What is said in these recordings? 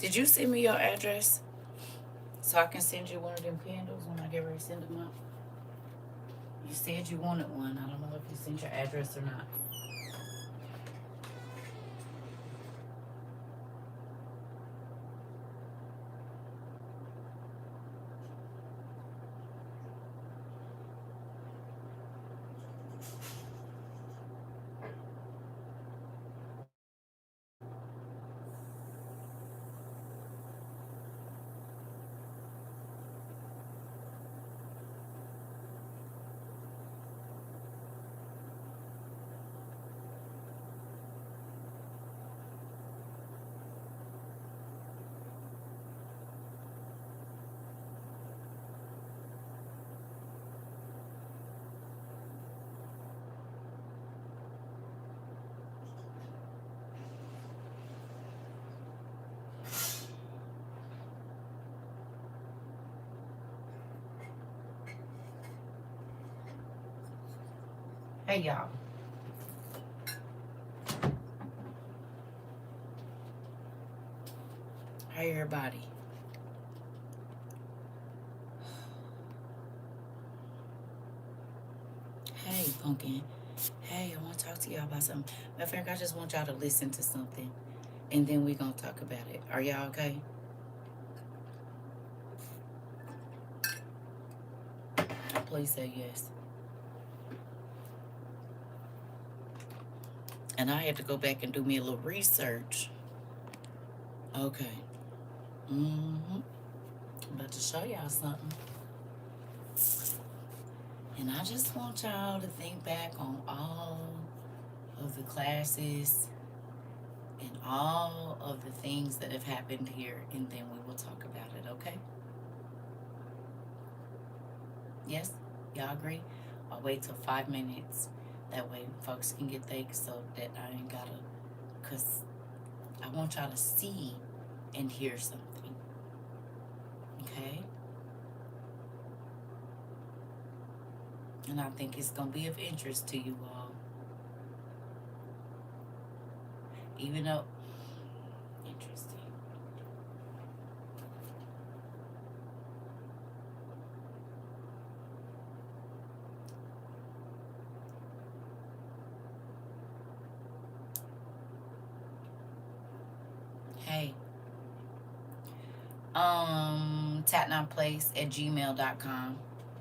Did you send me your address so I can send you one of them candles when I get ready to send them out? You said you wanted one. I don't know if you sent your address or not. Hey, y'all. Hey, everybody. Hey, Pumpkin. Hey, I want to talk to y'all about something. Matter of fact, I just want y'all to listen to something, and then we're going to talk about it. Are y'all okay? Please say yes. And I had to go back and do me a little research. Okay. I'm about to show y'all something. And I just want y'all to think back on all of the classes and all of the things that have happened here, and then we will talk about it, okay? Yes? Y'all agree? I'll wait till 5 minutes. That way folks can get there so that I ain't gotta, because I want y'all to see and hear something, okay? And I think it's gonna be of interest to you all. Even though, interesting. Hey, tatnaiplace@gmail.com.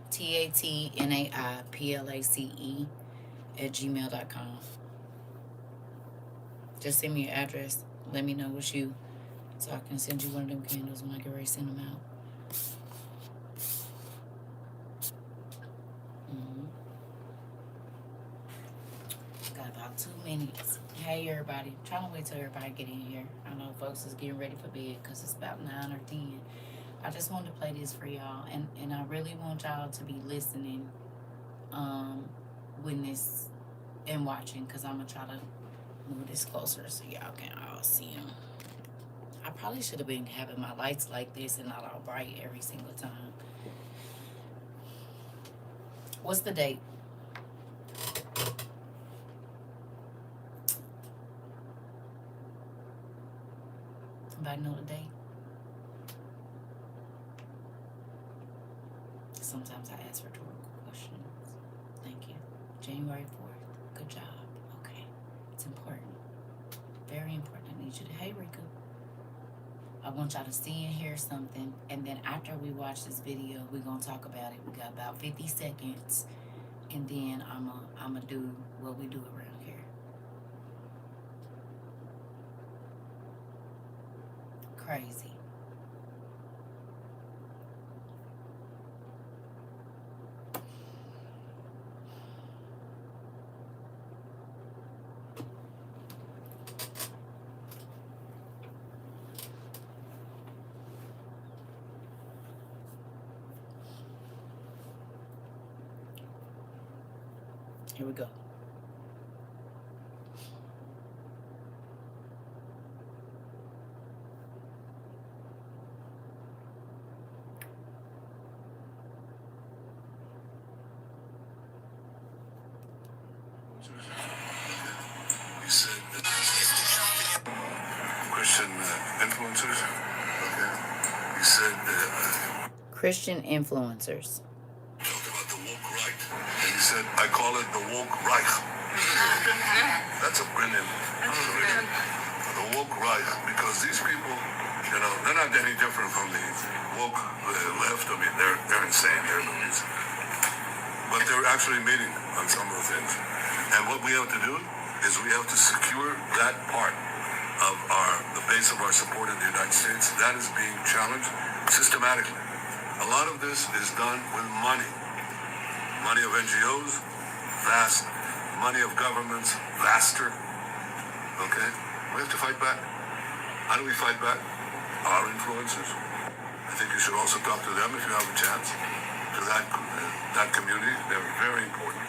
TATNAIPLACE@gmail.com. Just send me your address. Let me know it's you, so I can send you one of them candles when I get ready to send them out. Got about 2 minutes. Hey, everybody. I'm trying to wait till everybody get in here. I know folks is getting ready for bed because it's about 9 or 10. I just wanted to play this for y'all, and I really want y'all to be listening when this and watching, because I'm going to try to move this closer so y'all can all see him. I probably should have been having my lights like this and not all bright every single time. What's the date? Somebody know the date? Sometimes I ask rhetorical questions. Thank you. January 4th. Good job. Okay. It's important. Very important. I need you to, hey, Rika. I want y'all to see and hear something. And then after we watch this video, we're going to talk about it. We got about 50 seconds. And then I'm going to do what we do around here. Crazy. Here we go. Christian influencers. Okay? He said, Christian influencers. talked about the woke right. And he said, I call it the woke Reich. That's a brilliant solution. The woke Reich, because these people, they're not any different from the woke left. I mean, they're insane. They're loonies. But they're actually meeting on some of the things. And what we have to do is we have to secure that part of the base of our support in the United States. That is being challenged systematically. A lot of this is done with money. Money of NGOs, vast. Money of governments, vaster. Okay? We have to fight back. How do we fight back? Our influencers. I think you should also talk to them if you have a chance. To that community, they're very important.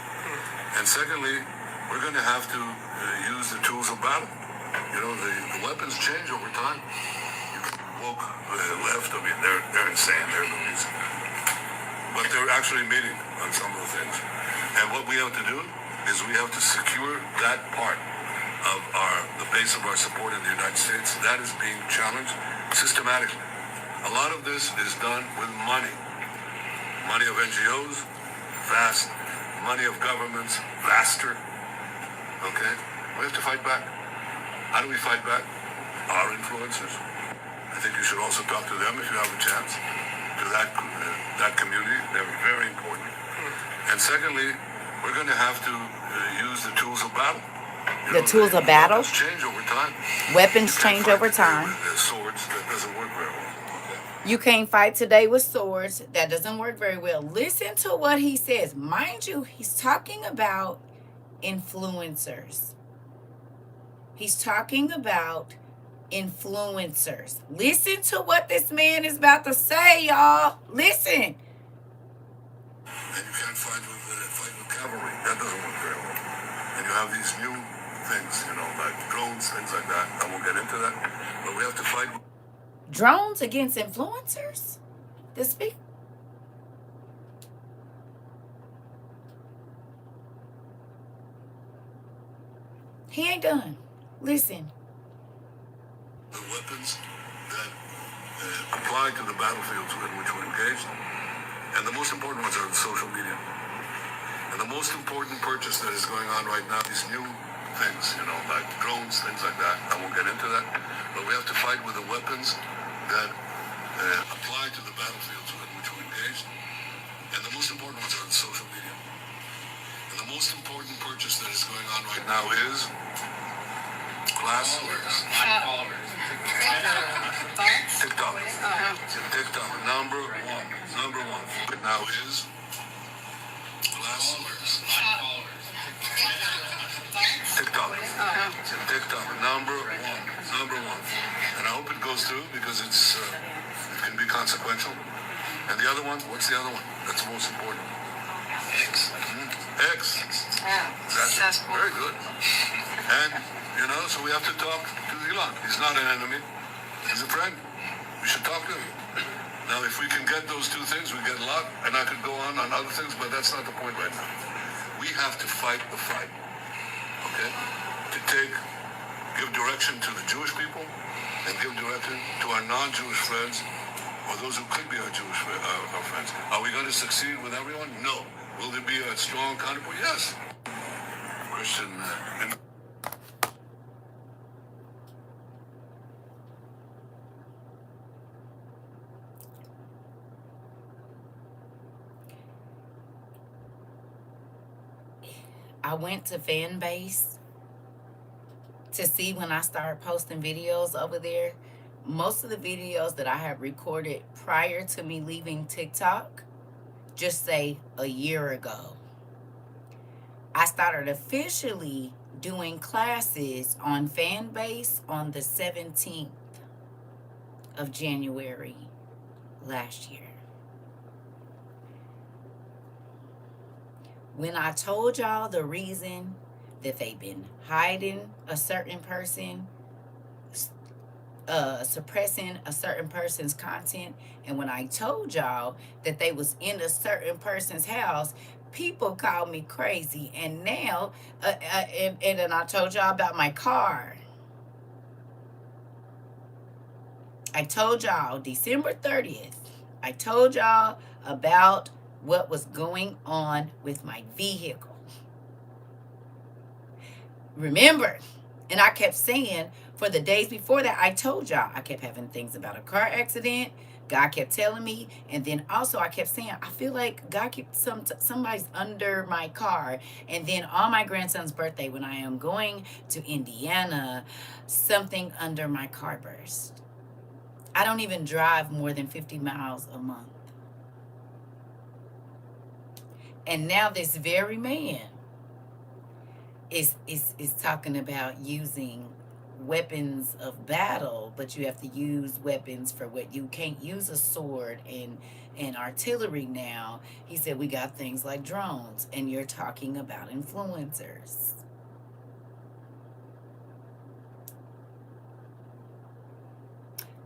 And secondly, we're going to have to use the tools of battle. The weapons change over time. Woke left, I mean, they're insane. They're loonies. But they're actually meeting on some of the things. And what we have to do is we have to secure that part of the base of our support in the United States. That is being challenged systematically. A lot of this is done with money. Money of NGOs, vast. Money of governments, vaster. Okay? We have to fight back. How do we fight back? Our influencers. I think you should also talk to them if you have a chance. To that community, they're very important. And secondly, we're going to have to use the tools of battle. The tools of battle? Weapons change over time. Weapons change over time. With swords, that doesn't work very well. You can't fight today with swords. That doesn't work very well. Listen to what he says. Mind you, he's talking about influencers. He's talking about influencers. Listen to what this man is about to say, y'all. Listen. And you can't fight with cavalry. That doesn't work very well. And you have these new things, like drones, things like that. I won't get into that. But we have to fight. Drones against influencers? This speak? He ain't done. Listen. The weapons that apply to the battlefields in which we're engaged. And the most important ones are the social media. And the most important purchase that is going on right now, these new things, like drones, things like that. I won't get into that. But we have to fight with the weapons that apply to the battlefields in which we're engaged. And the most important ones are the social media. And the most important purchase that is going on right now is class works. TikTok. TikTok. Number one. But now is class works. TikTok. TikTok. Number one. And I hope it goes through because it can be consequential. And the other one, what's the other one? That's most important. X. That's very good. And, so we have to talk to Elon. He's not an enemy. He's a friend. We should talk to him. Now, if we can get those two things, we get a lot. And I could go on other things, but that's not the point right now. We have to fight the fight. Okay? To give direction to the Jewish people and give direction to our non-Jewish friends or those who could be our Jewish our friends. Are we going to succeed with everyone? No. Will there be a strong counterpoint? Yes. Christian. I went to Fanbase to see when I started posting videos over there. Most of the videos that I have recorded prior to me leaving TikTok, just say a year ago. I started officially doing classes on Fanbase on the 17th of January last year. When I told y'all the reason that they've been hiding a certain person, suppressing a certain person's content, and when I told y'all that they was in a certain person's house, people called me crazy. And now, and then I told y'all about my car. I told y'all December 30th, I told y'all about what was going on with my vehicle. Remember, and I kept saying for the days before that, I told y'all I kept having things about a car accident. God kept telling me, and then also I kept saying, I feel like God kept somebody's under my car. And then on my grandson's birthday, when I am going to Indiana, something under my car burst. I don't even drive more than 50 miles a month. And now this very man is talking about using weapons of battle, but you have to use weapons for what you can't use a sword and artillery now. He said we got things like drones, and you're talking about influencers.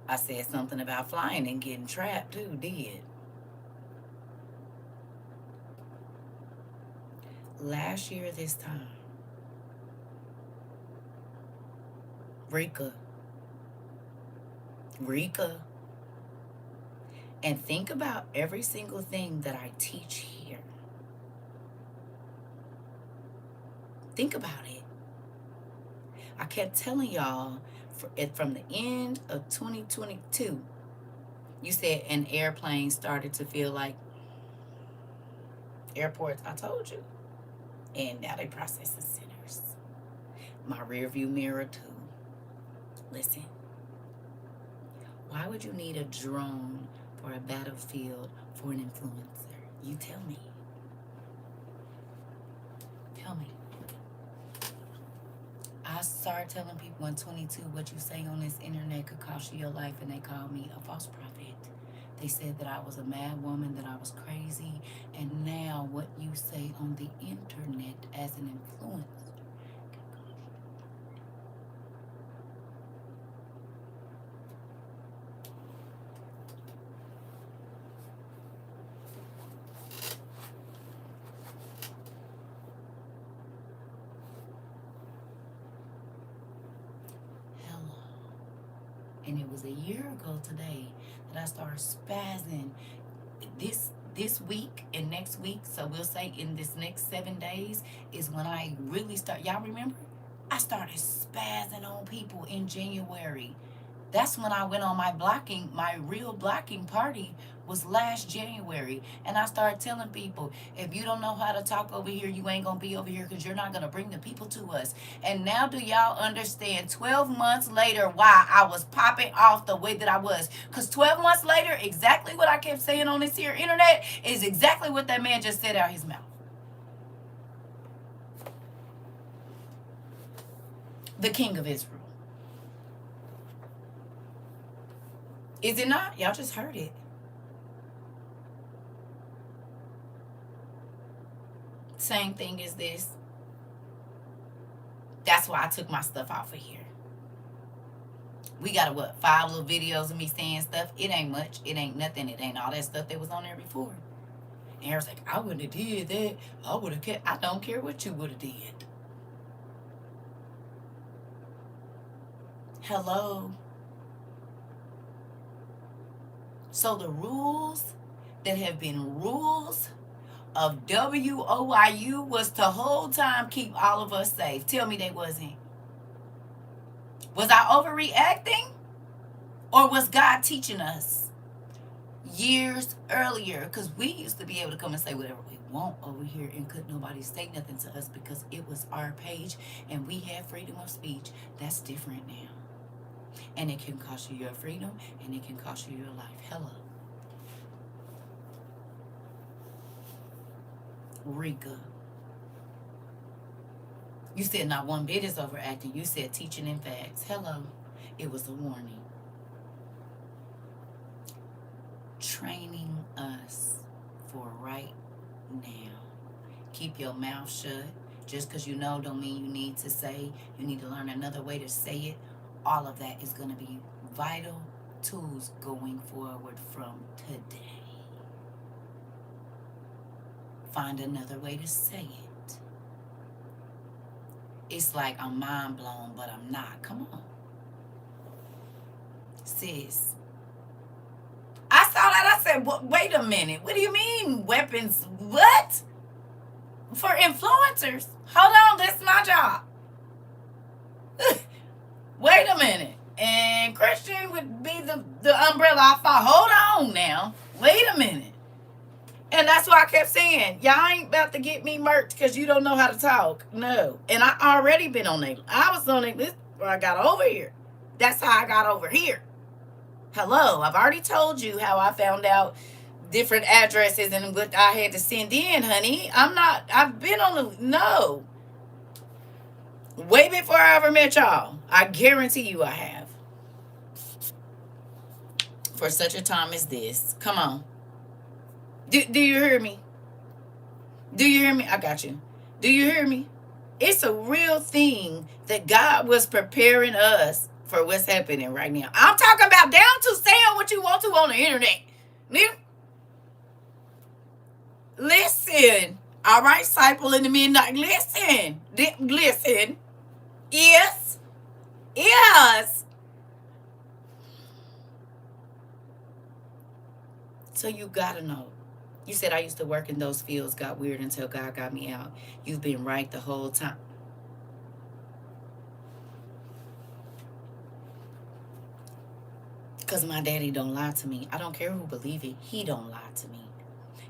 I said something about flying and getting trapped too, did. Last year this time, Rika, and think about every single thing that I teach here. Think about it. I kept telling y'all from the end of 2022, you said an airplane started to feel like airports. I told you. And now they processing centers. My rear view mirror too. Listen, why would you need a drone for a battlefield for an influencer? You tell me. Tell me. I started telling people in 22 what you say on this internet could cost you your life, and they called me a false prophet. They said that I was a mad woman, that I was crazy, and now what you say on the internet as an influencer. And it was a year ago today that I started spazzing. This week and next week, so we'll say in this next 7 days, is when I really start. Y'all remember? I started spazzing on people in January. That's when I went on my real blocking party was last January. And I started telling people, if you don't know how to talk over here, you ain't going to be over here because you're not going to bring the people to us. And now do y'all understand 12 months later why I was popping off the way that I was? Because 12 months later, exactly what I kept saying on this here internet is exactly what that man just said out his mouth. The King of Israel. Is it not? Y'all just heard it. Same thing as this. That's why I took my stuff off of here. We got 5 little videos of me saying stuff. It ain't much. It ain't nothing. It ain't all that stuff that was on there before. And Harry's like, I wouldn't have did that. I would have kept. I don't care what you would have did. Hello. So the rules that have been rules of WOIU was to whole time keep all of us safe. Tell me they wasn't. Was I overreacting? Or was God teaching us years earlier? Because we used to be able to come and say whatever we want over here and couldn't nobody say nothing to us because it was our page and we had freedom of speech. That's different now. And it can cost you your freedom and it can cost you your life. Hello. Rika. You said not one bit is overacting. You said teaching in facts. Hello. It was a warning. Training us for right now. Keep your mouth shut. Just because you know don't mean you need to say. You need to learn another way to say it. All of that is going to be vital tools going forward from today. Find another way to say it. It's like I'm mind blown, but I'm not. Come on. Sis, said, wait a minute. What do you mean weapons? What? For influencers? Hold on, that's my job. Wait a minute. And Christian would be the umbrella I thought. Hold on now. Wait a minute. And that's why I kept saying, y'all ain't about to get me murked because you don't know how to talk. No. And I already been on it. I was on it before I got over here. That's how I got over here. Hello. I've already told you how I found out different addresses and what I had to send in, honey. I've been on the, no. Way before I ever met y'all. I guarantee you I have. For such a time as this. Come on. Do you hear me? Do you hear me? I got you. Do you hear me? It's a real thing that God was preparing us for what's happening right now. I'm talking about down to saying what you want to on the internet. Listen. All right, disciple in the midnight. Listen. Listen. Yes. Yes. So you gotta know. You said I used to work in those fields, got weird until God got me out. You've been right the whole time. Because my daddy don't lie to me. I don't care who believe it. He don't lie to me.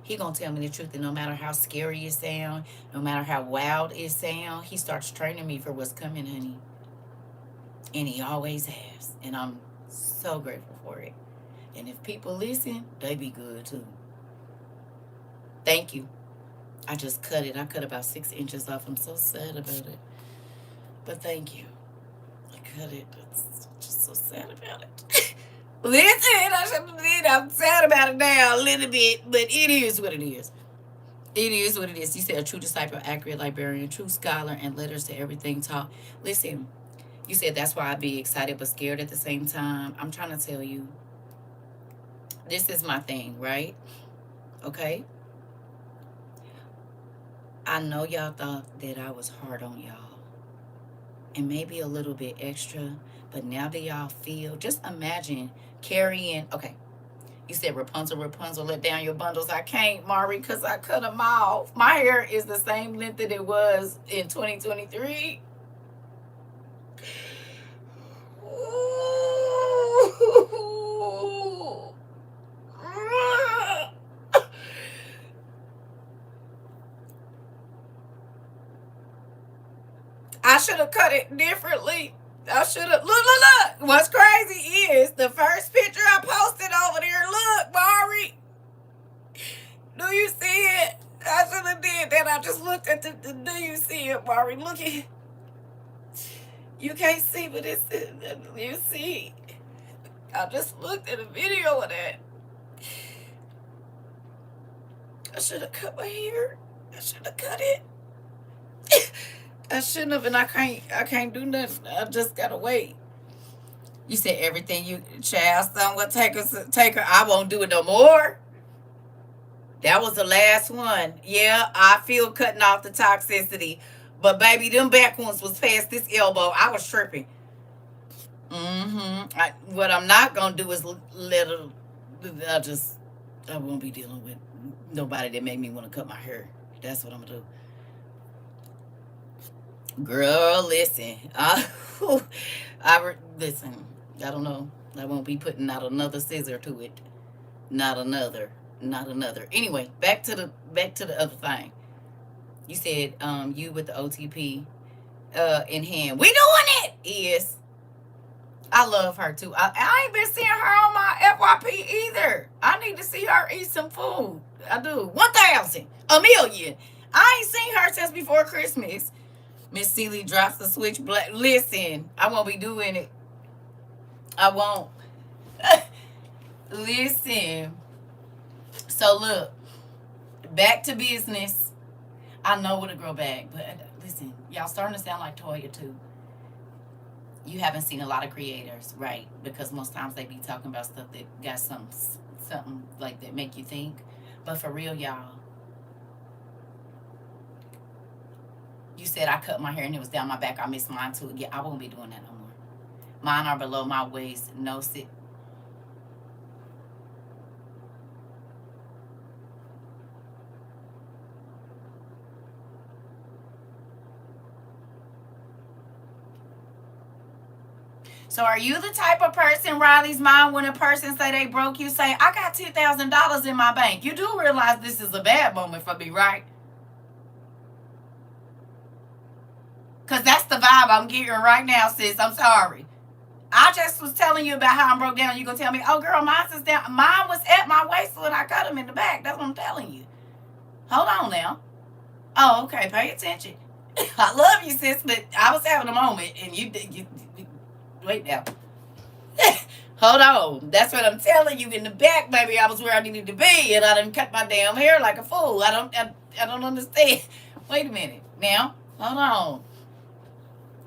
He gonna tell me the truth, and no matter how scary it sound, no matter how wild it sound, he starts training me for what's coming, honey. And he always has. And I'm so grateful for it. And if people listen, they be good too. Thank you. I just cut it. I cut about 6 inches off. I'm so sad about it. But thank you. I cut it. It's just so sad about it. Listen, I shouldn't have did. I'm sad about it now a little bit. But it is what it is. It is what it is. You said a true disciple, accurate librarian, true scholar, and letters to everything taught. Listen, you said that's why I'd be excited but scared at the same time. I'm trying to tell you. This is my thing, right? Okay? I know y'all thought that I was hard on y'all. And maybe a little bit extra. But now that y'all feel, just imagine carrying, okay. You said Rapunzel, let down your bundles. I can't, Mari, because I cut them off. My hair is the same length that it was in 2023. I should have cut it differently. I should have. Look. What's crazy is the first picture I posted over there. Look, Mari. Do you see it? I should have did that. I just looked at the do you see it, Mari? Look at it. You can't see, but it's, you see. I just looked at a video of that. I should have cut my hair. I should have cut it. I shouldn't have, and I can't do nothing. I just gotta wait. You said everything you child son will take her. I won't do it no more. That was the last one. Yeah, I feel cutting off the toxicity. But baby, them back ones was past this elbow. I was tripping. What I'm not gonna do is let her. I won't be dealing with nobody that made me want to cut my hair. That's what I'm gonna do. Girl, listen. Listen. I don't know. I won't be putting out another scissor to it. Not another. Anyway, back to the other thing. You said you with the OTP in hand. We doing it. Yes. I love her too. I ain't been seeing her on my FYP either. I need to see her eat some food. I do. 1,000. A million. I ain't seen her since before Christmas. Miss Seeley drops the switch black. Listen, I won't be doing it. I won't. Listen. So look, back to business. I know what a girl bag, but listen, y'all starting to sound like Toya too. You haven't seen a lot of creators, right? Because most times they be talking about stuff that got something like that make you think. But for real, y'all, you said I cut my hair and it was down my back. I missed mine too. Yeah, I won't be doing that no more. Mine are below my waist. No sit. So are you the type of person, Riley's mom, when a person say they broke, you say, I got $10,000 in my bank. You do realize this is a bad moment for me, right? Because that's the vibe I'm getting right now, sis. I'm sorry. I just was telling you about how I'm broke down. You gonna tell me, oh girl, mine's down. Mine was at my waist when I cut them in the back. That's what I'm telling you. Hold on now. Oh, okay. Pay attention. I love you, sis, but I was having a moment, and you wait now. Hold on. That's what I'm telling you. In the back, baby, I was where I needed to be, and I didn't cut my damn hair like a fool. I don't understand. Wait a minute. Now, hold on.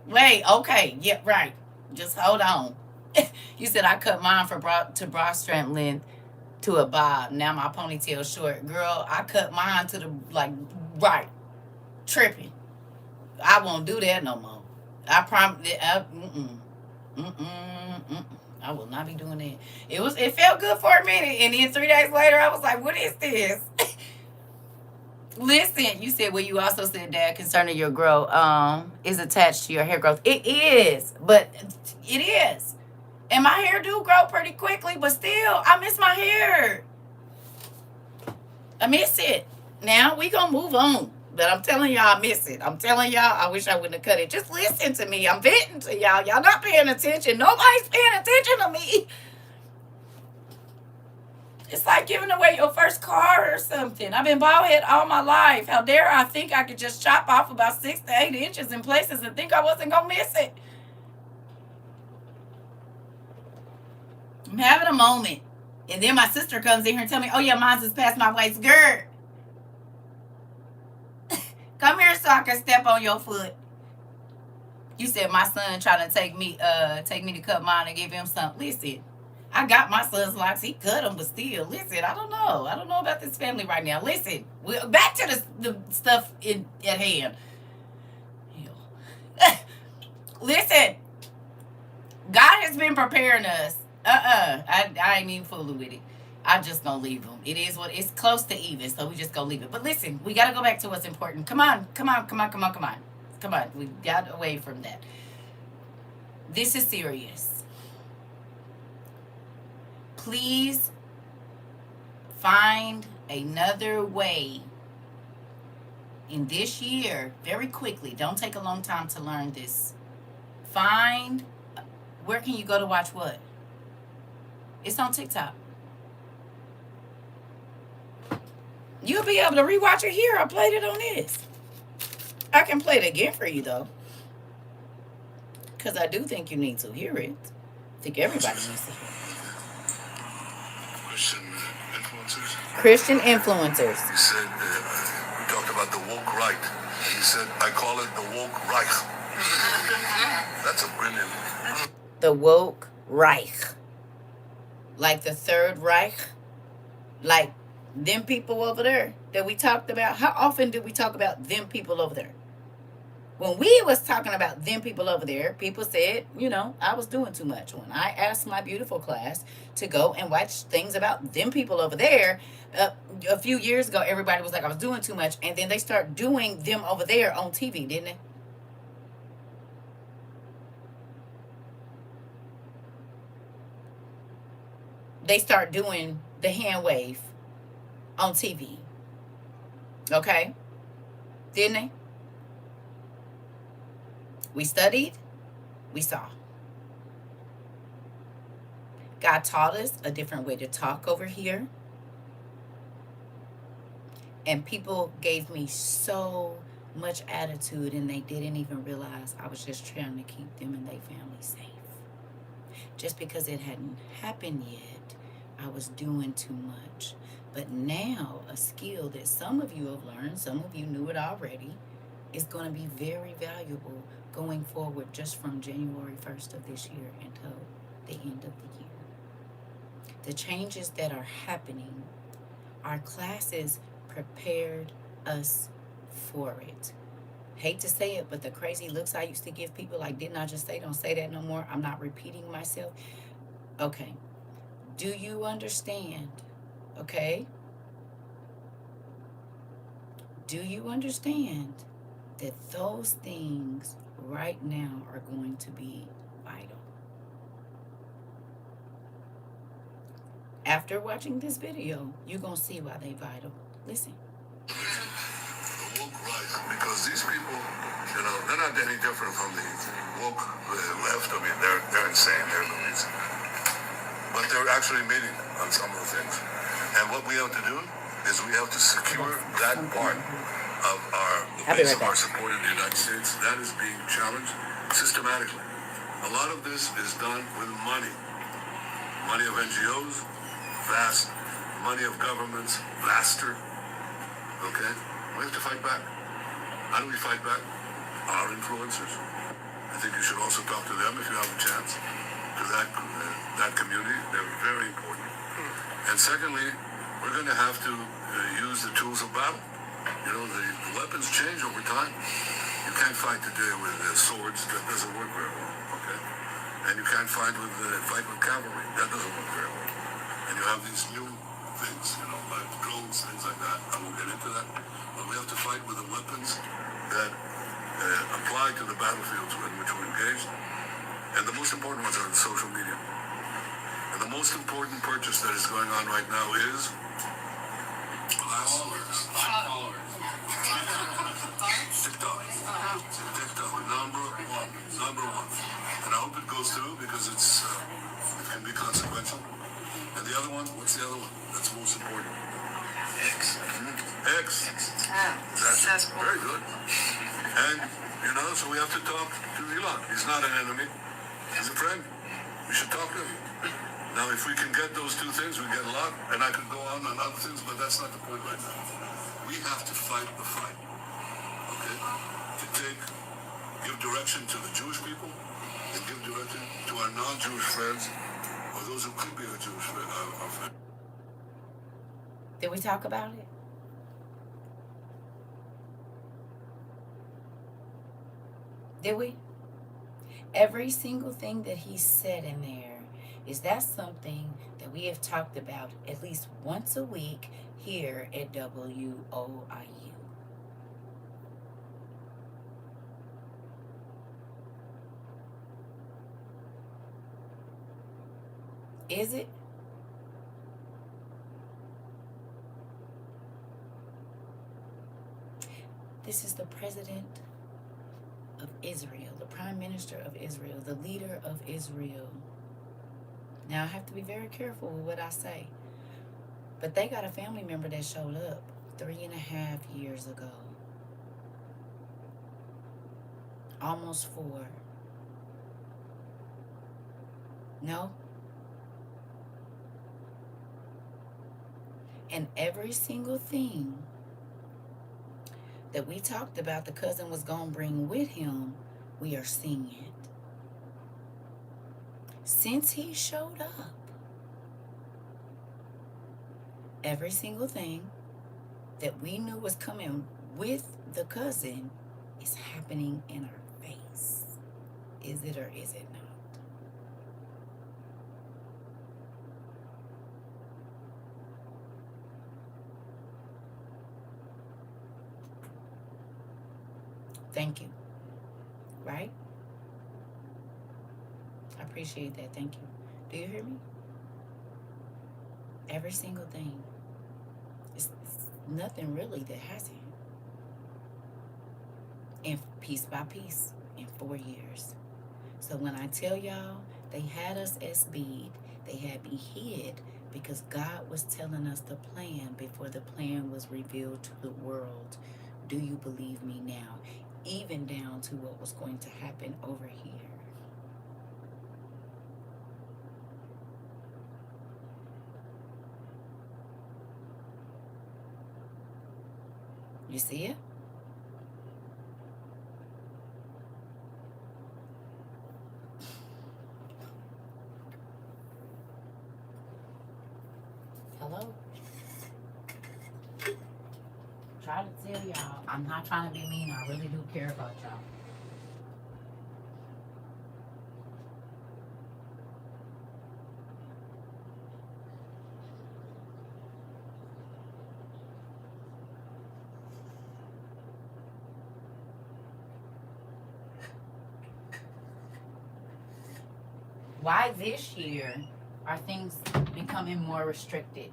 Wait. Okay. Yeah. Right. Just hold on. You said I cut mine to bra strap length to a bob. Now my ponytail short. Girl, I cut mine to the right. Tripping. I won't do that no more. I promise. I will not be doing that. It felt good for a minute, and then 3 days later, I was like, "What is this?" Listen, you said, well, you also said that concerning your growth is attached to your hair growth. It is, but it is. And my hair do grow pretty quickly, but still, I miss my hair. I miss it. Now, we going to move on. But I'm telling y'all, I miss it. I'm telling y'all, I wish I wouldn't have cut it. Just listen to me. I'm venting to y'all. Y'all not paying attention. Nobody's paying attention to me. It's like giving away your first car or something. I've been bald head all my life. How dare I think I could just chop off about 6 to 8 inches in places and think I wasn't going to miss it. I'm having a moment. And then my sister comes in here and tells me, oh, yeah, mine's is past my waist. Girl, come here so I can step on your foot. You said my son trying to take me to cut mine and give him something. Listen, I got my son's locks. He cut them, but still, listen, I don't know. I don't know about this family right now. Listen, back to the stuff at hand. Listen, God has been preparing us. I ain't even fooling with it. I'm just gonna leave them. It is what it's close to even, so we just gonna leave it. But listen, we gotta go back to what's important. Come on. We got away from that. This is serious. Please find another way in this year, very quickly. Don't take a long time to learn this. Find, where can you go to watch what? It's on TikTok. You'll be able to rewatch it here. I played it on this. I can play it again for you, though. Because I do think you need to hear it. I think everybody needs to hear it. Christian influencers. He said, we talked about the woke right. He said, I call it the woke Reich. That's a brilliant. The woke Reich. Like the Third Reich. Like them people over there that we talked about. How often did we talk about them people over there? When we was talking about them people over there, people said, I was doing too much. When I asked my beautiful class to go and watch things about them people over there, a few years ago, everybody was like, I was doing too much. And then they start doing them over there on TV, didn't they? They start doing the hand wave on TV. Okay? Didn't they? We studied, we saw. God taught us a different way to talk over here. And people gave me so much attitude, and they didn't even realize I was just trying to keep them and their family safe. Just because it hadn't happened yet, I was doing too much. But now, a skill that some of you have learned, some of you knew it already, is going to be very valuable going forward just from January 1st of this year until the end of the year. The changes that are happening, our classes prepared us for it. Hate to say it, but the crazy looks I used to give people, like, didn't I just say, don't say that no more? I'm not repeating myself. Okay. Do you understand? Okay. Do you understand that those things right now are going to be vital? After watching this video, you're going to see why they vital. Listen. The woke right, because these people, they're not any different from the woke left. I mean, they're insane. They're crazy. But they're actually meeting on some of the things. And what we have to do is we have to secure that part of the base of our support in the United States. That is being challenged systematically. A lot of this is done with money. Money of NGOs, vast. Money of governments, vaster. Okay? We have to fight back. How do we fight back? Our influencers. I think you should also talk to them if you have a chance. Because that community, they're very important. And secondly, we're going to have to use the tools of battle. The weapons change over time. You can't fight today with swords. That doesn't work very well. Okay? And you can't fight with cavalry. That doesn't work very well. And you have these new things, like drones, things like that. I won't get into that. But we have to fight with the weapons that apply to the battlefields in which we're engaged. And the most important ones are the social media. And the most important purchase that is going on right now is followers. TikTok. TikTok, number one. And I hope it goes through because it can be consequential. And the other one, what's the other one? That's most important. X. That's very good. And, so we have to talk to Elon. He's not an enemy. He's a friend. We should talk to him. Now, if we can get those two things, we get a lot. And I could go on other things, but that's not the point right now. We have to fight the fight. Okay? To give direction to the Jewish people and give direction to our non-Jewish friends or those who could be our Jewish friends. Did we talk about it? Did we? Every single thing that he said in there, is that something that we have talked about at least once a week here at WOIU? Is it? This is the president of Israel, the prime minister of Israel, the leader of Israel. Now, I have to be very careful with what I say. But they got a family member that showed up 3.5 years ago. Almost 4. No? And every single thing that we talked about the cousin was going to bring with him, we are seeing it. Since he showed up, every single thing that we knew was coming with the cousin is happening in our face. Is it or is it not? Thank you. Right? I appreciate that. Thank you. Do you hear me? Every single thing. It's nothing really that hasn't. And piece by piece in 4 years. So when I tell y'all, they had us as speed, they had me hid because God was telling us the plan before the plan was revealed to the world. Do you believe me now? Even down to what was going to happen over here. You see it? Hello? Try to tell y'all, I'm not trying to be mean. I really do care about y'all. Why this year Are things becoming more restricted?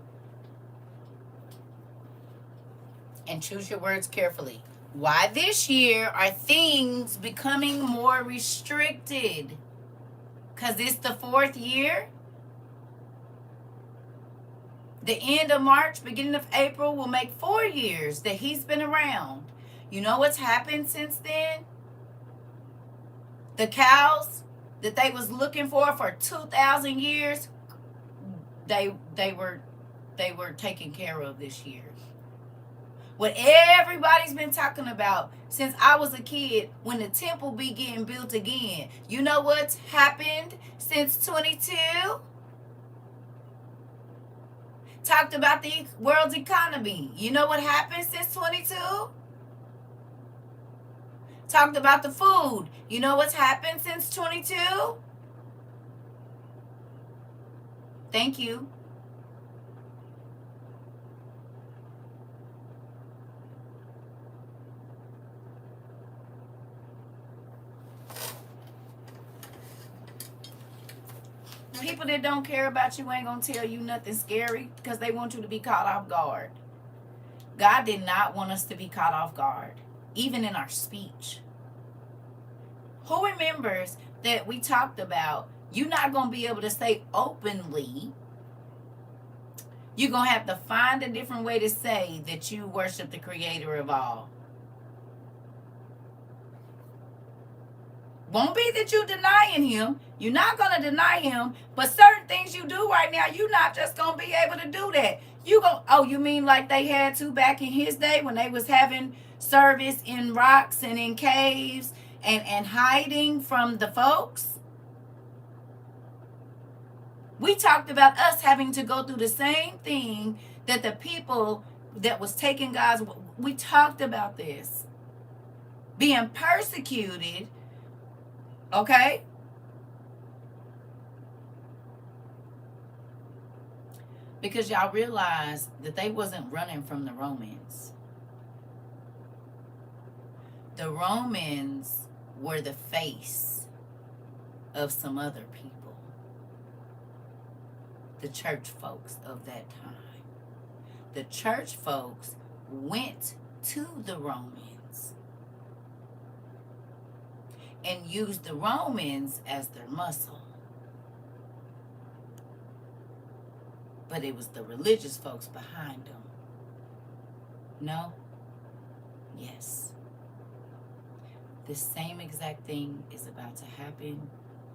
And choose your words carefully. Why this year are things becoming more restricted? Because it's the 4th year. The end of March, beginning of April will make 4 years that he's been around. You know what's happened since then? The cows that they was looking for 2,000 years, they were taken care of this year. What everybody's been talking about since I was a kid, when the temple be getting built again. You know what's happened since 22? Talked about the world's economy. You know what happened since 22? Talked about the food. You know what's happened since 22? Thank you. People that don't care about you ain't gonna tell you nothing scary because they want you to be caught off guard. God did not want us to be caught off guard, even in our speech. Who remembers that we talked about you're not gonna be able to say openly? You're gonna have to find a different way to say that you worship the creator of all. Won't be that you denying him. You're not going to deny him. But certain things you do right now, you're not just going to be able to do that. You mean like they had to back in his day when they was having service in rocks and in caves and hiding from the folks? We talked about us having to go through the same thing that the people that was taking God's... We talked about this. Being persecuted. Okay? Because y'all realize that they wasn't running from the Romans. The Romans were the face of some other people. The church folks of that time. The church folks went to the Romans and used the Romans as their muscle. But it was the religious folks behind them. No? Yes. The same exact thing is about to happen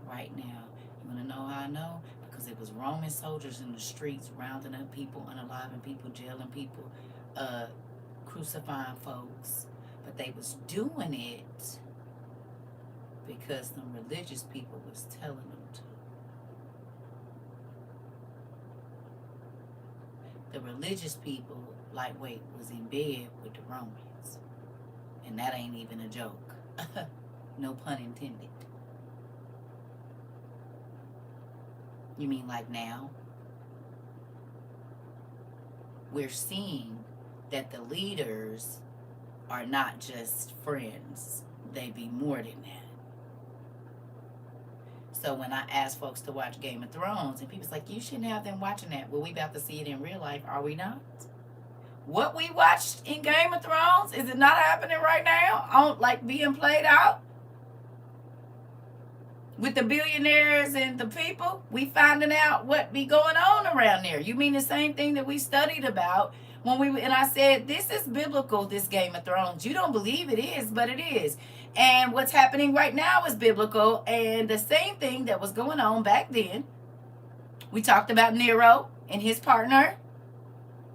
right now. You want to know how I know? Because it was Roman soldiers in the streets rounding up people, unaliving people, jailing people, crucifying folks. But they was doing it because some religious people was telling them to. The religious people, lightweight, was in bed with the Romans. And that ain't even a joke. No pun intended. You mean like now? We're seeing that the leaders are not just friends. They be more than that. So when I ask folks to watch Game of Thrones, and people's like, you shouldn't have them watching that. Well, we about to see it in real life, are we not? What we watched in Game of Thrones, is it not happening right now? Like being played out? With the billionaires and the people, we finding out what be going on around there. You mean the same thing that we studied about and I said, this is biblical, this Game of Thrones. You don't believe it is, but it is. And what's happening right now is biblical. And the same thing that was going on back then. We talked about Nero and his partner.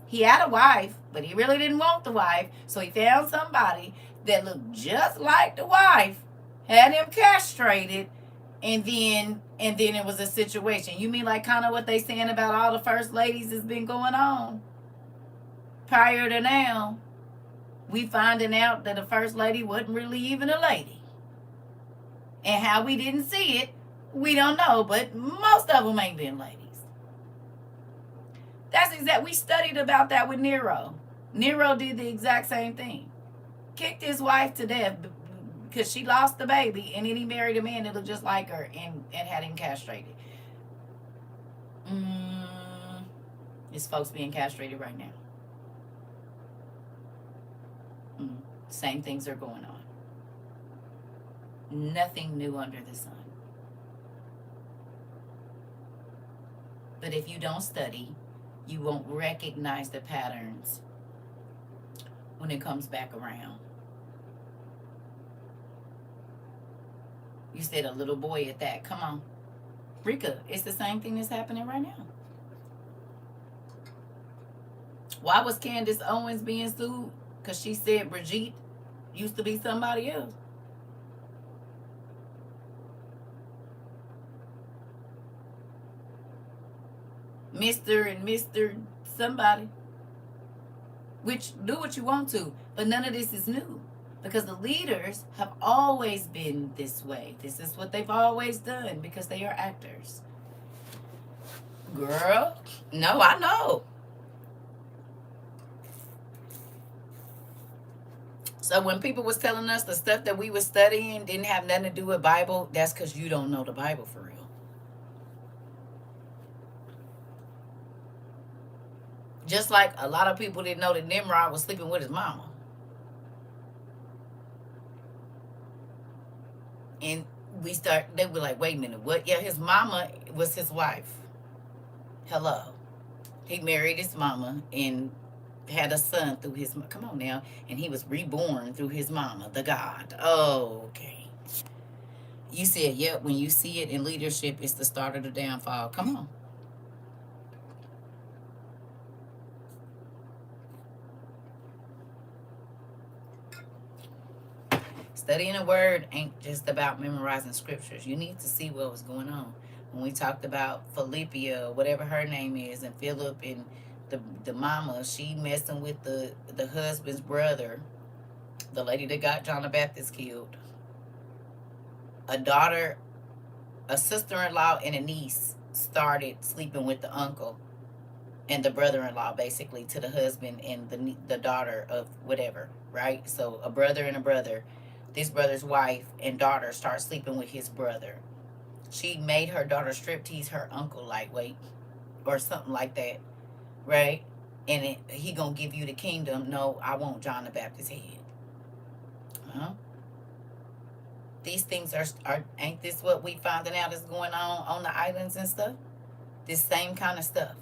He had a wife, but he really didn't want the wife. So he found somebody that looked just like the wife, had him castrated, and then it was a situation. You mean like kind of what they saying about all the first ladies has been going on? Prior to now, we finding out that the first lady wasn't really even a lady. And how we didn't see it, we don't know, but most of them ain't been ladies. We studied about that with Nero. Nero did the exact same thing. Kicked his wife to death because she lost the baby, and then he married a man that looked just like her and had him castrated. It's folks being castrated right now. Same things are going on. Nothing new under the sun. But if you don't study, you won't recognize the patterns when it comes back around. You said a little boy at that. Come on. Rika, it's the same thing that's happening right now. Why was Candace Owens being sued? Because she said Brigitte used to be somebody else. Mr. and Mr. somebody. Which, do what you want to, but none of this is new. Because the leaders have always been this way. This is what they've always done because they are actors. Girl, no, I know. So when people was telling us the stuff that we was studying didn't have nothing to do with Bible, that's because you don't know the Bible for real. Just like a lot of people didn't know that Nimrod was sleeping with his mama. And they were like, wait a minute, what? Yeah, his mama was his wife. Hello. He married his mama and had a son through his, come on now, and he was reborn through his mama, the God. Oh, okay. You said, yep, when you see it in leadership, it's the start of the downfall. Come on. Studying the word ain't just about memorizing scriptures. You need to see what was going on. When we talked about Philippia, whatever her name is, and Philip and the mama, she messing with the husband's brother, the lady that got John the Baptist killed. A sister-in-law and a niece started sleeping with the uncle and the brother-in-law, basically, to the husband and the daughter of whatever, right? So a brother and a brother. This brother's wife and daughter start sleeping with his brother. She made her daughter striptease her uncle lightweight or something like that, right? And he gonna give you the kingdom. No, I want John the Baptist's head. Huh? These things are ain't this what we finding out is going on the islands and stuff? This same kind of stuff.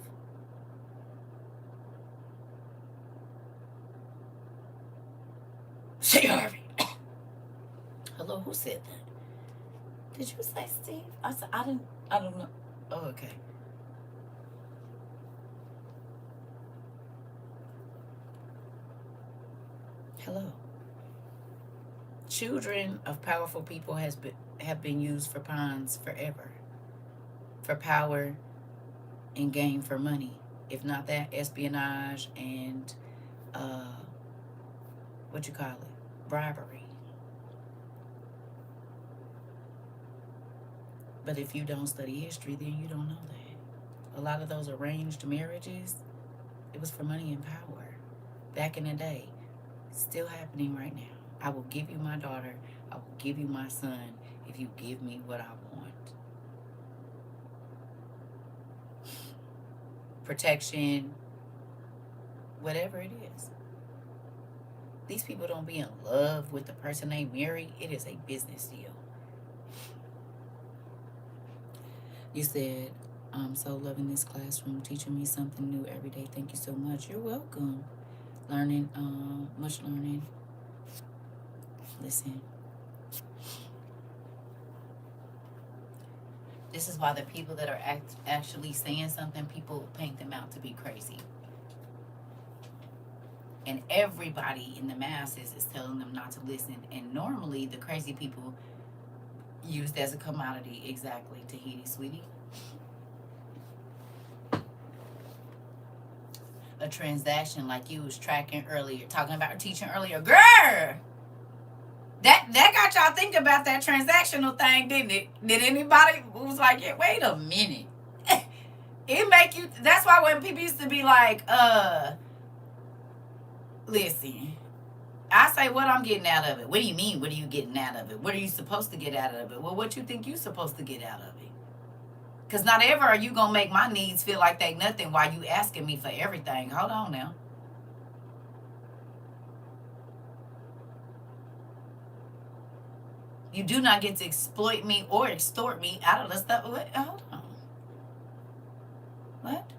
Say Harvey. Hello, who said that? Did you say Steve? I said I don't know. Oh, okay. Hello. Children of powerful people have been used for pawns forever. For power and gain for money. If not that, espionage and what you call it? Bribery. But if you don't study history, then you don't know that. A lot of those arranged marriages, it was for money and power. Back in the day. Still happening right now. I will give you my daughter. I will give you my son if you give me what I want. Protection, whatever it is. These people don't be in love with the person they marry. It is a business deal. You said, I'm so loving this classroom, teaching me something new every day. Thank you so much. You're welcome. Learning, much learning. Listen. This is why the people that are actually saying something, people paint them out to be crazy. And everybody in the masses is telling them not to listen. And normally the crazy people used as a commodity. Exactly, Tahiti, sweetie. A transaction like you was tracking earlier, talking about teaching earlier. Girl! That got y'all thinking about that transactional thing, didn't it? Did anybody who was like, yeah, wait a minute. It make you, that's why when people used to be like, listen, I say what I'm getting out of it. What do you mean, what are you getting out of it? What are you supposed to get out of it? Well, what you think you're supposed to get out of it? Because not ever are you going to make my needs feel like they nothing while you asking me for everything. Hold on now. You do not get to exploit me or extort me out of the stuff. What? Hold on. What?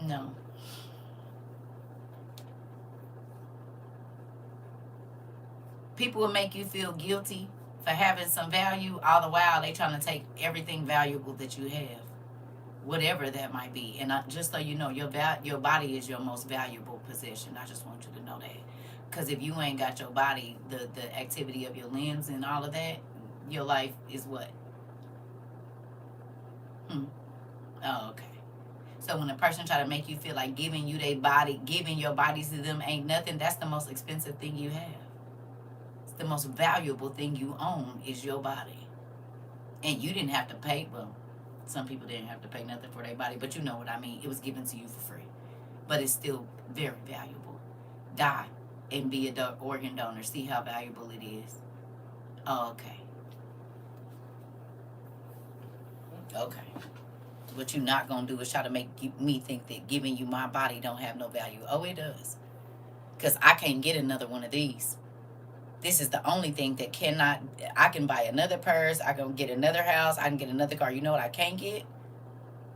No. People will make you feel guilty for having some value, all the while they trying to take everything valuable that you have, whatever that might be. And just so you know, your body is your most valuable possession. I just want you to know that. Because if you ain't got your body, the activity of your limbs and all of that, your life is what? Oh, okay. So when a person try to make you feel like giving you their body, giving your body to them ain't nothing, that's the most expensive thing you have. It's the most valuable thing you own is your body. And you didn't have to pay, well, some people didn't have to pay nothing for their body, but you know what I mean. It was given to you for free. But it's still very valuable. Die and be an organ donor. See how valuable it is. Oh, okay. Okay. What you're not going to do is try to make me think that giving you my body don't have no value. Oh, it does. Because I can't get another one of these. This is the only thing that cannot, I can buy another purse, I can get another house, I can get another car. You know what I can't get?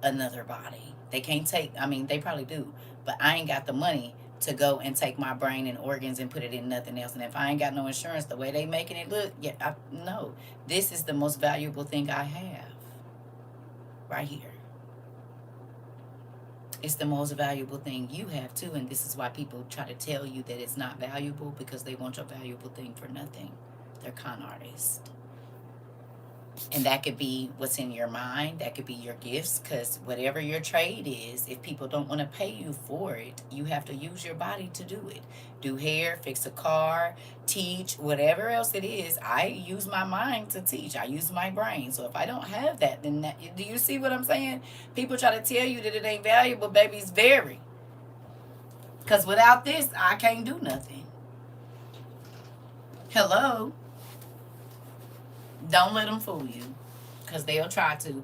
Another body. They can't take, I mean, they probably do, but I ain't got the money to go and take my brain and organs and put it in nothing else. And if I ain't got no insurance, the way they making it look, yeah, no. This is the most valuable thing I have. Right here. It's the most valuable thing you have too, and this is why people try to tell you that it's not valuable, because they want your valuable thing for nothing. They're con artists. And that could be what's in your mind, that could be your gifts, because whatever your trade is, if people don't want to pay you for it, you have to use your body to do it. Do hair, fix a car, teach, whatever else it is. I use my mind to teach. I use my brain. So if I don't have that, then that, do you see what I'm saying? People try to tell you that it ain't valuable, baby, it's very. Because without this, I can't do nothing. Hello? Don't let them fool you, because they'll try to.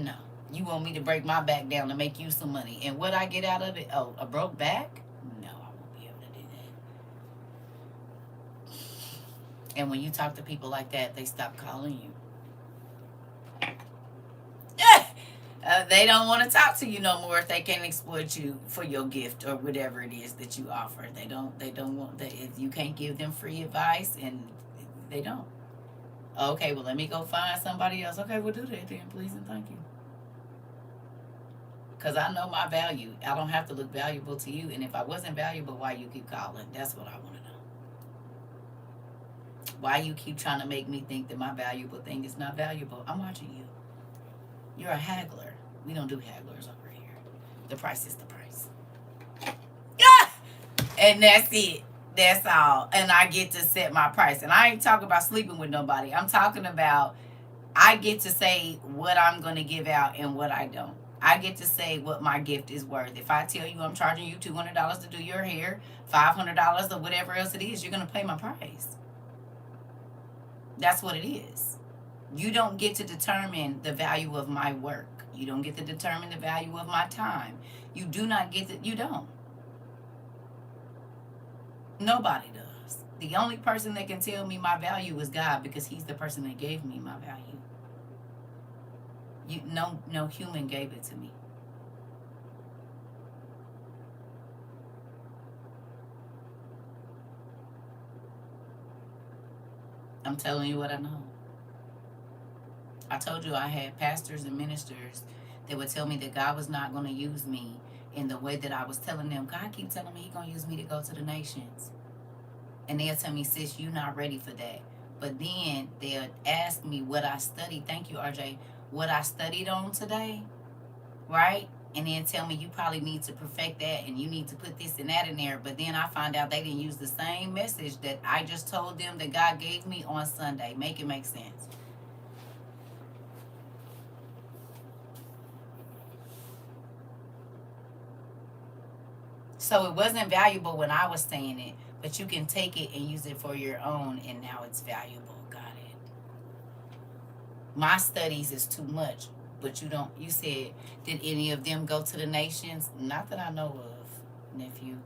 No, you want me to break my back down to make you some money, and what I get out of it? Oh, a broke back? No, I won't be able to do that. And when you talk to people like that, they stop calling you. They don't want to talk to you no more if they can't exploit you for your gift or whatever it is that you offer. They don't want that. If you can't give them free advice, and they don't. Okay, well, let me go find somebody else. Okay, we'll do that then, please and thank you. Because I know my value. I don't have to look valuable to you. And if I wasn't valuable, why you keep calling? That's what I want to know. Why you keep trying to make me think that my valuable thing is not valuable? I'm watching you. You're a haggler. We don't do hagglers over here. The price is the price. Ah! And that's it. That's all. And I get to set my price. And I ain't talking about sleeping with nobody. I'm talking about I get to say what I'm going to give out and what I don't. I get to say what my gift is worth. If I tell you I'm charging you $200 to do your hair, $500 or whatever else it is, you're going to pay my price. That's what it is. You don't get to determine the value of my work. You don't get to determine the value of my time. You do not get to, you don't. Nobody does. The only person that can tell me my value is God, because he's the person that gave me my value. No human gave it to me. I'm telling you what I know. I told you I had pastors and ministers that would tell me that God was not going to use me in the way that I was telling them. God keep telling me he's going to use me to go to the nations. And they'll tell me, sis, you're not ready for that. But then they'll ask me what I studied. Thank you, RJ. What I studied on today, right? And then tell me you probably need to perfect that and you need to put this and that in there. But then I find out they didn't use the same message that I just told them that God gave me on Sunday. Make it make sense. So it wasn't valuable when I was saying it, but you can take it and use it for your own, and now it's valuable. Got it. My studies is too much. But you said, did any of them go to the nations? Not that I know of, nephew.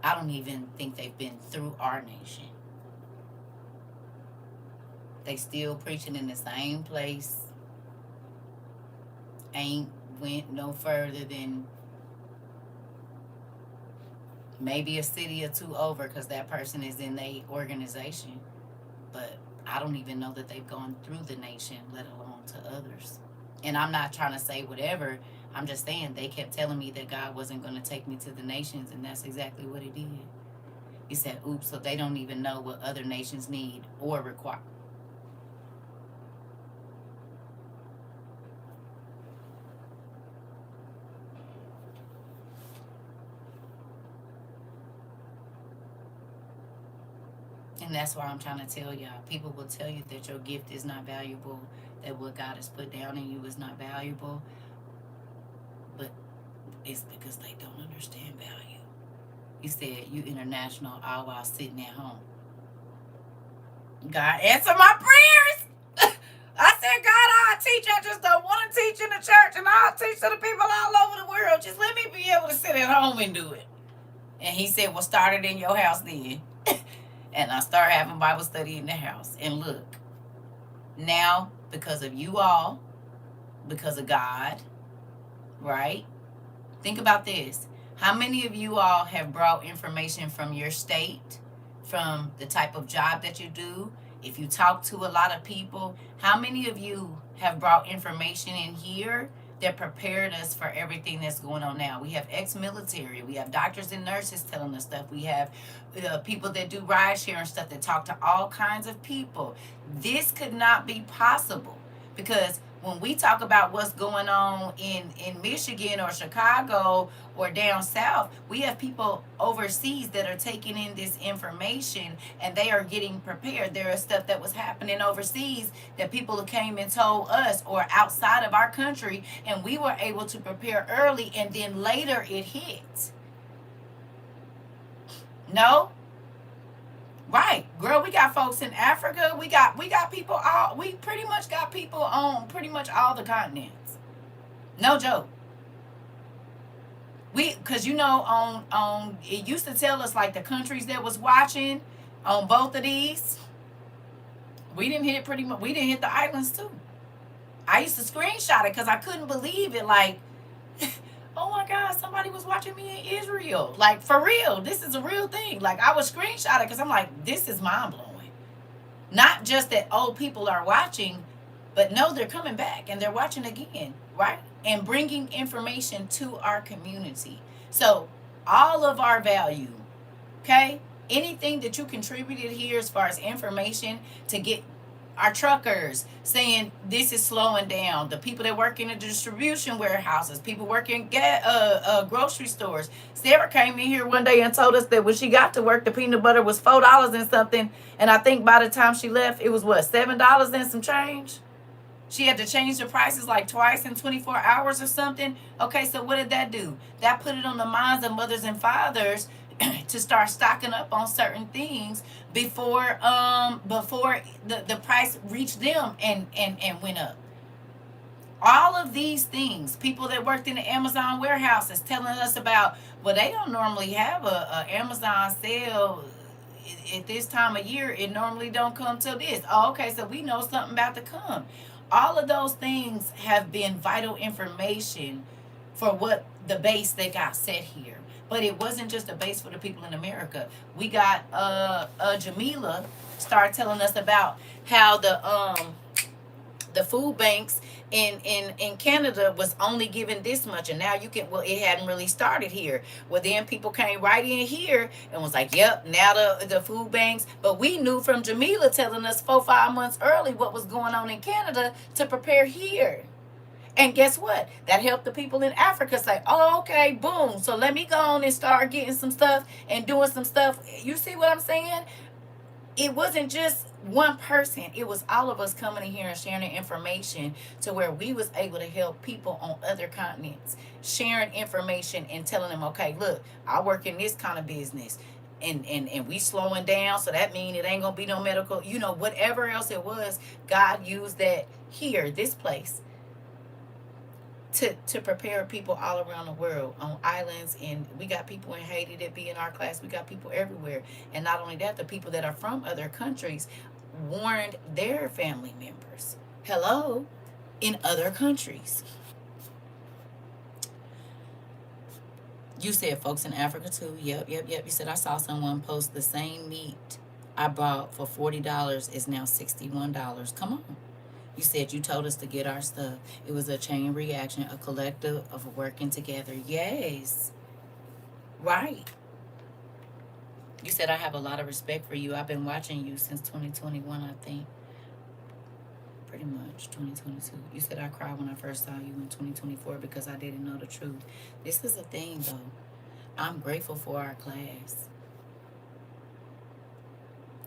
I don't even think they've been through our nation. They still preaching in the same place. Ain't went no further than maybe a city or two over because that person is in their organization. But I don't even know that they've gone through the nation, let alone to others. And I'm not trying to say whatever. I'm just saying they kept telling me that God wasn't going to take me to the nations, and that's exactly what He did. He said, oops, so they don't even know what other nations need or require. And that's why I'm trying to tell y'all. People will tell you that your gift is not valuable, that what God has put down in you is not valuable. But it's because they don't understand value. You said you international all while sitting at home. God answer my prayers. I said, God, I'll teach. I just don't want to teach in the church, and I'll teach to the people all over the world. Just let me be able to sit at home and do it. And He said, well, start it in your house then. And I start having Bible study in the house. And look, now, because of you all, because of God, right? Think about this. How many of you all have brought information from your state, from the type of job that you do? If you talk to a lot of people, how many of you have brought information in here that prepared us for everything that's going on now? We have ex-military. We have doctors and nurses telling us stuff. We have people that do ride share and stuff that talk to all kinds of people. This could not be possible because when we talk about what's going on in Michigan or Chicago or down south, we have people overseas that are taking in this information and they are getting prepared. There is stuff that was happening overseas that people came and told us or outside of our country, and we were able to prepare early, and then later it hit. No? Right, girl, we got folks in Africa. We got people all. We pretty much got people on pretty much all the continents. No joke. Cause on it used to tell us like the countries that was watching on both of these. We didn't hit pretty much. We didn't hit the islands too. I used to screenshot it because I couldn't believe it. Like, oh my God, somebody was watching me in Israel. Like, for real, this is a real thing. Like, I was screenshot it because I'm like, this is mind blowing. Not just that old people are watching, but no, they're coming back and they're watching again, right? And bringing information to our community. So, all of our value, okay? Anything that you contributed here as far as information to get our truckers saying this is slowing down, the people that work in the distribution warehouses, people working at grocery stores. Sarah came in here one day and told us that when she got to work, the peanut butter was $4 and something, and I think by the time she left, it was what, $7 and some change. She had to change the prices like twice in 24 hours or something. Okay, so what did that do? That put it on the minds of mothers and fathers to start stocking up on certain things before the price reached them and went up. All of these things, people that worked in the Amazon warehouses telling us about, well, they don't normally have a Amazon sale at this time of year. It normally don't come till this. Oh, okay, so we know something about to come. All of those things have been vital information for what the base that got set here. But it wasn't just a base for the people in America. We got Jamila start telling us about how the food banks in Canada was only given this much, and now you can, well, it hadn't really started here. Well, then people came right in here and was like, yep, now the food banks. But we knew from Jamila telling us 4-5 months early what was going on in Canada to prepare here. And guess what? That helped the people in Africa say, oh, okay, boom. So let me go on and start getting some stuff and doing some stuff. You see what I'm saying? It wasn't just one person. It was all of us coming in here and sharing information to where we was able to help people on other continents, sharing information and telling them, okay, look, I work in this kind of business. and we slowing down, so that means it ain't gonna be no medical, whatever else it was. God used that here, this place, to prepare people all around the world on islands. And we got people in Haiti that be in our class. We got people everywhere. And not only that, the people that are from other countries warned their family members. Hello? In other countries. You said folks in Africa too. Yep. You said I saw someone post the same meat I bought for $40 is now $61. Come on. You said you told us to get our stuff. It was a chain reaction, a collective of working together. Yes. Right. You said I have a lot of respect for you. I've been watching you since 2021, I think. Pretty much 2022. You said I cried when I first saw you in 2024 because I didn't know the truth. This is the thing, though. I'm grateful for our class.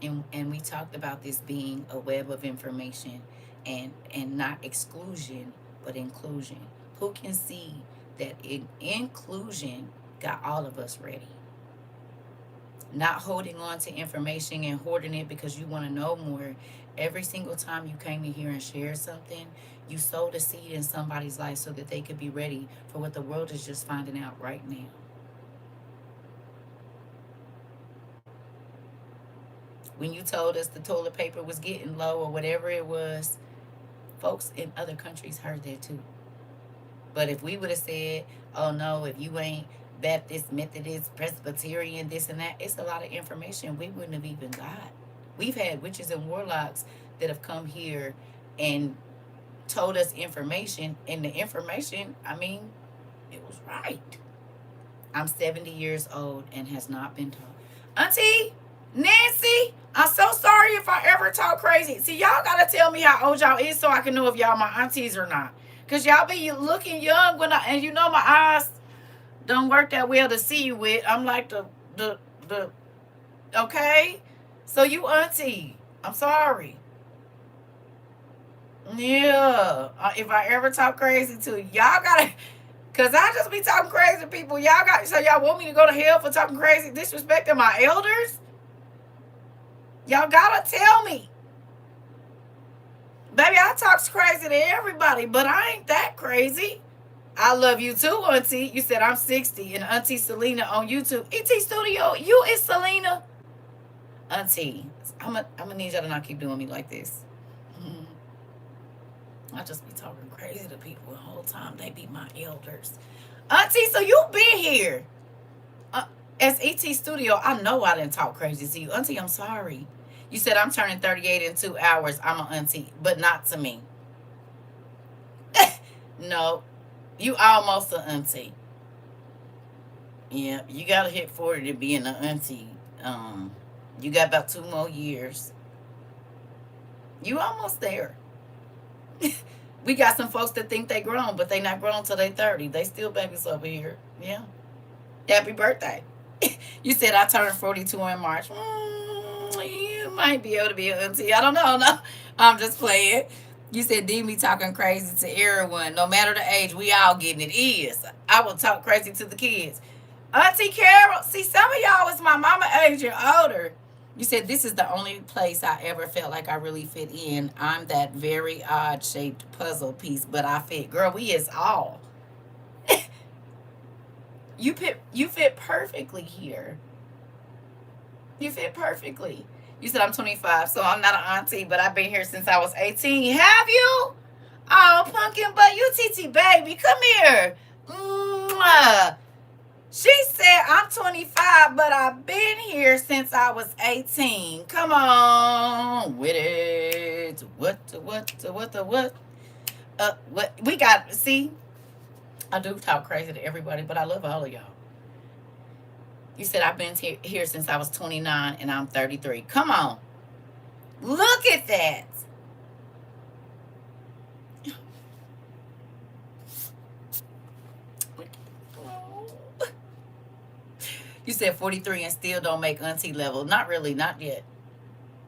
And we talked about this being a web of information and not exclusion, but inclusion. Who can see that inclusion got all of us ready? Not holding on to information and hoarding it because you want to know more. Every single time you came in here and shared something, you sowed a seed in somebody's life so that they could be ready for what the world is just finding out right now. When you told us the toilet paper was getting low or whatever it was, folks in other countries heard that too. But if we would have said, oh no, if you ain't Baptist, Methodist, Presbyterian, this and that, it's a lot of information we wouldn't have even got. We've had witches and warlocks that have come here and told us information, and the information, it was right. I'm 70 years old and has not been taught. Auntie Nancy, I'm so sorry if I ever talk crazy. See, y'all gotta tell me how old y'all is so I can know if y'all my aunties or not. Cause y'all be looking young and my eyes don't work that well to see you with. I'm like the okay. So you auntie, I'm sorry. Yeah, if I ever talk crazy to y'all gotta, cause I just be talking crazy to people. So y'all want me to go to hell for talking crazy, disrespecting my elders? Y'all gotta tell me. Baby, I talk crazy to everybody, but I ain't that crazy. I love you too, auntie. You said I'm 60, and Auntie Selena on YouTube. ET Studio, you is Selena. Auntie, I'm gonna need y'all to not keep doing me like this. I just be talking crazy to people the whole time. They be my elders. Auntie, so you been here. As ET Studio, I know I didn't talk crazy to you. Auntie, I'm sorry. You said I'm turning 38 in 2 hours. I'm an auntie, but not to me. No, you almost an auntie. Yeah, you gotta hit 40 to be an auntie. You got about 2 more years. You almost there. We got some folks that think they grown, but they not grown till they 30. They still babies over here. Yeah. Happy birthday. You said I turned 42 in March. You might be able to be an auntie. I don't know. No, I'm just playing. You said D me talking crazy to everyone. No matter the age, we all getting it. Is. I will talk crazy to the kids. Auntie Carol, see, some of y'all is my mama age and older. You said this is the only place I ever felt like I really fit in. I'm that very odd shaped puzzle piece, but I fit. Girl, we is all. You fit perfectly here. You fit perfectly. You said I'm 25, so I'm not an auntie, but I've been here since I was 18. Have you? Oh, pumpkin butt, you TT baby, come here. Mwah. She said I'm 25, but I've been here since I was 18. Come on with it. What? What we got? See, I do talk crazy to everybody, but I love all of y'all. You said I've been here since I was 29 and I'm 33. Come on. Look at that. You said 43 and still don't make auntie level. Not really, not yet.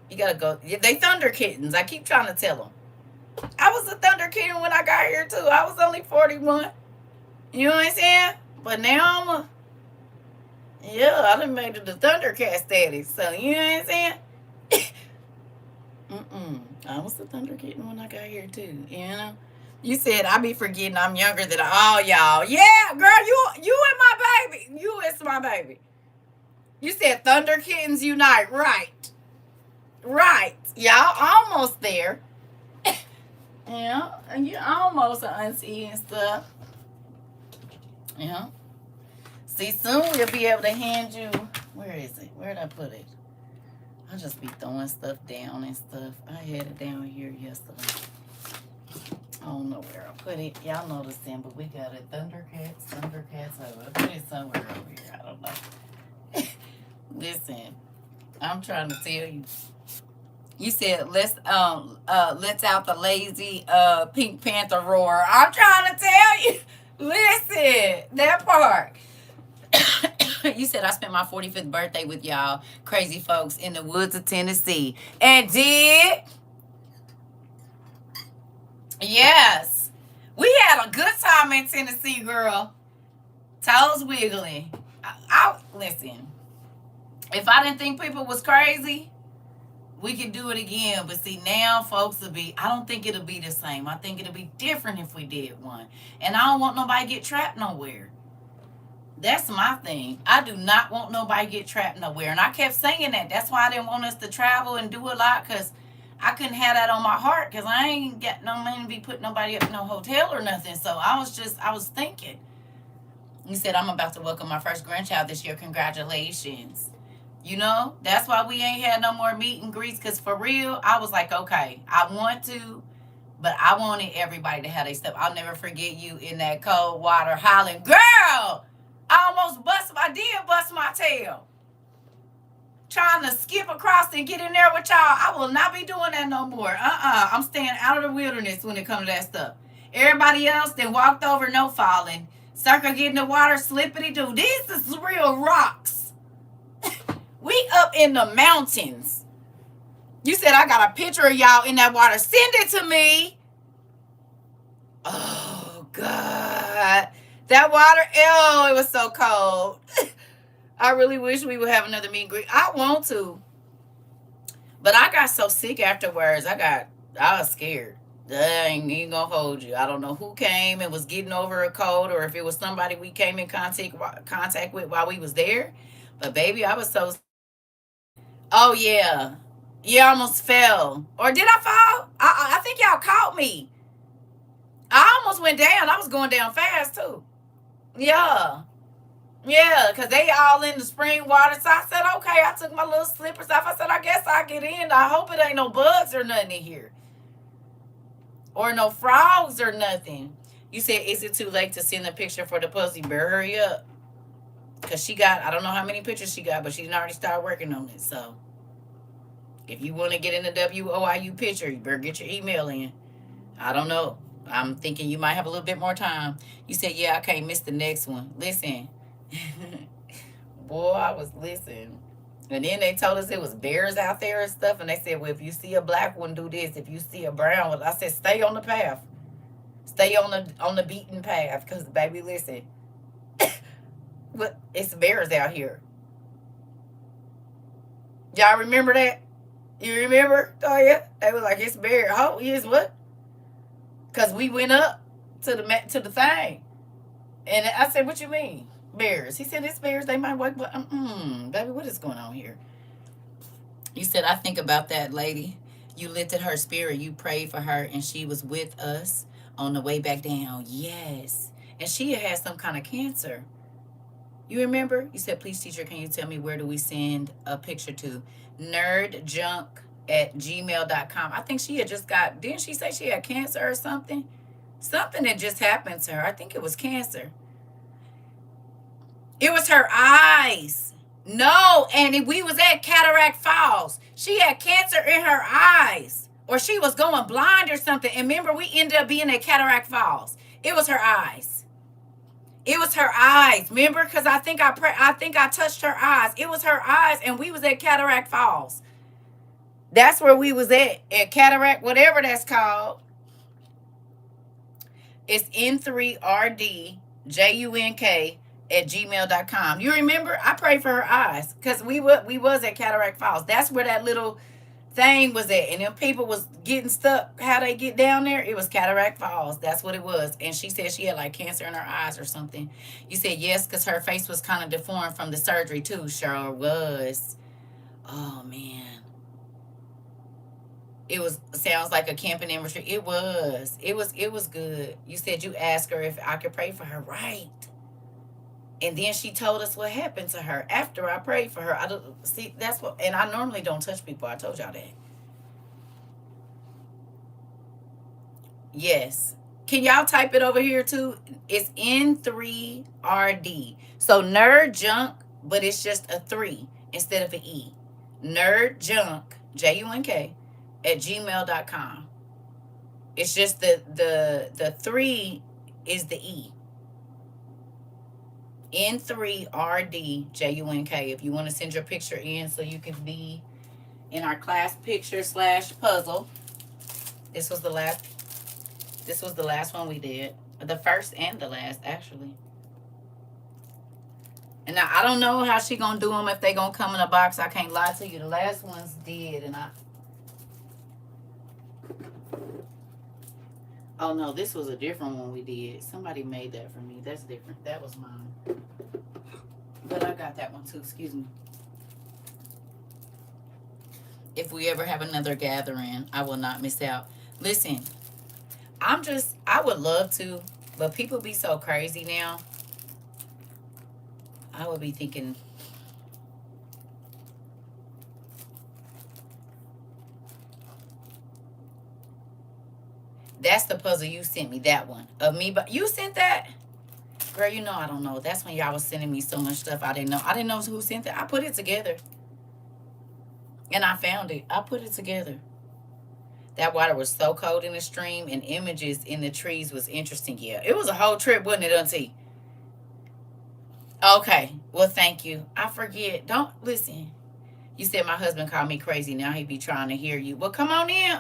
You gotta go. They thunder kittens. I keep trying to tell them. I was a thunder kitten when I got here too. I was only 41. You know what I'm saying? But now Yeah, I done made it the Thundercat status. So, you know what I'm saying? I was the Thundercat when I got here, too. You know? You said I be forgetting I'm younger than all y'all. Yeah, girl, you and my baby. You is my baby. You said Thunder Kittens Unite. Right. Right. Y'all almost there. Yeah. And you almost an auntie and stuff. Yeah. See, soon we'll be able to hand you. Where is it? Where did I put it? I'll just be throwing stuff down and stuff. I had it down here yesterday. I don't know where I put it. Y'all know the thing, but we got it. Thundercats. I put it somewhere over here. I don't know. Listen, I'm trying to tell you. You said let's out the lazy Pink Panther roar. I'm trying to tell you. Listen, that part. You said I spent my 45th birthday with y'all crazy folks in the woods of Tennessee. And did? Yes. We had a good time in Tennessee, girl. Toes wiggling. I listen. If I didn't think people was crazy, we could do it again. But see, now folks will be, I don't think it'll be the same. I think it'll be different if we did one. And I don't want nobody to get trapped nowhere. That's my thing. I do not want nobody to get trapped nowhere. And I kept saying that. That's why I didn't want us to travel and do a lot, because I couldn't have that on my heart, because I ain't got no money to be putting nobody up in no hotel or nothing. So I was thinking. You said, I'm about to welcome my first grandchild this year. Congratulations. You know, that's why we ain't had no more meet and greets, because for real, I was like, okay, I want to, but I wanted everybody to have their stuff. I'll never forget you in that cold water hollering, girl, I did bust my tail. Trying to skip across and get in there with y'all. I will not be doing that no more. I'm staying out of the wilderness when it comes to that stuff. Everybody else then walked over, no falling. CERCA get in the water, slippity do. These is real rocks. We up in the mountains. You said I got a picture of y'all in that water. Send it to me. Oh, God. That water, it was so cold. I really wish we would have another meet and greet. I want to. But I got so sick afterwards. I was scared. I ain't even gonna hold you. I don't know who came and was getting over a cold, or if it was somebody we came in contact with while we was there. But baby, I was so. Oh yeah, you almost fell, or did I fall? I think y'all caught me. I almost went down. I was going down fast too. Yeah. Yeah, because they all in the spring water. So I said, okay, I took my little slippers off. I said, I guess I'll get in. I hope it ain't no bugs or nothing in here. Or no frogs or nothing. You said, is it too late to send a picture for the pussy? Hurry up. Because she got, I don't know how many pictures she got, but she's already started working on it. So if you want to get in the WOIU picture, you better get your email in. I don't know. I'm thinking you might have a little bit more time. You said, yeah, I can't miss the next one. Listen. Boy, I was listening. And then they told us it was bears out there and stuff. And they said, well, if you see a black one, do this. If you see a brown one, I said, stay on the path. Stay on the beaten path. Because, baby, listen. But it's bears out here. Y'all remember that? You remember? Oh, yeah. They were like, it's bear. Oh, yes, what? Because we went up to the thing. And I said, what you mean? Bears. He said, it's bears. They might work, but baby, what is going on here? You said, I think about that lady. You lifted her spirit. You prayed for her, and she was with us on the way back down. Yes. And she had some kind of cancer. You remember? You said, please, teacher, can you tell me where do we send a picture to? nerdjunk@gmail.com. I think she had just didn't she say she had cancer or something? Something that just happened to her. I think it was cancer. It was her eyes. No, and we was at Cataract Falls. She had cancer in her eyes. Or she was going blind or something. And remember, we ended up being at Cataract Falls. It was her eyes. It was her eyes. Remember? Because I think I touched her eyes. It was her eyes, and we was at Cataract Falls. That's where we was at Cataract, whatever that's called. It's N3RDJUNK at gmail.com. You remember? I prayed for her eyes because we was at Cataract Falls. That's where that little thing was at, and them people was getting stuck. How they get down there? It was Cataract Falls. That's what it was. And she said she had like cancer in her eyes or something. You said yes because her face was kind of deformed from the surgery too. Sure was. Oh man, it was sounds like a camping industry. It was good. You said you asked her if I could pray for her, right? And then she told us what happened to her after I prayed for her. I don't see that's what, and I normally don't touch people. I told y'all that. Yes. Can y'all type it over here too? It's N3RD. So nerd junk, but it's just a 3 instead of an E. Nerd junk, JUNK, at gmail.com. It's just the 3 is the E. N3RDJUNK. If you want to send your picture in so you can be in our class picture / puzzle. This was the last one we did. The first and the last, actually. And now I don't know how she gonna do them, if they gonna come in a box. I can't lie to you. The last ones did, and oh no, this was a different one we did. Somebody made that for me. That's different. That was mine. But I got that one too. Excuse me. If we ever have another gathering, I will not miss out. Listen, I would love to, but people be so crazy now. I would be thinking, that's the puzzle you sent me, that one. Of me, but you sent that? Girl, you know I don't know. That's when y'all was sending me so much stuff I didn't know. I didn't know who sent it. I put it together. And I found it. I put it together. That water was so cold in the stream, and images in the trees was interesting. Yeah, it was a whole trip, wasn't it, Auntie? Okay. Well, thank you. I forget. Don't listen. You said my husband called me crazy. Now he be trying to hear you. Well, come on in,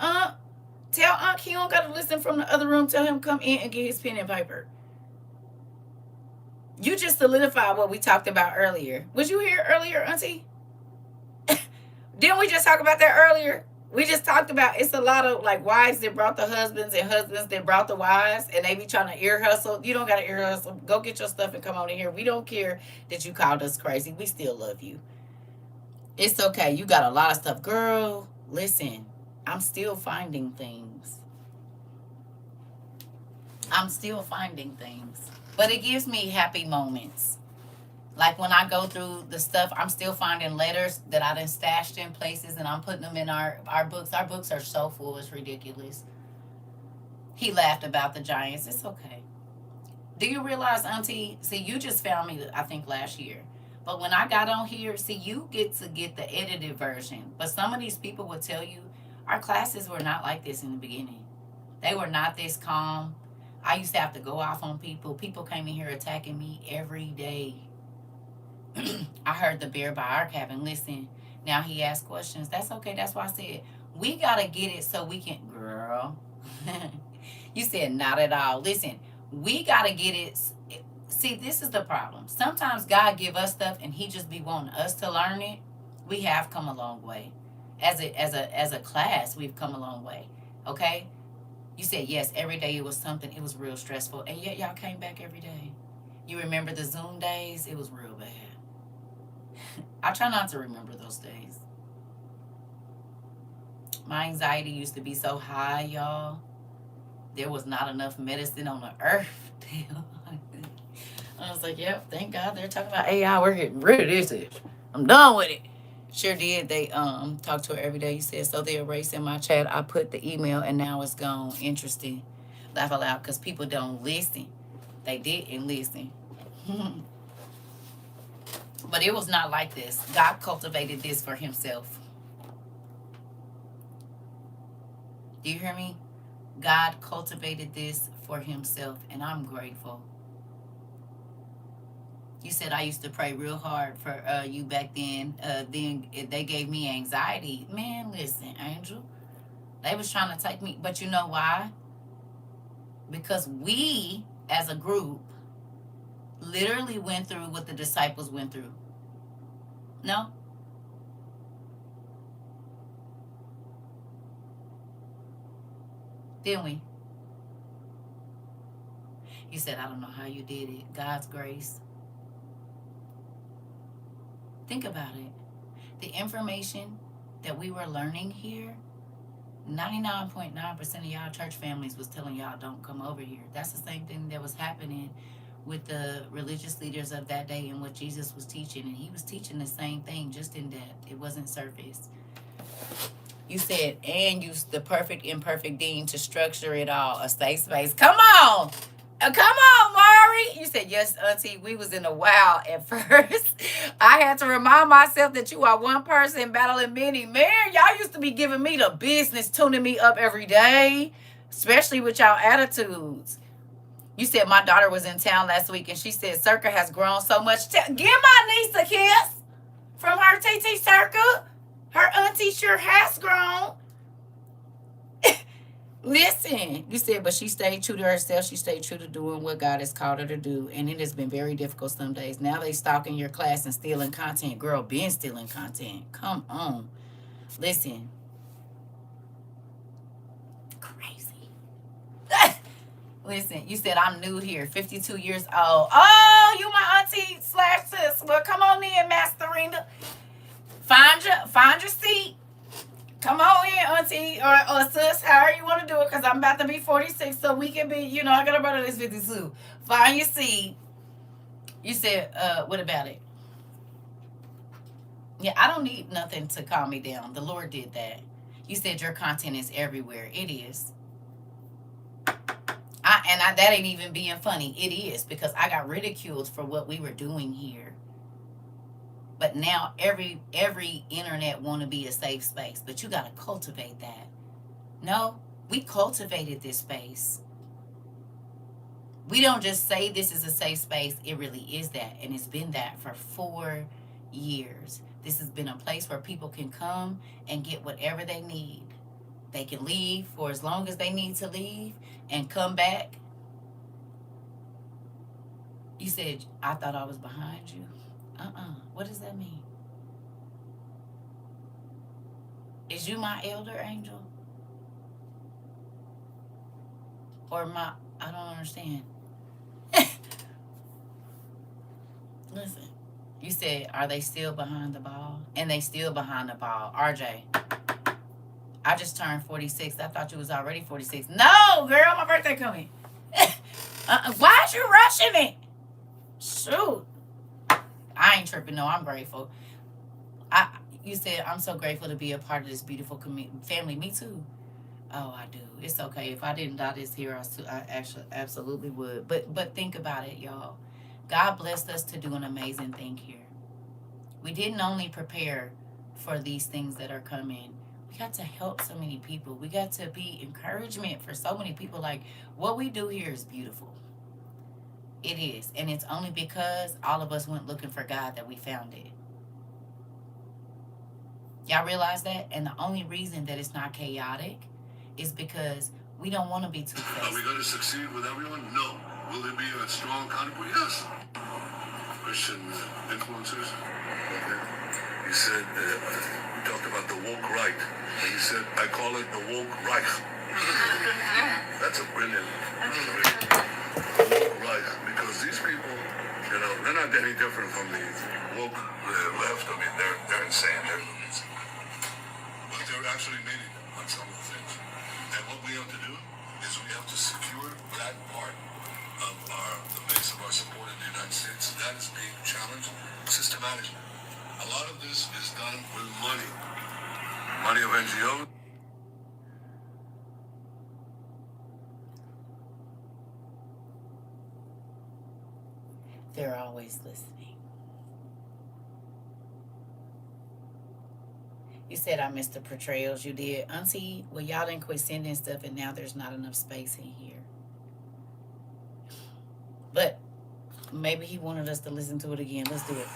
Tell Unc he don't got to listen from the other room. Tell him come in and get his pen and paper. You just solidified what we talked about earlier. Was you here earlier, Auntie? Didn't we just talk about that earlier? We just talked about it's a lot of like wives that brought the husbands and husbands that brought the wives, and they be trying to ear hustle. You don't got to ear hustle. Go get your stuff and come on in here. We don't care that you called us crazy. We still love you. It's okay. You got a lot of stuff. Girl, listen, I'm still finding things. But it gives me happy moments. Like when I go through the stuff, I'm still finding letters that I done stashed in places, and I'm putting them in our books. Our books are so full, it's ridiculous. He laughed about the Giants. It's okay. Do you realize, Auntie? See, you just found me, I think, last year. But when I got on here, see, you get to get the edited version. But some of these people will tell you, our classes were not like this in the beginning. They were not this calm. I used to have to go off on people. People came in here attacking me every day. I heard the bear by our cabin. Listen, now he asked questions. That's okay. That's why I said, we got to get it so we can, girl. You said not at all. Listen, we got to get it. See, this is the problem. Sometimes God give us stuff and he just be wanting us to learn it. We have come a long way. As a class, we've come a long way. Okay? You said, yes, every day it was something. It was real stressful. And yet y'all came back every day. You remember the Zoom days? It was real bad. I try not to remember those days. My anxiety used to be so high, y'all. There was not enough medicine on the earth. I was like, yep, thank God they're talking about AI. We're getting rid of this. I'm done with it. Sure did. They talk to her every day. You said, so they erased in my chat. I put the email and now it's gone. Interesting. Laugh aloud because people don't listen. They didn't listen. But it was not like this. God cultivated this for himself. Do you hear me? God cultivated this for himself, and I'm grateful. You said I used to pray real hard for you back then. Then they gave me anxiety. Man, listen, Angel. They was trying to take me. But you know why? Because we, as a group, literally went through what the disciples went through? No? Didn't we? You said, I don't know how you did it. God's grace. Think about it. The information that we were learning here, 99.9% of y'all church families was telling y'all don't come over here. That's the same thing that was happening with the religious leaders of that day and what Jesus was teaching. And he was teaching the same thing, just in depth. It wasn't surface. You said, and use the perfect imperfect dean to structure it all. A safe space. Come on. Come on, Mari. You said, yes, Auntie. We was in a wow at first. I had to remind myself that you are one person battling many. Man, y'all used to be giving me the business, tuning me up every day, especially with y'all attitudes. You said my daughter was in town last week, and she said CERCA has grown so much. Give my niece a kiss from her TT CERCA. Her auntie sure has grown. Listen, you said, but she stayed true to herself. She stayed true to doing what God has called her to do. And it has been very difficult some days. Now they stalking your class and stealing content. Girl, been stealing content. Come on. Listen. Crazy. Listen, you said I'm new here, 52 years old. Oh, you my auntie / sis. Well, come on in, Masterina. Find your seat. Come on in, auntie or sis, however you want to do it, because I'm about to be 46, so we can be, I got a brother that's 52. Find your seat. You said, what about it? Yeah, I don't need nothing to calm me down. The Lord did that. You said your content is everywhere. It is. That ain't even being funny. It is, because I got ridiculed for what we were doing here. But now every internet want to be a safe space. But you got to cultivate that. No, we cultivated this space. We don't just say this is a safe space. It really is that. And it's been that for 4 years. This has been a place where people can come and get whatever they need. They can leave for as long as they need to leave and come back. You said, I thought I was behind you. What does that mean? Is you my elder angel? Or I don't understand. Listen, you said, are they still behind the ball? And they still behind the ball. RJ, I just turned 46. I thought you was already 46. No, girl, my birthday coming. Why is you rushing me? Shoot. I ain't tripping. No, I'm grateful. You said, I'm so grateful to be a part of this beautiful family. Me too. Oh, I do. It's okay. If I didn't die this year, I actually absolutely would. But think about it, y'all. God blessed us to do an amazing thing here. We didn't only prepare for these things that are coming. We got to help so many people. We got to be encouragement for so many people. Like, what we do here is beautiful. It is. And it's only because all of us went looking for God that we found it. Y'all realize that? And the only reason that it's not chaotic is because we don't want to be too fast. Are we going to succeed with everyone? No. Will there be a strong counterpart? Yes. Christian influencers. Okay. You said, we talked about the woke right. And you said, I call it the woke Reich. That's a brilliant woke Reich. Because these people, they're not any different from the woke left. I mean, they're insane. They're lunatic. But they're actually meaning on some of the things. And what we have to do is we have to secure that part of the base of our support in the United States. That is being challenged systematically. A lot of this is done with money. Money of NGOs. They're always listening. You said I missed the portrayals. You did. Auntie, well, y'all didn't quit sending stuff, and now there's not enough space in here. But maybe he wanted us to listen to it again. Let's do it.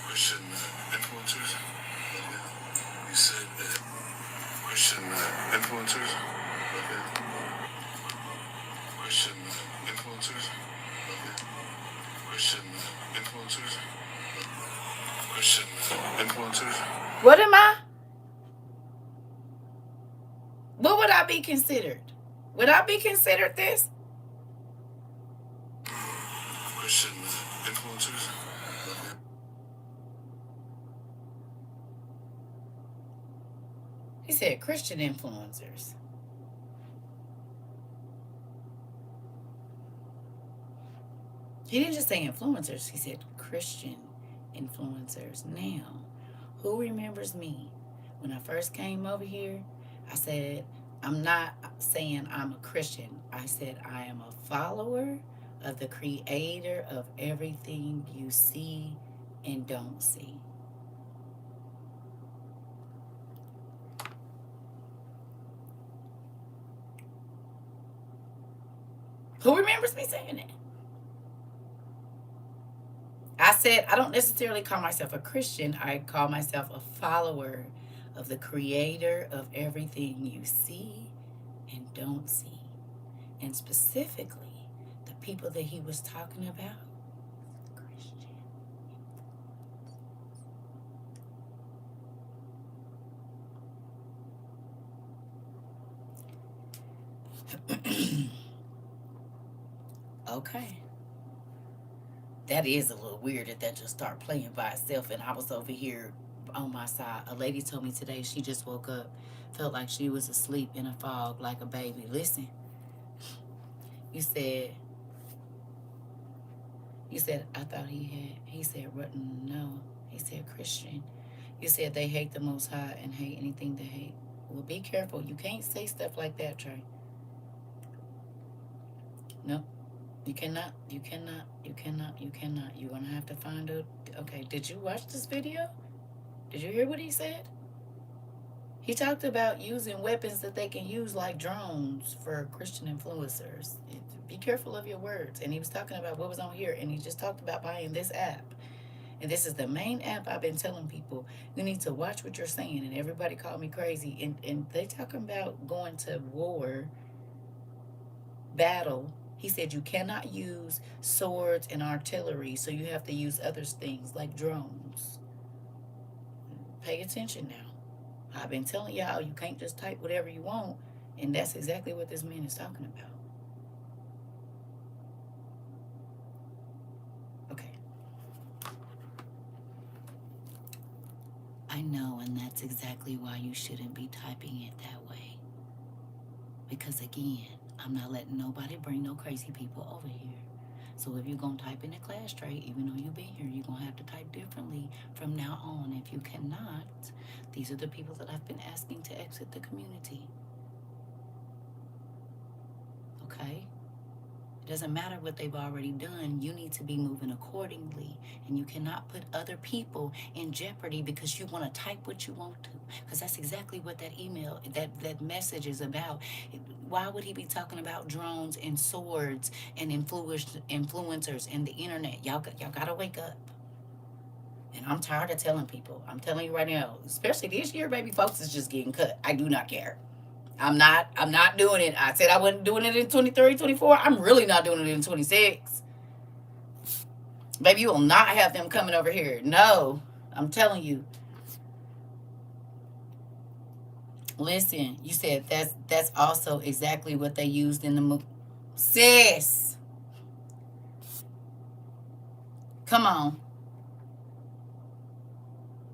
Christian influencers. You said Christian influencers. Christian influencers. Christian Christian influencers. What am I? What would I be considered? Would I be considered this? Christian influencers. He said Christian influencers. He didn't just say influencers. He said Christian influencers. Now, who remembers me? When I first came over here, I said, I'm not saying I'm a Christian. I said I am a follower of the creator of everything you see and don't see. Who remembers me saying that? I said I don't necessarily call myself a Christian. I call myself a follower of the creator of everything you see and don't see. And specifically, the people that he was talking about, Christian. Okay. That is a little weird that just started playing by itself, and I was over here on my side. A lady told me today she just woke up, felt like she was asleep in a fog like a baby. Listen, you said, I thought he said, no, he said Christian. You said they hate the Most High and hate anything they hate. Well, be careful. You can't say stuff like that, Trey. No. You cannot. You're going to have to find out. Okay, did you watch this video? Did you hear what he said? He talked about using weapons that they can use like drones for Christian influencers. Be careful of your words. And he was talking about what was on here, and he just talked about buying this app. And this is the main app I've been telling people, you need to watch what you're saying. And everybody called me crazy. And they talking about going to war, battle. He said you cannot use swords and artillery, so you have to use other things like drones. Pay attention now. I've been telling y'all you can't just type whatever you want, and that's exactly what this man is talking about. Okay. I know, and that's exactly why you shouldn't be typing it that way. Because again, I'm not letting nobody bring no crazy people over here. So if you're going to type in a class trait, even though you've been here, you're going to have to type differently from now on. If you cannot, these are the people that I've been asking to exit the community. Okay? It doesn't matter what they've already done. You need to be moving accordingly. And you cannot put other people in jeopardy because you want to type what you want to. Because that's exactly what that email, that message is about. Why would he be talking about drones and swords and influencers and the internet? Y'all got to wake up. And I'm tired of telling people. I'm telling you right now, especially this year, baby, folks is just getting cut. I do not care. I'm not doing it. I said I wasn't doing it in 23, 24. I'm really not doing it in 26. Baby, you will not have them coming over here. No, I'm telling you. Listen, you said that's also exactly what they used in the movie. Sis. Come on.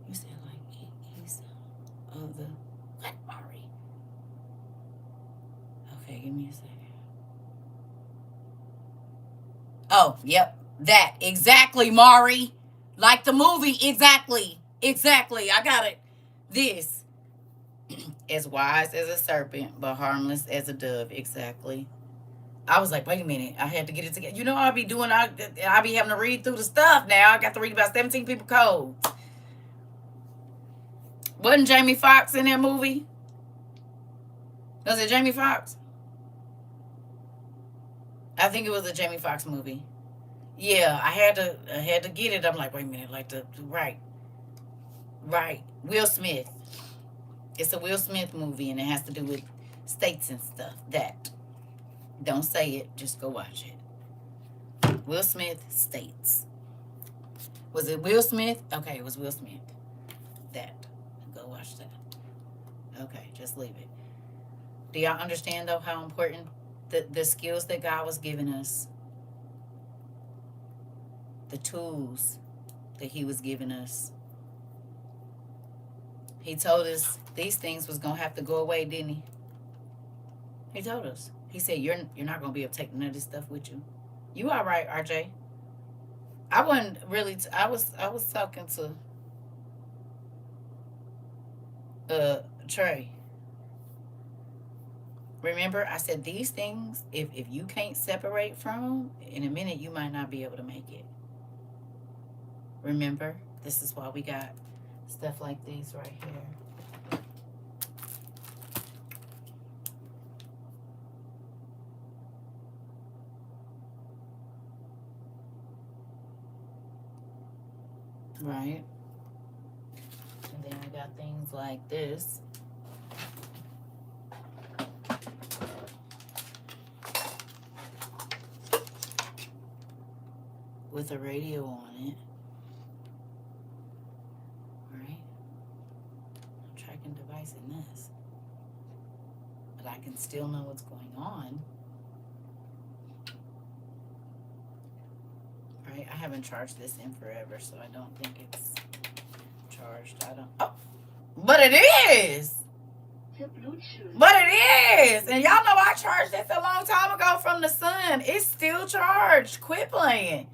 You said like he's of the what, Mari? Okay, give me a second. Oh, yep. That. Exactly, Mari. Like the movie. Exactly. I got it. This. As wise as a serpent, but harmless as a dove. Exactly. I was like, wait a minute. I had to get it together. You know, I be having to read through the stuff now. I got to read about 17 people codes. Wasn't Jamie Foxx in that movie? Was it Jamie Foxx? I think it was a Jamie Foxx movie. Yeah, I had to get it. I'm like, wait a minute, right. Will Smith. It's a Will Smith movie, and it has to do with states and stuff. That. Don't say it, just go watch it. Will Smith, states. Was it Will Smith? Okay, it was Will Smith. That. Go watch that. Okay, just leave it. Do y'all understand though how important the skills that God was giving us, the tools that He was giving us? He told us these things was gonna have to go away, didn't He? He told us. He said, "You're not gonna be able to take none of this stuff with you." You all right, RJ? I wasn't really. I was talking to Trey. Remember, I said these things. If you can't separate from them, in a minute you might not be able to make it. Remember, this is why we got stuff like these right here. Right? And then I got things like this. With a radio on it. Right? Tracking device in this. But I can still know what's going on. Right? I haven't charged this in forever, so I don't think it's charged. I don't. Oh! But it is! But it is! And y'all know I charged this a long time ago from the sun. It's still charged. Quit playing.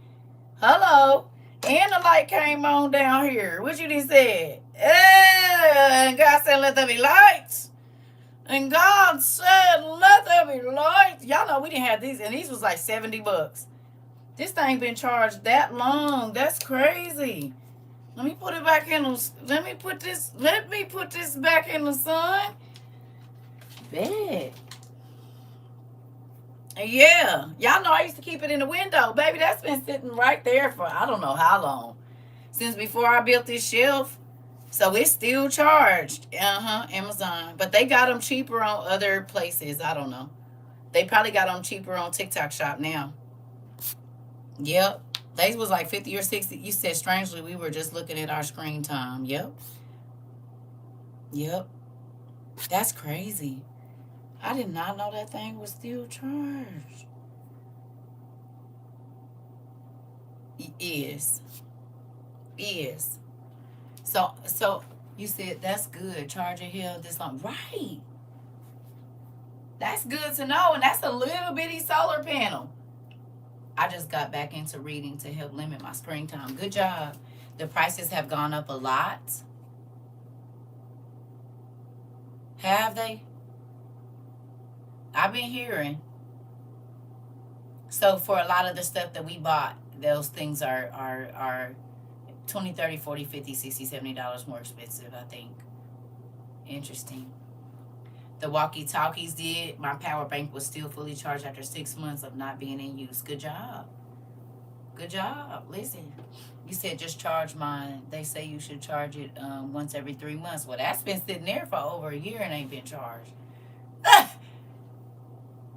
Hello. And the light came on down here. What you just said? And God said, let there be lights. And God said, let there be lights. Y'all know we didn't have these. And these was like $70. This thing been charged that long. That's crazy. Let me put it back in the, let me put this back in the sun. Bet. Yeah. Y'all know I used to keep it in the window. Baby, that's been sitting right there for I don't know how long. Since before I built this shelf. So it's still charged. Amazon. But they got them cheaper on other places. I don't know. They probably got them cheaper on TikTok Shop now. Yep. They was like 50 or 60. You said strangely we were just looking at our screen time. Yep. That's crazy. I did not know that thing was still charged. It is. So you said that's good. Charger here this long. Right. That's good to know. And that's a little bitty solar panel. I just got back into reading to help limit my screen time. Good job. The prices have gone up a lot. Have they? I've been hearing. So for a lot of the stuff that we bought, those things are $20, $30, $40, $50, $60, $70 more expensive, I think. Interesting. The walkie-talkies did. My power bank was still fully charged after 6 months of not being in use. Good job. Listen, you said just charge mine. They say you should charge it once every 3 months. Well, that's been sitting there for over a year and ain't been charged.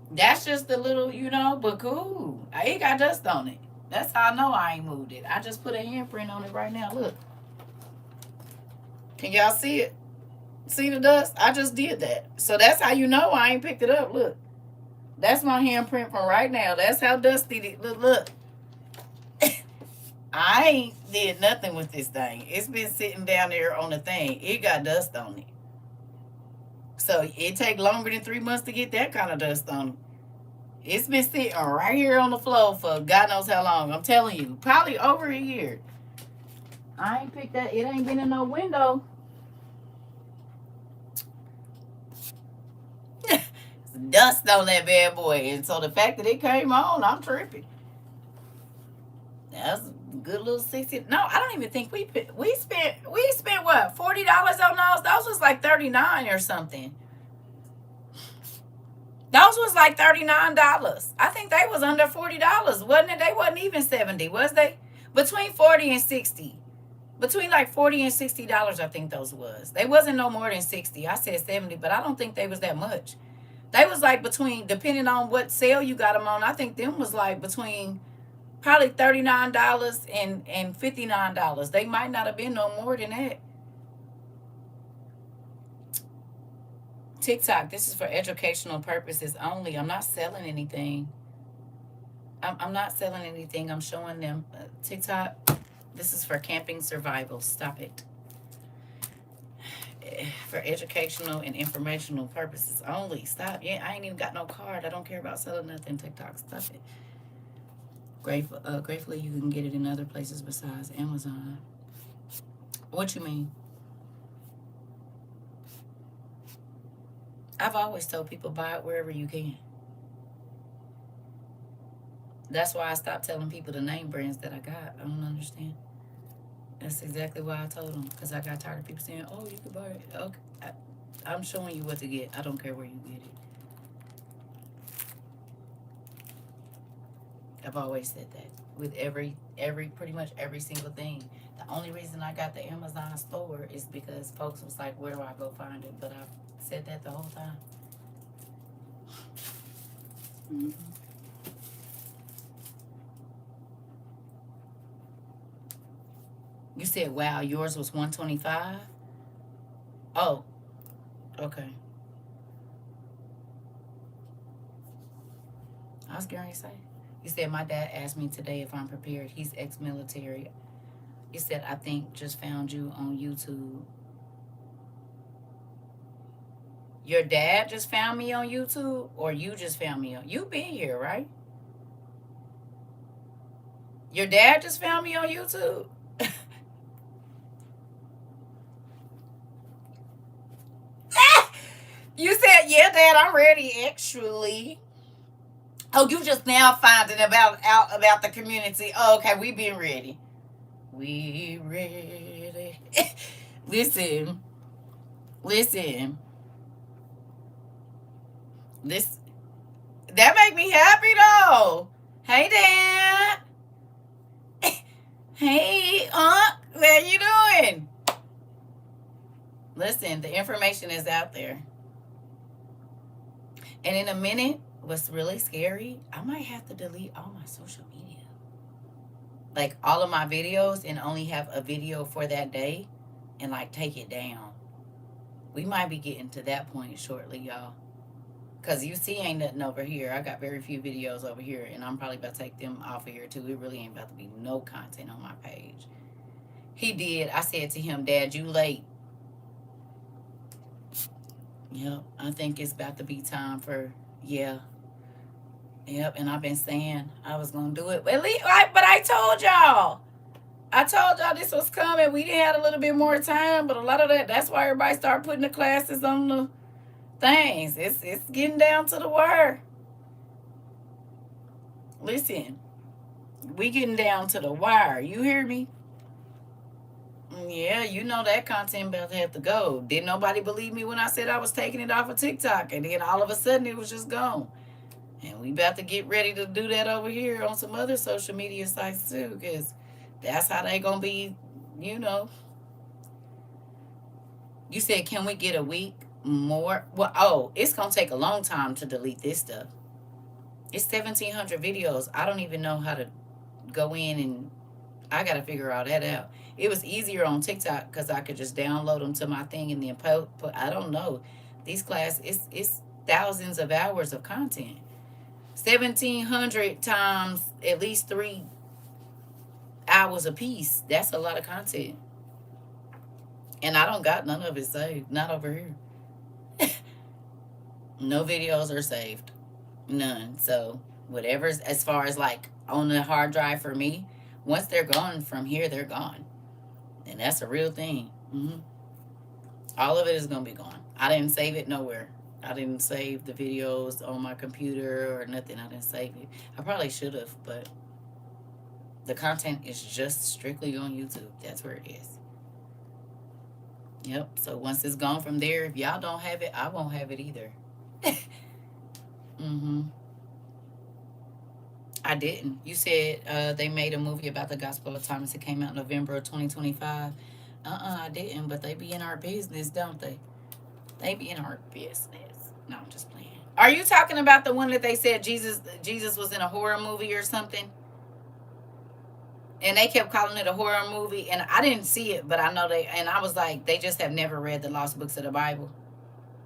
That's just a little, but cool. I ain't got dust on it. That's how I know I ain't moved it. I just put a handprint on it right now. Look. Can y'all see it? See the dust? I just did that. So that's how you know I ain't picked it up. Look. That's my handprint from right now. That's how dusty it is. Look. I ain't did nothing with this thing. It's been sitting down there on the thing. It got dust on it. So it take longer than 3 months to get that kind of dust on it. It's been sitting right here on the floor for God knows how long. I'm telling you. Probably over a year. I ain't picked that. It ain't been in no window. Dust on that bad boy. And so the fact that it came on, I'm tripping. That's a good little 60. No, I don't even think we spent what, $40 on those? Those was like $39 or something. Those was like $39. I think they was under $40, wasn't it? They wasn't even 70, was they? Between 40 and 60. Between like $40 and $60, I think those was. They wasn't no more than 60. I said 70, but I don't think they was that much. They was like between, depending on what sale you got them on, I think them was like between Probably $39 and $59. They might not have been no more than that. TikTok, this is for educational purposes only. I'm not selling anything. I'm not selling anything. I'm showing them TikTok. This is for camping survival. Stop it. For educational and informational purposes only. Stop. Yeah, I ain't even got no card. I don't care about selling nothing. TikTok. Stop it. Gratefully, you can get it in other places besides Amazon. What you mean? I've always told people buy it wherever you can. That's why I stopped telling people the name brands that I got. I don't understand. That's exactly why I told them. Because I got tired of people saying, oh, you can buy it. Okay. I'm showing you what to get. I don't care where you get it. I've always said that. With pretty much every single thing. The only reason I got the Amazon store is because folks was like, where do I go find it? But I've said that the whole time. Mm-hmm. You said, wow, yours was $125? Oh, okay. I was going to say. You said, my dad asked me today if I'm prepared. He's ex-military. You said, I think just found you on YouTube. Your dad just found me on YouTube? Or you just found me on... You been here, right? Your dad just found me on YouTube? You said, yeah, Dad, I'm ready, actually. Oh, you just now finding out about the community. Oh, okay, we been ready. We ready. Listen. This that make me happy though. Hey, Dad. Hey, Aunt. What you doing? Listen, the information is out there. And in a minute, what's really scary, I might have to delete all my social media. Like all of my videos and only have a video for that day and like take it down. We might be getting to that point shortly, y'all. Because you see ain't nothing over here. I got very few videos over here and I'm probably about to take them off of here too. It really ain't about to be no content on my page. He did. I said to him, Dad, you late. Yep, I think it's about to be time for, yeah. Yep, and I've been saying I was going to do it. But I told y'all. I told y'all this was coming. We didn't have a little bit more time, but a lot of that's why everybody started putting the classes on the things. It's getting down to the wire. Listen, we getting down to the wire. You hear me? Yeah, you know that content about to have to go. Didn't nobody believe me when I said I was taking it off of TikTok, and then all of a sudden it was just gone. And we about to get ready to do that over here on some other social media sites too, because that's how they gonna be, you know. You said, can we get a week more? Well, it's gonna take a long time to delete this stuff. It's 1,700 videos. I don't even know how to go in, and I gotta figure all that out. It was easier on TikTok because I could just download them to my thing and then post. But I don't know. These classes, it's thousands of hours of content. 1,700 times at least 3 hours a piece. That's a lot of content. And I don't got none of it saved. Not over here. No videos are saved. None. So whatever's as far as like on the hard drive for me, once they're gone from here, they're gone. And that's a real thing. Mm-hmm. All of it is going to be gone. I didn't save it nowhere. I didn't save the videos on my computer or nothing. I didn't save it. I probably should have, but the content is just strictly on YouTube. That's where it is. Yep. So once it's gone from there, if y'all don't have it, I won't have it either. Mm-hmm. I didn't. You said they made a movie about the Gospel of Thomas. It came out in November of 2025. I didn't, but they be in our business, don't they? They be in our business. No, I'm just playing. Are you talking about the one that they said Jesus was in a horror movie or something? And they kept calling it a horror movie, and I didn't see it, but I know they. And I was like, they just have never read the lost books of the Bible.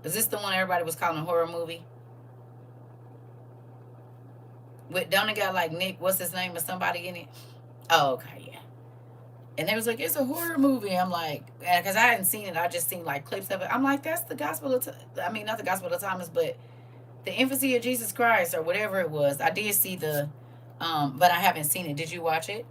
Is this the one everybody was calling a horror movie? With don't it got like Nick? What's his name? Or somebody in it? Oh, okay, yeah. And they was like, it's a horror movie. I'm like, because I hadn't seen it, I just seen like clips of it. I'm like, that's the gospel of. I mean, not the gospel of Thomas, but the infancy of Jesus Christ or whatever it was. I did see the, but I haven't seen it. Did you watch it?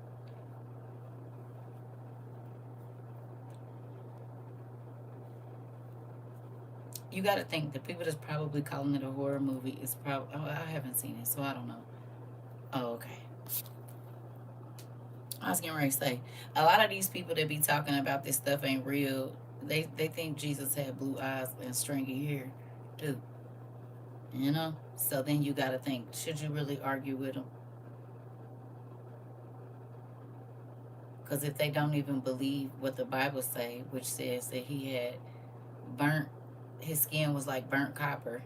You got to think the people that's probably calling it a horror movie is probably. Oh, I haven't seen it, so I don't know. Oh, okay. I was getting ready to say, a lot of these people that be talking about this stuff ain't real. They think Jesus had blue eyes and stringy hair, too. You know. So then you got to think, should you really argue with them? Because if they don't even believe what the Bible say, which says that he had burnt, his skin was like burnt copper,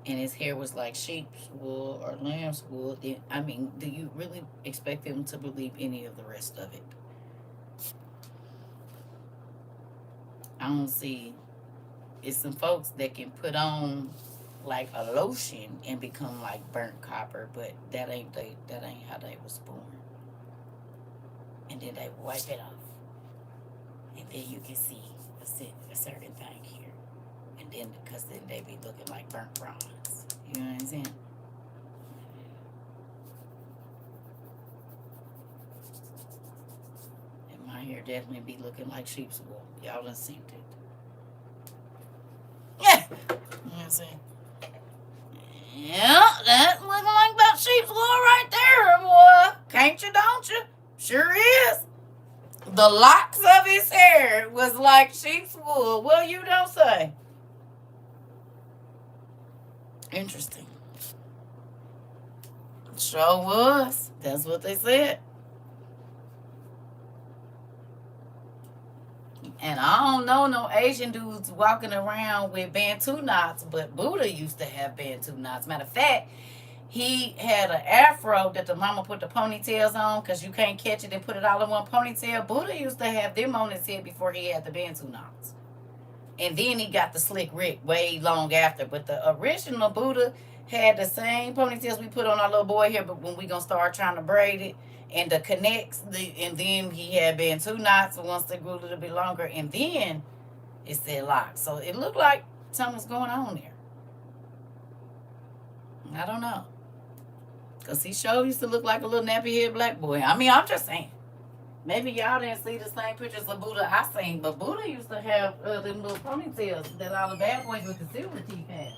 and his hair was like sheep's wool or lamb's wool, then, I mean, do you really expect them to believe any of the rest of it? I don't see. It's some folks that can put on like a lotion and become like burnt copper, but that ain't how they was born. And then they wipe it off, and then you can see a certain thing here, and then because then they be looking like burnt bronze. You know what I'm saying? And my hair definitely be looking like sheep's wool. Y'all done seen it. Yeah. You know what I'm saying? Yeah, that's looking like about sheep's wool right there, boy. Can't you, don't you? Sure is. The locks of his hair was like sheep's wool. Well, you don't say. Interesting. Sure was. That's what they said. And I don't know no Asian dudes walking around with Bantu knots, but Buddha used to have Bantu knots. Matter of fact, he had an afro that the mama put the ponytails on because you can't catch it and put it all in one ponytail. Buddha used to have them on his head before he had the Bantu knots. And then he got the slick Rick way long after. But the original Buddha had the same ponytails we put on our little boy here, but when we gonna start trying to braid it and the connects, and then he had Bantu knots once they grew a little bit longer, and then it said lock. So it looked like something was going on there. I don't know. Because he sure used to look like a little nappy head black boy. I mean, I'm just saying. Maybe y'all didn't see the same pictures of Buddha I seen, but Buddha used to have them little ponytails that all the bad boys with the silver teeth had.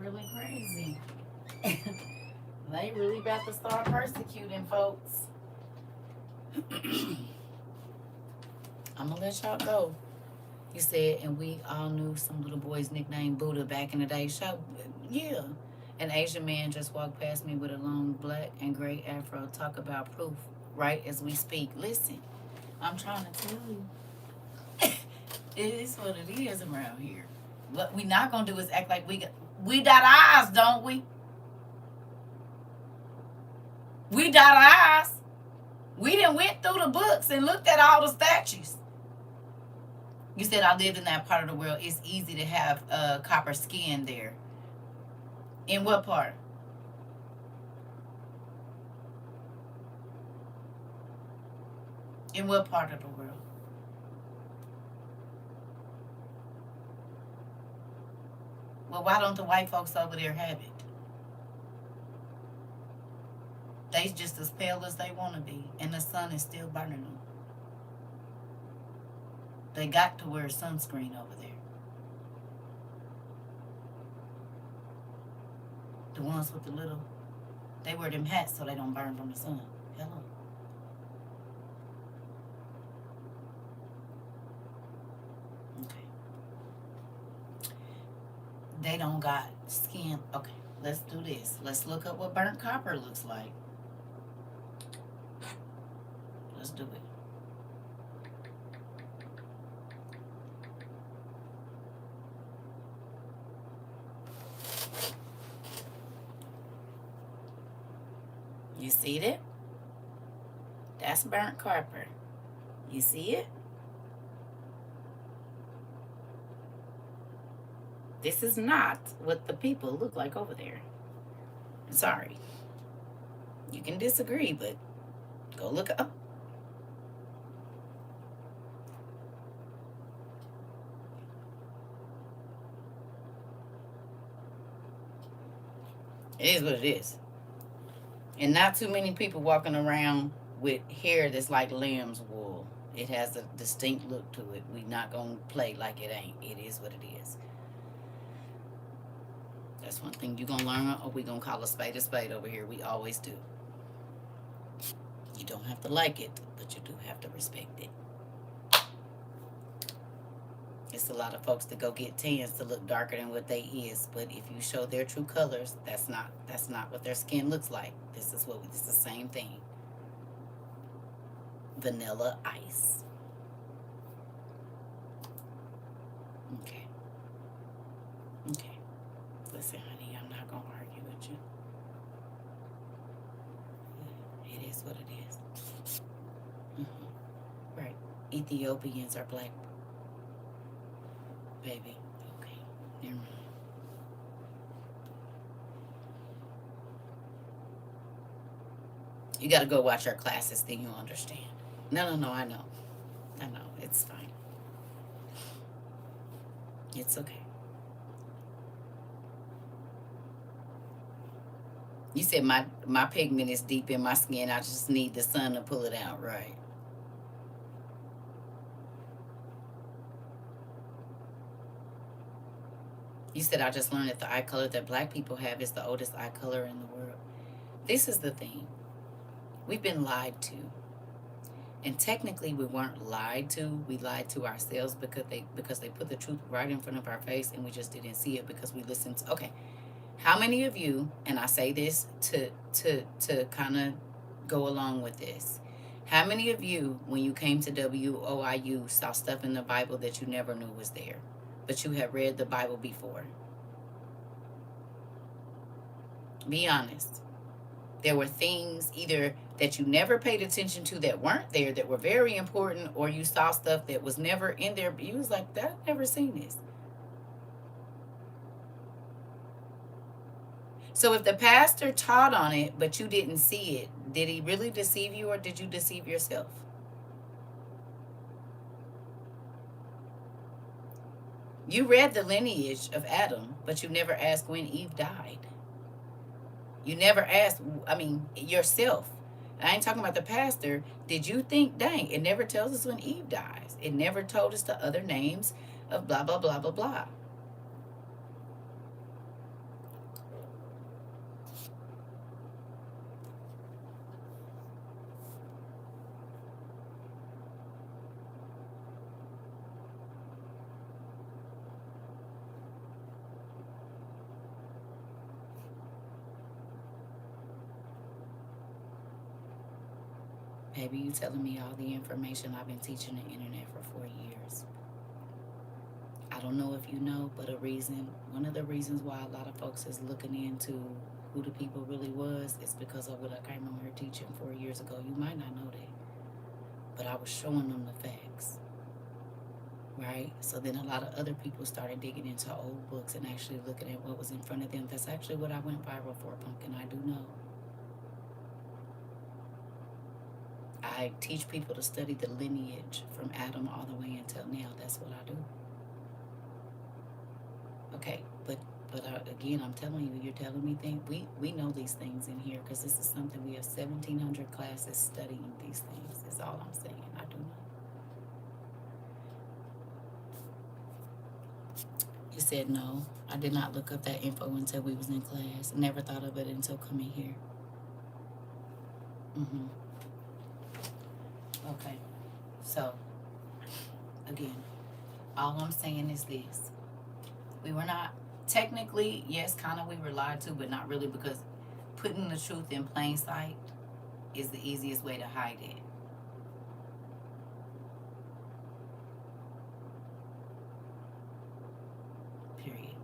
Really crazy. They really about to start persecuting folks. I'm gonna let y'all go. He said, and we all knew some little boy's nickname Buddha back in the day. So, yeah. An Asian man just walked past me with a long black and gray afro. Talk about proof right as we speak. Listen, I'm trying to tell you. It is what it is around here. What we not gonna do is act like we dot eyes, don't we? We dot eyes. We done went through the books and looked at all the statues. You said I lived in that part of the world. It's easy to have copper skin there. In what part? In what part of the world? Well, why don't the white folks over there have it? They just as pale as they want to be, and the sun is still burning them. They got to wear sunscreen over there. The ones with the little, they wear them hats so they don't burn from the sun. Hello. Okay. They don't got skin. Okay, let's do this. Let's look up what burnt copper looks like. Let's do it. You see it? That's burnt copper. You see it? This is not what the people look like over there. Sorry. You can disagree, but go look up. It is what it is. And not too many people walking around with hair that's like lamb's wool. It has a distinct look to it. We not gonna play like it ain't. It is what it is. That's one thing you gonna learn, or we gonna call a spade over here. We always do. You don't have to like it, but you do have to respect it. It's a lot of folks that go get tans to look darker than what they is, but if you show their true colors, that's not what their skin looks like. This is the same thing. Vanilla ice. Okay. Okay. Listen, honey, I'm not gonna argue with you. It is what it is. Right. Ethiopians are black. Baby. Okay. Never mind. You gotta go watch our classes, then you'll understand. No, I know. It's fine. It's okay. You said my pigment is deep in my skin. I just need the sun to pull it out, right? You said I just learned that the eye color that black people have is the oldest eye color in the world. This is the thing. We've been lied to. And technically we weren't lied to. We lied to ourselves because they put the truth right in front of our face and we just didn't see it because we listened to, okay. How many of you, and I say this to kind of go along with this, how many of you, when you came to WOIU, saw stuff in the Bible that you never knew was there, but you had read the Bible before? Be honest. There were things either that you never paid attention to that weren't there that were very important, or you saw stuff that was never in there, but you was like, I've never seen this. So if the pastor taught on it, but you didn't see it, did he really deceive you, or did you deceive yourself? You read the lineage of Adam, but you never asked when Eve died. You never asked, yourself. I ain't talking about the pastor. Did you think, dang, it never tells us when Eve dies. It never told us the other names of blah, blah, blah, blah, blah. Baby, you telling me all the information I've been teaching the internet for 4 years. I don't know if you know, but one of the reasons why a lot of folks is looking into who the people really was is because of what I came on here teaching 4 years ago. You might not know that, but I was showing them the facts. right? So then a lot of other people started digging into old books and actually looking at what was in front of them. That's actually what I went viral for, Pumpkin. I do know. I teach people to study the lineage from Adam all the way until now. That's what I do. Okay, but again, I'm telling you, you're telling me things. We know these things in here because this is something we have 1,700 classes studying these things. Is all I'm saying. I do know. You said no. I did not look up that info until we was in class. Never thought of it until coming here. Okay. So again, all I'm saying is this: we were not technically, yes, kind of we were lied to, but not really, because putting the truth in plain sight is the easiest way to hide it. Period.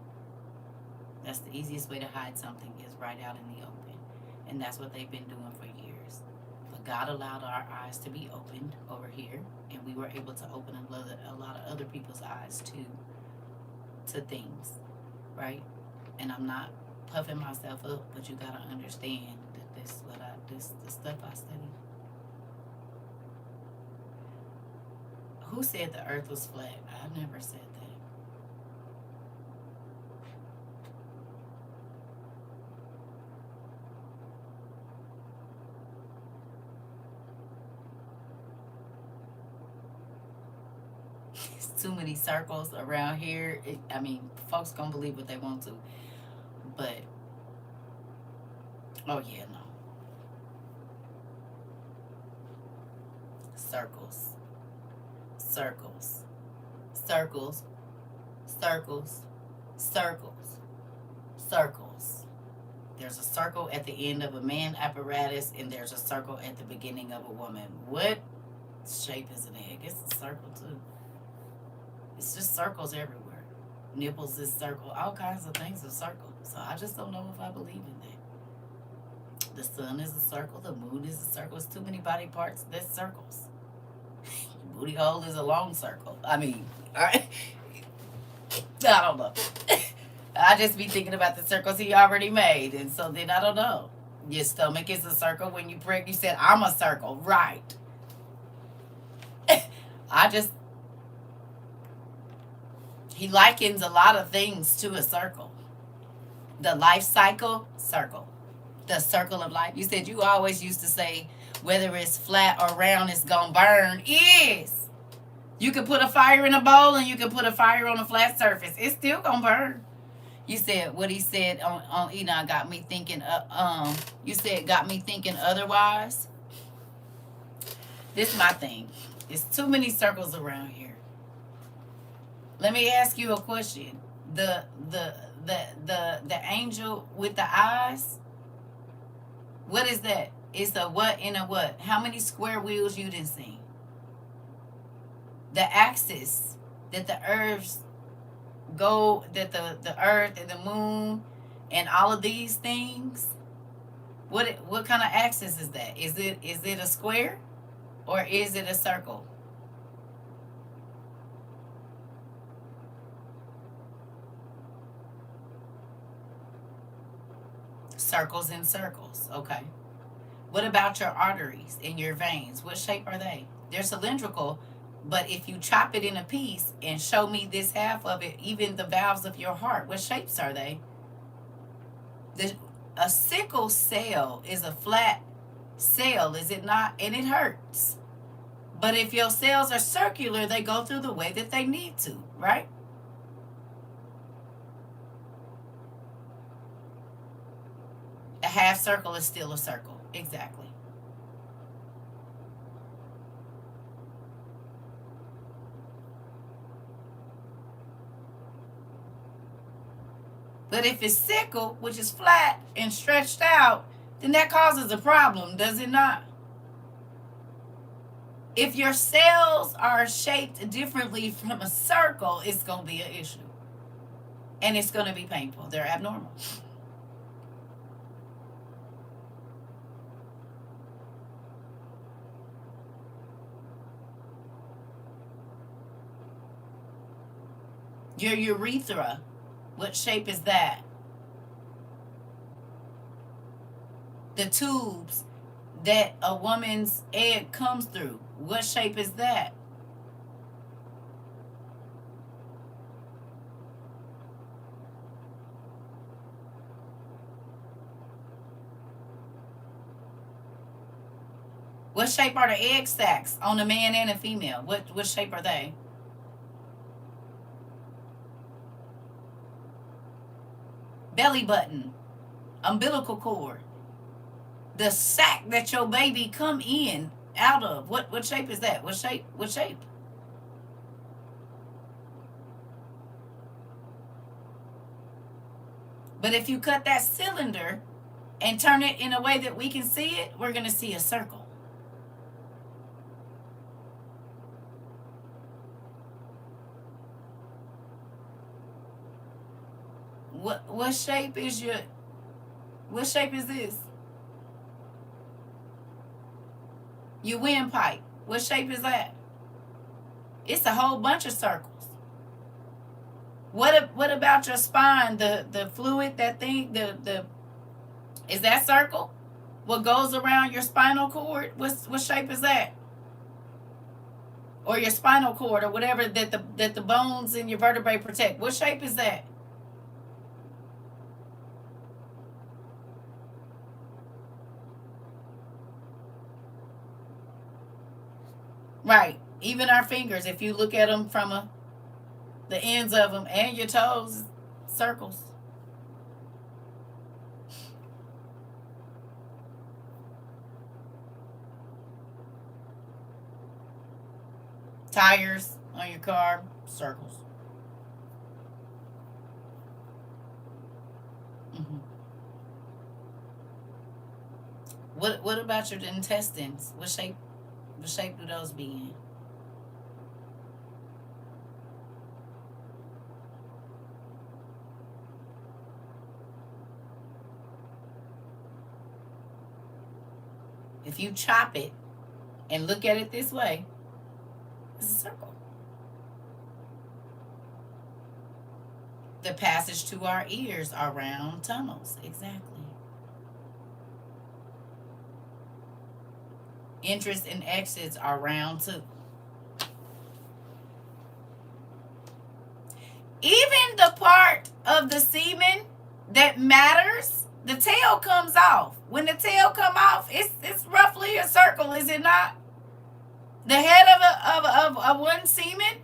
That's the easiest way to hide something, is right out in the open. And that's what they've been doing for years. But God allowed our eyes to be opened over here, and we were able to open a lot of other people's eyes too, to things, right? And I'm not puffing myself up, but you gotta understand that this the stuff I study. Who said the earth was flat? I never said that. It's too many circles around here. I mean, folks gonna believe what they want to, but oh yeah, no. Circles, circles, circles, circles, circles, circles. There's a circle at the end of a man apparatus, and there's a circle at the beginning of a woman. What shape is an egg? It's a circle too. It's just circles everywhere. Nipples is circle. All kinds of things are circle. So I just don't know if I believe in that. The sun is a circle. The moon is a circle. It's too many body parts. That's circles. Booty hole is a long circle. I mean, all right. I don't know. I just be thinking about the circles he already made, and so then I don't know. Your stomach is a circle when you prick. You said I'm a circle, right? I just he likens a lot of things to a circle. The life cycle, circle. The circle of life. You said you always used to say whether it's flat or round, it's gonna burn. Yes. You can put a fire in a bowl and you can put a fire on a flat surface. It's still gonna burn. You said what he said on Enoch got me thinking. You said got me thinking otherwise. This is my thing. It's too many circles around here. Let me ask you a question. The angel with the eyes. What is that? It's a what in a what? How many square wheels you didn't see? The axis that the earths go, that the earth and the moon and all of these things. What kind of axis is that? Is it a square or is it a circle? Circles and circles. Okay. What about your arteries and your veins? What shape are they? They're cylindrical, but if you chop it in a piece and show me this half of it, even the valves of your heart, what shapes are they? A sickle cell is a flat cell, is it not? And it hurts. But if your cells are circular, they go through the way that they need to, right? A half circle is still a circle. Exactly. But if it's sickle, which is flat and stretched out, then that causes a problem, does it not? If your cells are shaped differently from a circle, it's going to be an issue. And it's going to be painful. They're abnormal. Your urethra, what shape is that? The tubes that a woman's egg comes through, what shape is that? What shape are the egg sacs on a man and a female? What shape are they? Belly button, umbilical cord, the sac that your baby come in out of. What shape is that? What shape? What shape? But if you cut that cylinder and turn it in a way that we can see it, we're going to see a circle. What shape is your what shape is this? Your windpipe. What shape is that? It's a whole bunch of circles. What about your spine? The fluid, that thing, the is that circle? What goes around your spinal cord? What shape is that? Or your spinal cord, or whatever that the bones in your vertebrae protect. What shape is that? Right. Even our fingers, if you look at them from the ends of them and your toes, circles. Tires on your car, circles. Mm-hmm. What about your intestines? What shape do those be in? If you chop it and look at it this way, it's a circle. The passage to our ears are round tunnels. Exactly. Entrance and exits are round too. Even the part of the semen that matters, the tail comes off. When the tail come off, it's roughly a circle, is it not? The head of one semen,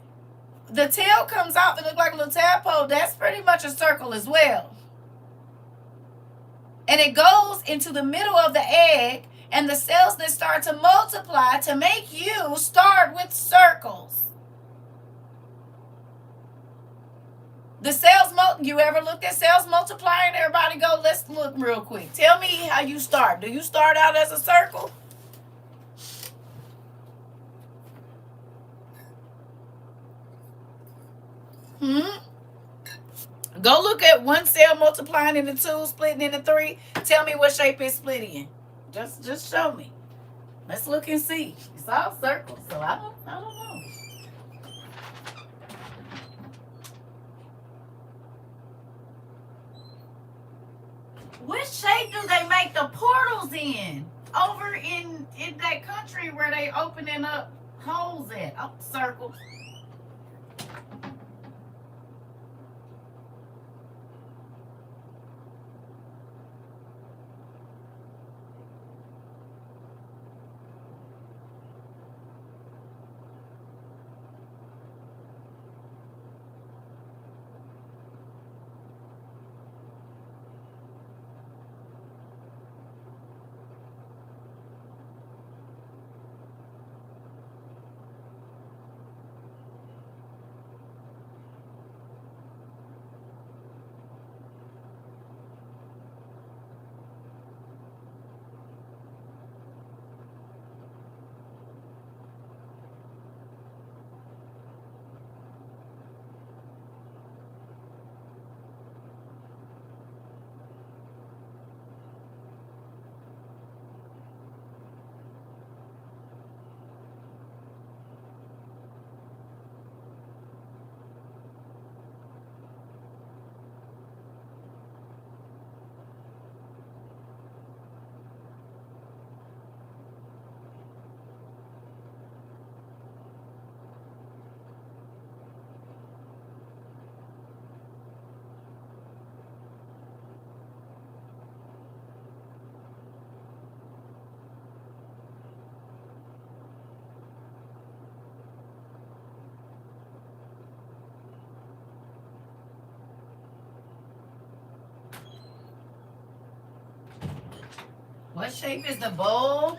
the tail comes off. It looks like a little tadpole. That's pretty much a circle as well. And it goes into the middle of the egg, and the cells that start to multiply to make you start with circles. The cells, you ever looked at cells multiplying? Everybody go, let's look real quick. Tell me how you start. Do you start out as a circle? Go look at one cell multiplying into two, splitting into three. Tell me what shape it's split in. Just show me. Let's look and see. It's all circles, so I don't know. What shape do they make the portals in? Over in that country where they opening up holes at? Oh, circles. What shape is the bulb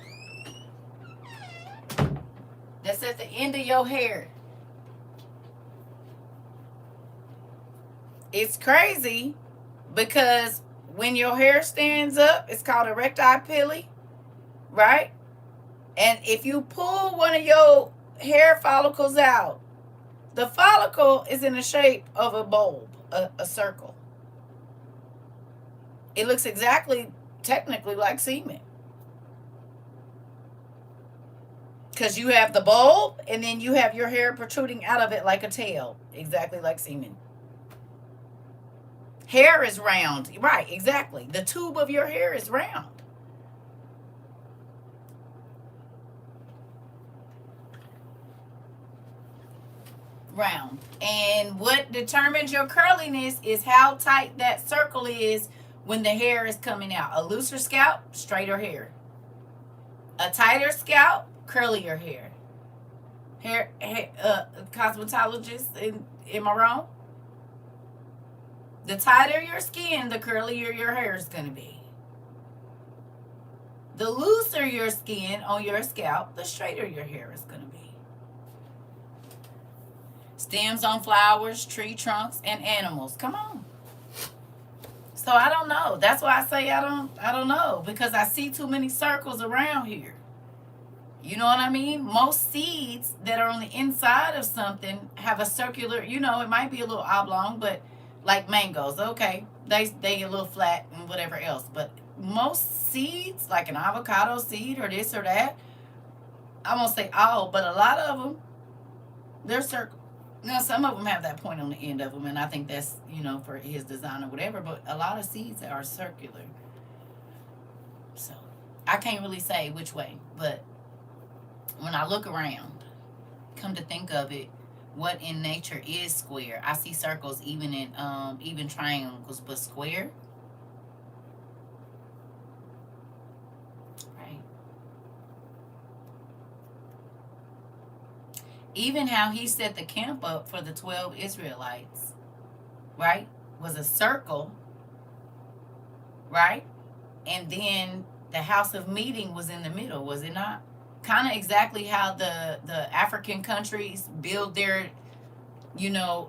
that's at the end of your hair? It's crazy because when your hair stands up, it's called erectile pili, right? And if you pull one of your hair follicles out, the follicle is in the shape of a bulb, a circle. It looks exactly, technically, like semen. Because you have the bulb, and then you have your hair protruding out of it like a tail, exactly like semen. Hair is round. Right, exactly. The tube of your hair is round. Round. And what determines your curliness is how tight that circle is when the hair is coming out. A looser scalp, straighter hair. A tighter scalp, curlier hair. Cosmetologist, am I wrong? The tighter your skin, the curlier your hair is going to be. The looser your skin on your scalp, the straighter your hair is going to be. Stems on flowers, tree trunks, and animals. Come on. So I don't know. That's why I say I don't know, because I see too many circles around here. You know what I mean? Most seeds that are on the inside of something have a circular, it might be a little oblong, but like mangoes, okay, they get a little flat and whatever else. But most seeds, like an avocado seed or this or that, I won't say all, but a lot of them, they're circle. Now, some of them have that point on the end of them, and I think that's, for his design or whatever, but a lot of seeds are circular. So, I can't really say which way, but when I look around, come to think of it, what in nature is square? I see circles even in even triangles, but square. Right. Even how he set the camp up for the 12 Israelites, right, was a circle, right? And then the house of meeting was in the middle, was it not? Kind of exactly how the African countries build their,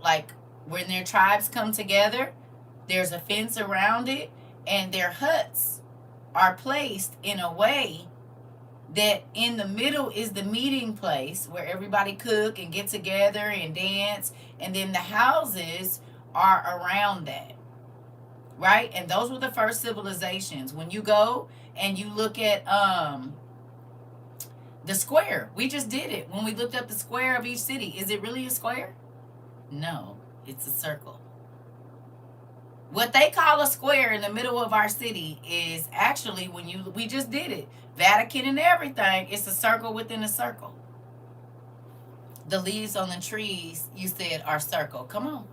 like when their tribes come together, there's a fence around it, and their huts are placed in a way that in the middle is the meeting place where everybody cook and get together and dance, and then the houses are around that, right? And those were the first civilizations. When you go and you look at the square, we just did it when we looked up the square of each city. Is it really a square? No, it's a circle. What they call a square in the middle of our city is actually, we just did it, Vatican and everything, it's a circle within a circle. The leaves on the trees, you said, are circle. Come on.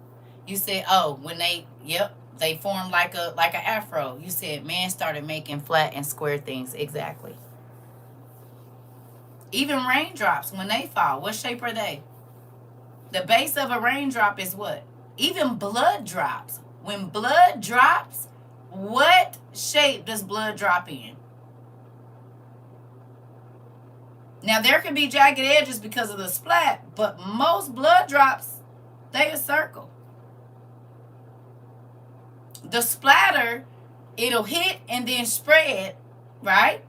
You said, when they form like an afro. You said man started making flat and square things. Exactly. Even raindrops, when they fall, what shape are they? The base of a raindrop is what? Even blood drops. When blood drops, what shape does blood drop in? Now, there can be jagged edges because of the splat, but most blood drops, they a circle. The splatter, it'll hit and then spread, right?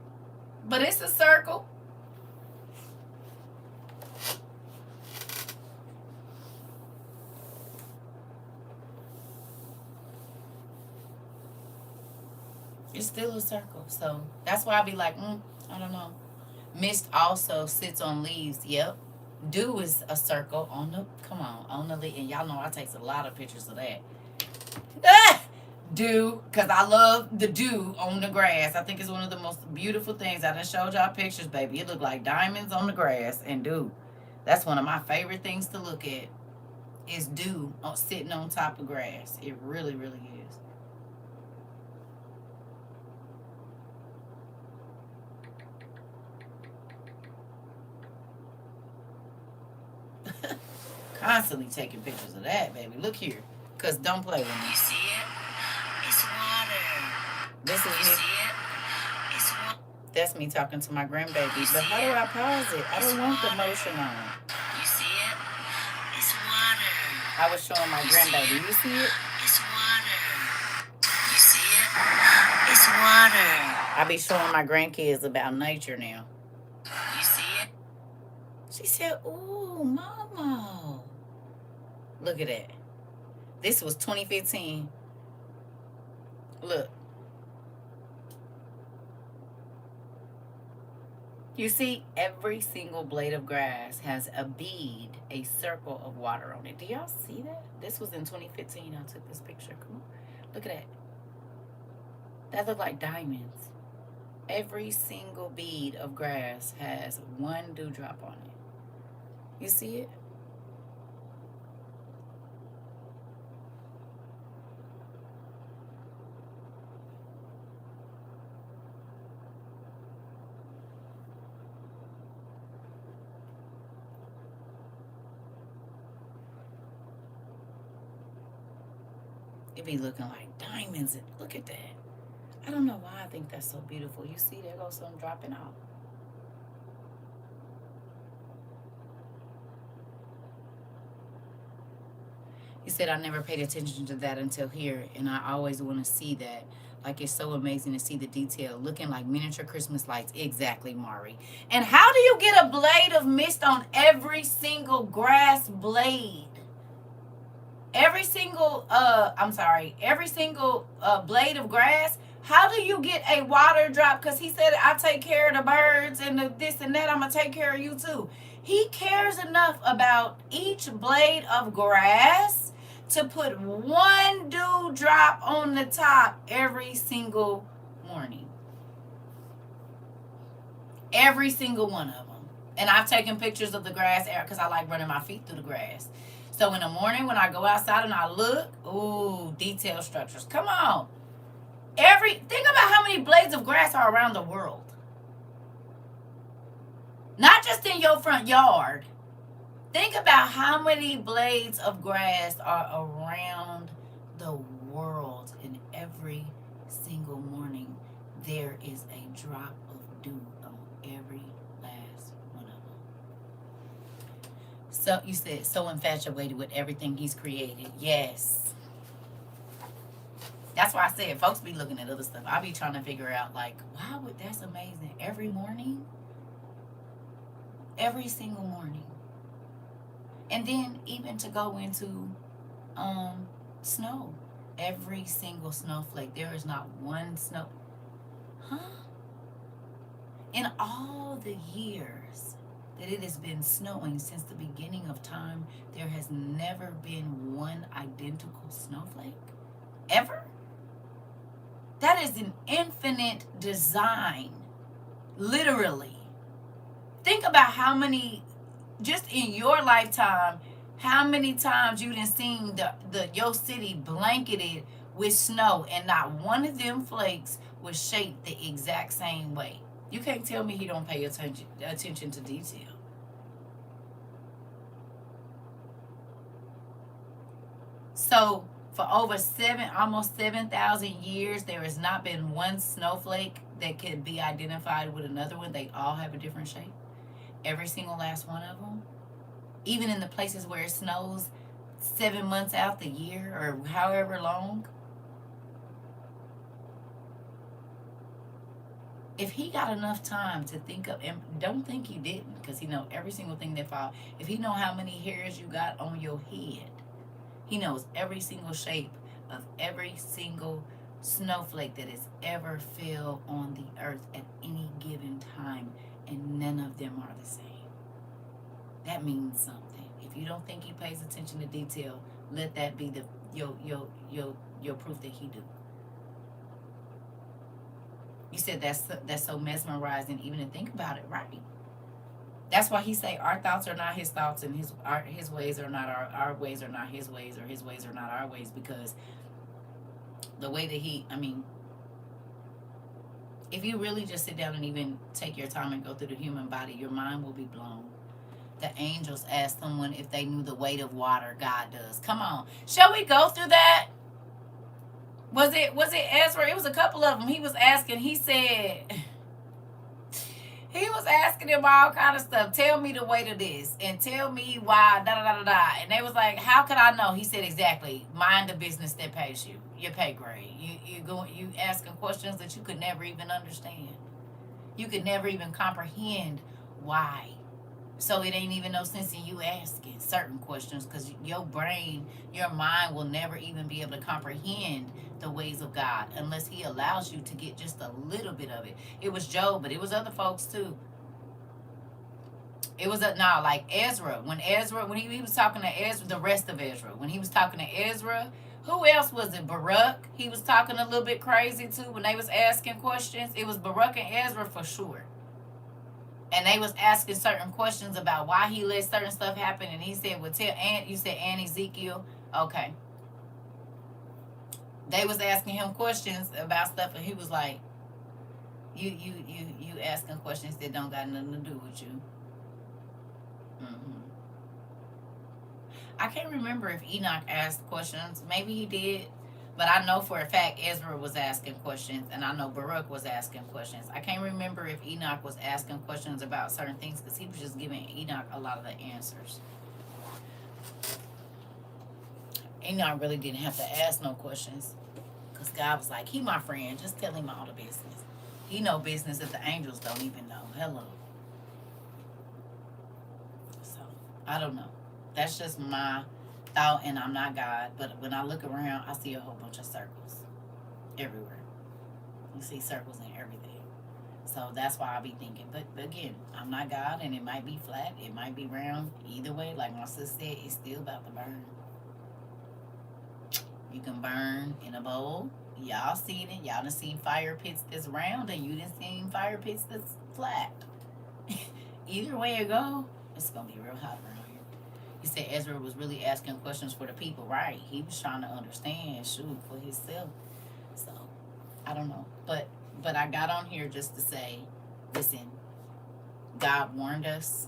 But it's a circle. It's still a circle. So that's why I be like, I don't know. Mist also sits on leaves. Yep. Dew is a circle on the leaf. And y'all know I take a lot of pictures of that. Dew, because I love the dew on the grass. I think it's one of the most beautiful things. I done showed y'all pictures, baby. It looked like diamonds on the grass and dew. That's one of my favorite things to look at, is dew sitting on top of grass. It really, really is. Constantly taking pictures of that, baby. Look here. Because don't play with me. You see it? It's water. This is You see it? It's water. That's me talking to my grandbaby. But how do I pause it? I don't want the motion on. You see it? It's water. I was showing my grandbaby. You see it? It's water. You see it? It's water. I be showing my grandkids about nature now. You see it? She said, "Ooh, mama. Look at that. This was 2015. Look. You see, every single blade of grass has a bead, a circle of water on it. Do y'all see that? This was in 2015. I took this picture. Come on. Look at that. That look like diamonds. Every single bead of grass has one dewdrop on it. You see it? It be looking like diamonds. Look at that. I don't know why I think that's so beautiful. You see, there goes some dropping off. He said, I never paid attention to that until here, and I always want to see that. Like, it's so amazing to see the detail, looking like miniature Christmas lights. Exactly, Mari. And how do you get a blade of mist on every single grass blade? Every single, every single blade of grass. How do you get a water drop? Because he said, I take care of the birds and the this and that. I'm going to take care of you too. He cares enough about each blade of grass to put one dewdrop on the top every single morning. Every single one of them. And I've taken pictures of the grass because I like running my feet through the grass. So in the morning when I go outside and I look, ooh, detailed structures. Come on. Think about how many blades of grass are around the world. Not just in your front yard. Think about how many blades of grass are around the world. And every single morning, there is a drop of dew on every last one of them. So you said, so infatuated with everything he's created. Yes. That's why I said, folks be looking at other stuff. I be trying to figure out, like, wow, that's amazing. Every morning. Every single morning. And then even to go into snow. Every single snowflake. There is not one snow. Huh? In all the years that it has been snowing since the beginning of time, there has never been one identical snowflake. Ever? That is an infinite design. Literally. Think about how many, just in your lifetime, how many times you done seen your city blanketed with snow and not one of them flakes was shaped the exact same way. You can't tell me he don't pay attention to detail. So for over almost 7,000 years, there has not been one snowflake that could be identified with another one. They all have a different shape. Every single last one of them. Even in the places where it snows 7 months out the year or however long. If he got enough time to think of, and don't think he didn't, because he know every single thing that falls. If he know how many hairs you got on your head, he knows every single shape of every single snowflake that has ever fell on the earth at any given time, and none of them are the same. That means something. If you don't think he pays attention to detail, let that be your proof that he do. You said that's so mesmerizing even to think about it, right? That's why he say our thoughts are not his thoughts and his ways are not our ways are not his ways, or his ways are not our ways, because the way that if you really just sit down and even take your time and go through the human body, your mind will be blown. The angels asked someone if they knew the weight of water. God does. Come on. Shall we go through that? Was it Ezra? It was a couple of them. He was asking. He said, He was asking him all kind of stuff. Tell me the weight of this, and tell me why da da da da da. And they was like, "How could I know?" He said, "Exactly. Mind the business that pays you. Your pay grade. You asking questions that you could never even understand. You could never even comprehend why. So it ain't even no sense in you asking certain questions because your brain, your mind will never even be able to comprehend the ways of God unless He allows you to get just a little bit of it. It was Job, but it was other folks too. It was like Ezra. When he was talking to Ezra, the rest of Ezra, when he was talking to Ezra, who else was it? Baruch. He was talking a little bit crazy too when they was asking questions. It was Baruch and Ezra for sure. And they was asking certain questions about why he let certain stuff happen, and he said, "Well, tell Aunt." You said Aunt Ezekiel, okay? They was asking him questions about stuff, and he was like, "You asking questions that don't got nothing to do with you." Mm-hmm. I can't remember if Enoch asked questions. Maybe he did. But I know for a fact Ezra was asking questions, and I know Baruch was asking questions. I can't remember if Enoch was asking questions about certain things because he was just giving Enoch a lot of the answers. Enoch really didn't have to ask no questions because God was like, "He my friend. Just tell him all the business. He know business that the angels don't even know." Hello. So, I don't know. That's just my thought, and I'm not God, but when I look around, I see a whole bunch of circles everywhere. You see circles in everything. So that's why I be thinking, but again, I'm not God, and it might be flat, it might be round. Either way, like my sister said, it's still about to burn. You can burn in a bowl. Y'all seen it. Y'all done seen fire pits that's round, and you done seen fire pits that's flat. Either way it go, it's gonna be real hot around here. He said Ezra was really asking questions for the people, right? He was trying to understand, shoot, for himself. So, I don't know. But I got on here just to say, listen, God warned us.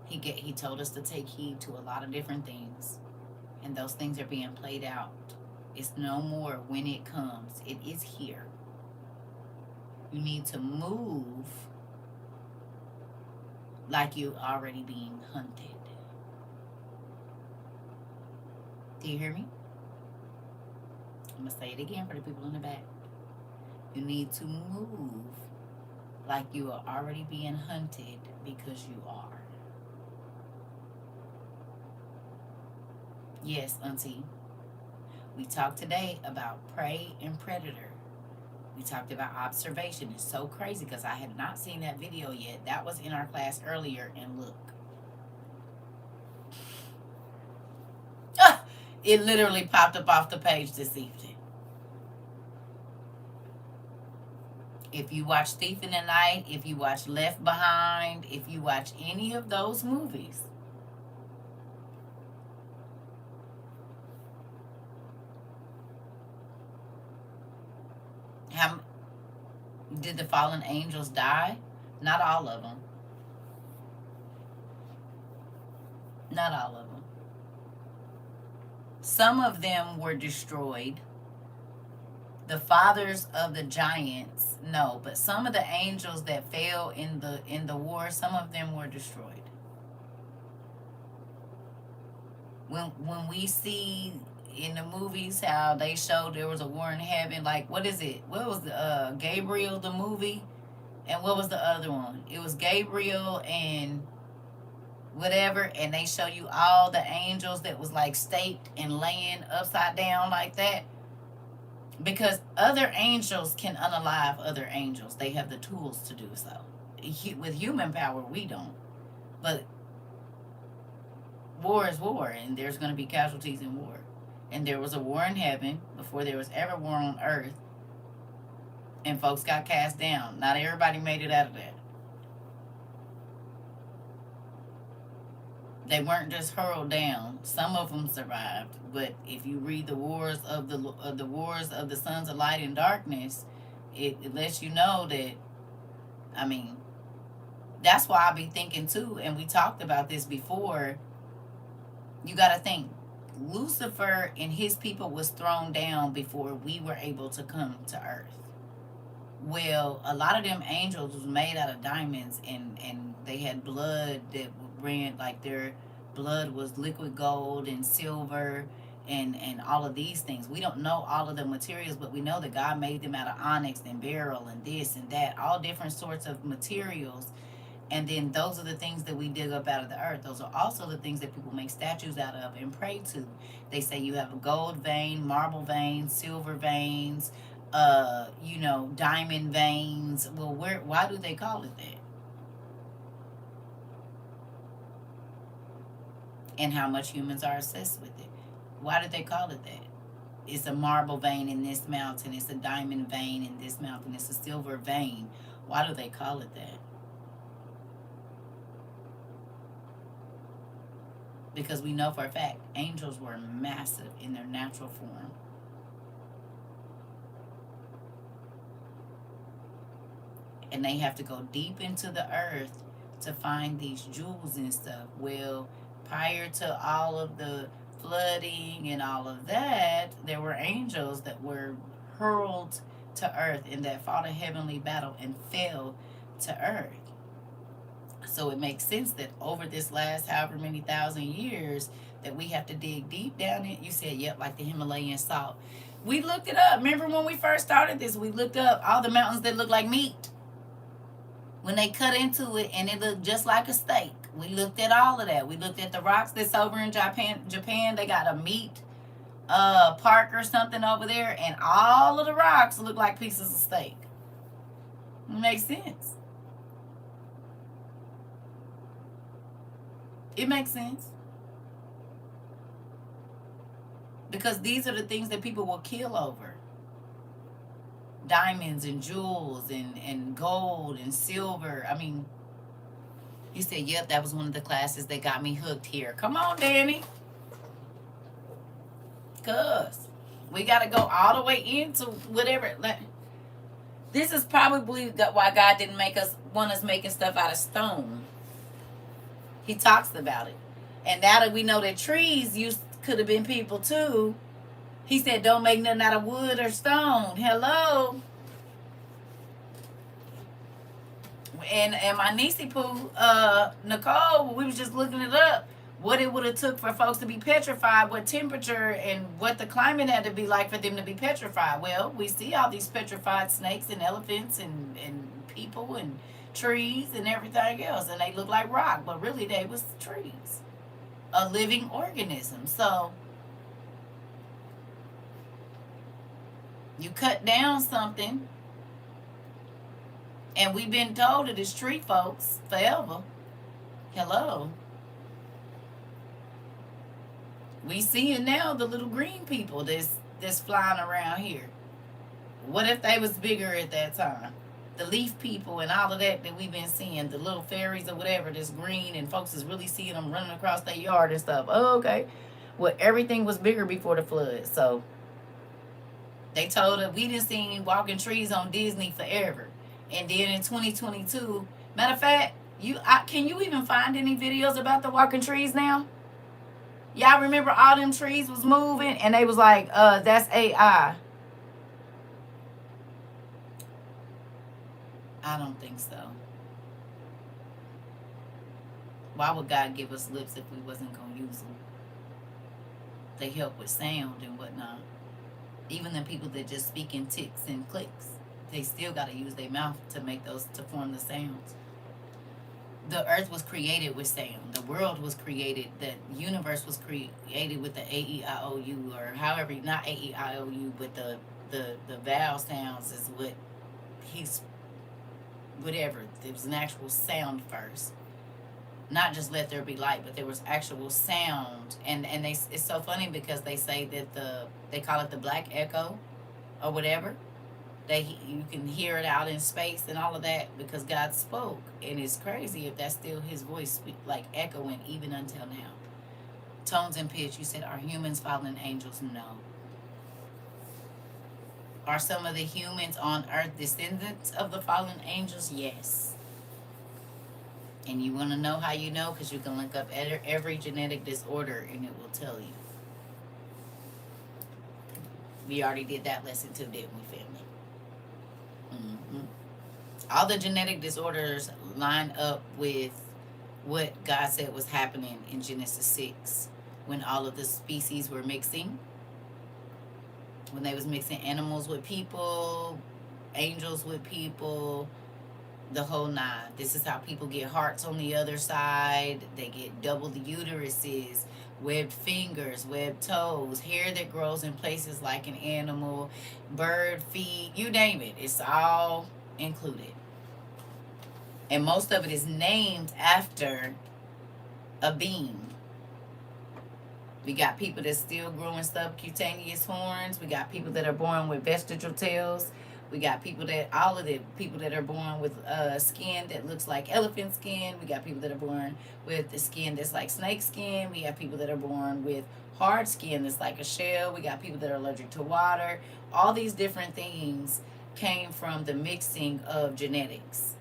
He told us to take heed to a lot of different things. And those things are being played out. It's no more when it comes. It is here. You need to move like you already being hunted. Do you hear me? I'm going to say it again for the people in the back. You need to move like you are already being hunted because you are. Yes, Auntie. We talked today about prey and predator. We talked about observation. It's so crazy because I had not seen that video yet. That was in our class earlier, and look. It literally popped up off the page this evening. If you watch Thief in the Night, if you watch Left Behind, if you watch any of those movies, how did the fallen angels die? Not all of them. Not all of them. Some of them were destroyed. The fathers of the giants, no, but some of the angels that fell in the war, some of them were destroyed. When we see in the movies how they showed there was a war in heaven, like what is it? What was the Gabriel the movie? And what was the other one? It was Gabriel and whatever, and they show you all the angels that was like staked and laying upside down like that. Because other angels can unalive other angels. They have the tools to do so. With human power, we don't. But war is war, and there's going to be casualties in war. And there was a war in heaven before there was ever war on earth. And folks got cast down. Not everybody made it out of that. They weren't just hurled down. Some of them survived, but if you read the wars of the sons of light and darkness, it lets you know that. I mean, that's why I be thinking too, and we talked about this before. You got to think, Lucifer and his people was thrown down before we were able to come to earth. Well, a lot of them angels was made out of diamonds, and they had blood that ran like their blood was liquid gold and silver and all of these things. We don't know all of the materials, but we know that God made them out of onyx and beryl and this and that, all different sorts of materials. And then those are the things that we dig up out of the earth. Those are also the things that people make statues out of and pray to. They say you have a gold vein, marble veins, silver veins, diamond veins. Well, why do they call it that? And how much humans are obsessed with it. Why do they call it that? It's a marble vein in this mountain, it's a diamond vein in this mountain, it's a silver vein. Why do they call it that? Because we know for a fact angels were massive in their natural form. And they have to go deep into the earth to find these jewels and stuff. Well, prior to all of the flooding and all of that, there were angels that were hurled to earth and that fought a heavenly battle and fell to earth. So it makes sense that over this last however many thousand years that we have to dig deep down in. You said, yep, like the Himalayan salt. We looked it up. Remember when we first started this, we looked up all the mountains that look like meat. When they cut into it and it looked just like a steak. We looked at all of that. We looked at the rocks that's over in Japan. They got a meat park or something over there, and all of the rocks look like pieces of steak. It makes sense. It makes sense. Because these are the things that people will kill over. Diamonds and jewels and gold and silver. I mean, you said, yep, that was one of the classes that got me hooked here. Come on, Danny. Because we got to go all the way into whatever. This is probably why God didn't want us making stuff out of stone. He talks about it. And now that we know that trees could have been people too, he said, don't make nothing out of wood or stone. Hello. And my niecey Pooh, Nicole, we was just looking it up, what it would have took for folks to be petrified, what temperature and what the climate had to be like for them to be petrified. Well, we see all these petrified snakes and elephants and people and trees and everything else, and they look like rock, but really they was trees, a living organism. So you cut down something, and we've been told that it's tree folks forever. Hello. We seeing now the little green people that's flying around here. What if they was bigger at that time? The leaf people and all of that we've been seeing, the little fairies or whatever that's green, and folks is really seeing them running across their yard and stuff. Oh, okay. Well, everything was bigger before the flood. So they told us we didn't see walking trees on Disney forever. And then in 2022, matter of fact, can you even find any videos about the walking trees now? Y'all remember all them trees was moving and they was like, that's AI. I don't think so. Why would God give us lips if we wasn't going to use them? They help with sound and whatnot. Even the people that just speak in ticks and clicks, they still got to use their mouth to form the sounds. The earth was created with sound. The world was created, the universe was created with the A-E-I-O-U, or however, not A-E-I-O-U, but the vowel sounds is what whatever. There was an actual sound first. Not just let there be light, but there was actual sound. And it's so funny because they say that they call it the black echo or whatever. You can hear it out in space and all of that because God spoke. And it's crazy if that's still his voice like echoing even until now. Tones and pitch, you said, are humans fallen angels? No. Are some of the humans on earth descendants of the fallen angels? Yes. And you want to know how you know? Because you can look up every genetic disorder and it will tell you. We already did that lesson too, didn't we, family? All the genetic disorders line up with what God said was happening in Genesis 6 when all of the species were mixing, when they was mixing animals with people, angels with people, the whole nine. This is how people get hearts on the other side. They get double the uteruses, webbed fingers, webbed toes, hair that grows in places like an animal, bird feet, you name it. It's all included. And most of it is named after a being. We got people that still growing subcutaneous horns. We got people that are born with vestigial tails. We got people that, all of the people that are born with skin that looks like elephant skin. We got people that are born with the skin that's like snake skin. We have people that are born with hard skin that's like a shell. We got people that are allergic to water. All these different things came from the mixing of genetics.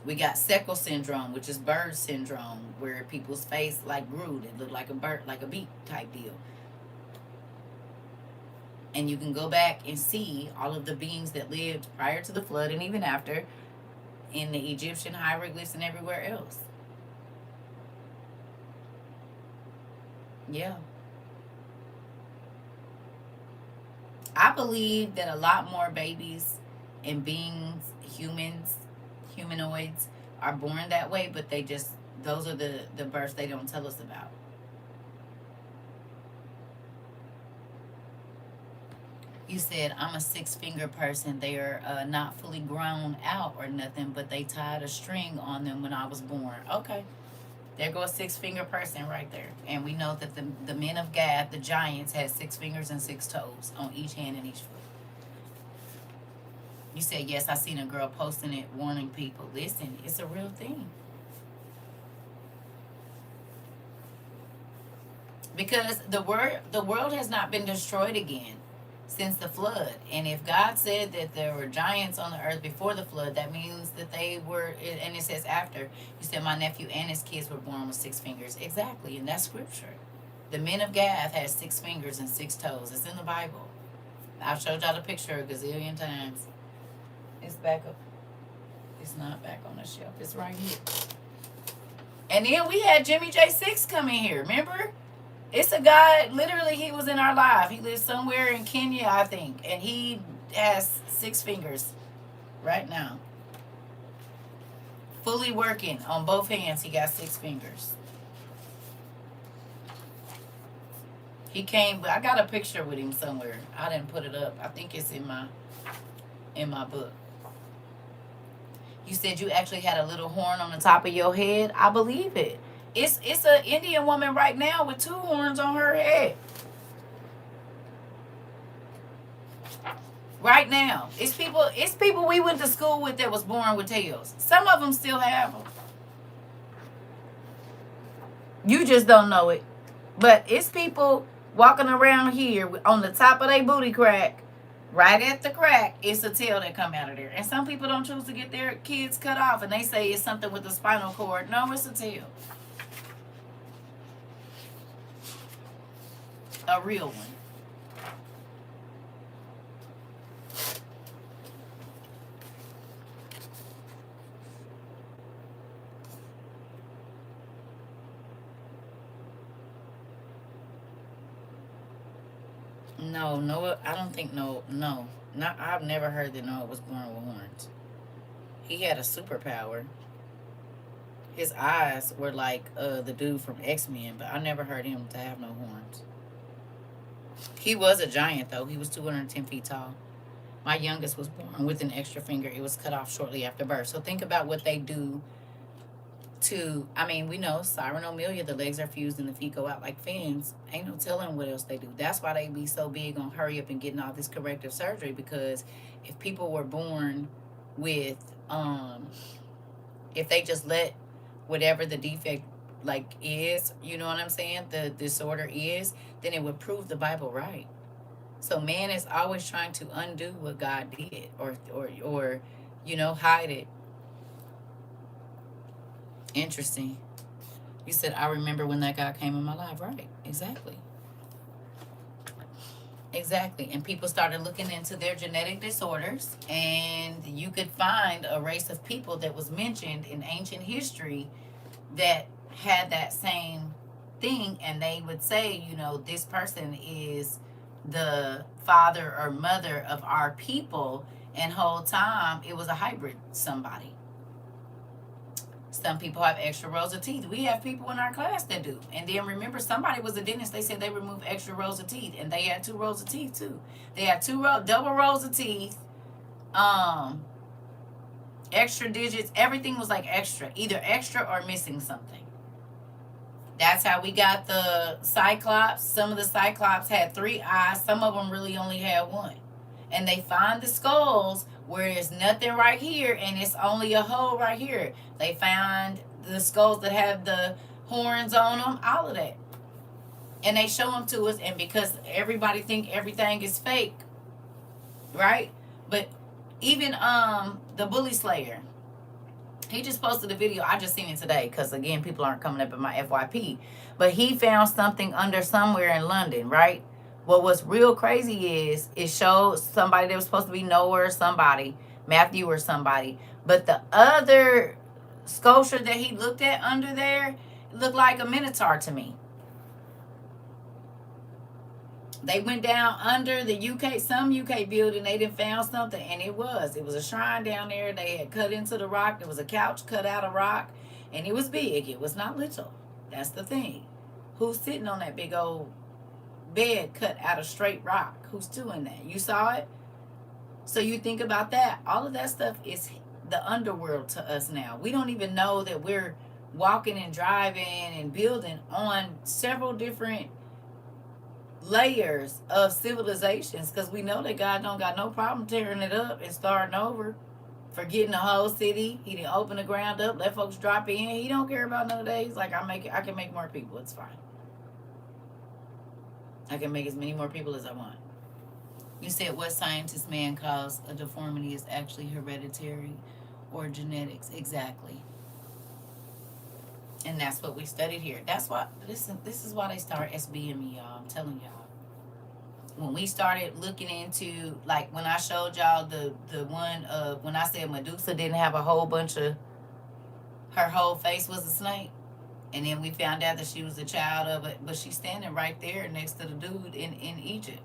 We got Seckle syndrome, which is bird syndrome, where people's face like grew. It looked like a bird, like a beak type deal. And you can go back and see all of the beings that lived prior to the flood and even after in the Egyptian hieroglyphs and everywhere else. Yeah. I believe that a lot more babies and beings, humanoids, are born that way, but they just, those are the births they don't tell us about. You said, I'm a 6-finger person. They are not fully grown out or nothing, but they tied a string on them when I was born. Okay. There goes a 6-finger person right there. And we know that the men of Gath, the giants, had 6 fingers and 6 toes on each hand and each foot. You said, yes, I seen a girl posting it, warning people. Listen, it's a real thing. Because the world has not been destroyed again since the flood. And if God said that there were giants on the earth before the flood, that means that they were, and it says after. You said my nephew and his kids were born with 6 fingers. Exactly, and that's scripture. The men of Gath had 6 fingers and 6 toes. It's in the Bible. I've showed y'all the picture a gazillion times. It's back up. It's not back on the shelf. It's right here. And then we had Jimmy J6 come in here. Remember? It's a guy, literally, he was in our live. He lives somewhere in Kenya, I think. And he has 6 fingers right now. Fully working on both hands. He got 6 fingers. He came, but I got a picture with him somewhere. I didn't put it up. I think it's in my book. You said you actually had a little horn on the top of your head. I believe it. It's an Indian woman right now with 2 horns on her head. Right now. It's people we went to school with that was born with tails. Some of them still have them. You just don't know it. But it's people walking around here on the top of their booty crack. Right at the crack, it's a tail that come out of there. And some people don't choose to get their kids cut off, and they say it's something with the spinal cord. No, it's a tail. A real one. No, Noah, I don't think no. Not, I've never heard that Noah was born with horns. He had a superpower. His eyes were like the dude from X-Men, but I never heard him to have no horns. He was a giant, though. He was 210 feet tall. My youngest was born with an extra finger. It was cut off shortly after birth. So think about what they do to, I mean, we know Cyrenomylia, the legs are fused and the feet go out like fins. Ain't no telling what else they do. That's why they be so big on hurry up and getting all this corrective surgery, because if people were born with, if they just let whatever the defect like is, you know what I'm saying, the disorder is, then it would prove the Bible right. So man is always trying to undo what God did, or you know, hide it. Interesting. You said, I remember when that guy came in my life. Right. Exactly. Exactly. And people started looking into their genetic disorders, and you could find a race of people that was mentioned in ancient history that had that same thing. And they would say, you know, this person is the father or mother of our people. And whole time it was a hybrid somebody. Some people have extra rows of teeth. We have people in our class that do. And then remember, somebody was a dentist. They said they removed extra rows of teeth, and they had 2 rows of teeth too. They had double rows of teeth, extra digits. Everything was like extra, either extra or missing something. That's how we got the Cyclops. Some of the Cyclops had 3 eyes. Some of them really only had 1. And they find the skulls where there's nothing right here and it's only a hole right here. They found the skulls that have the horns on them, all of that. And they show them to us, and because everybody think everything is fake, right? But even the Bully Slayer, he just posted a video. I just seen it today because, again, people aren't coming up in my FYP. But he found something under somewhere in London, right? Well, what's real crazy is it showed somebody that was supposed to be Noah or somebody, Matthew or somebody. But the other sculpture that he looked at under there looked like a minotaur to me. They went down under the some UK building. They didn't found something, and it was a shrine down there. They had cut into the rock. There was a couch cut out of rock, and it was big. It was not little. That's the thing. Who's sitting on that big old bed cut out of straight rock? Who's doing that? You saw it? So you think about that. All of that stuff is the underworld to us now. We don't even know that we're walking and driving and building on several different layers of civilizations, because we know that God don't got no problem tearing it up and starting over, forgetting the whole city. He didn't open the ground up, let folks drop in. He don't care about none of that. He's like, I can make more people. It's fine. I can make as many more people as I want. You said what scientist man calls a deformity is actually hereditary or genetics. Exactly. And that's what we studied here. That's why this is why they start SBME, y'all. I'm telling y'all. When we started looking into, like when I showed y'all the one of when I said Medusa didn't have a whole bunch of, her whole face was a snake. And then we found out that she was a child of it, but she's standing right there next to the dude in Egypt.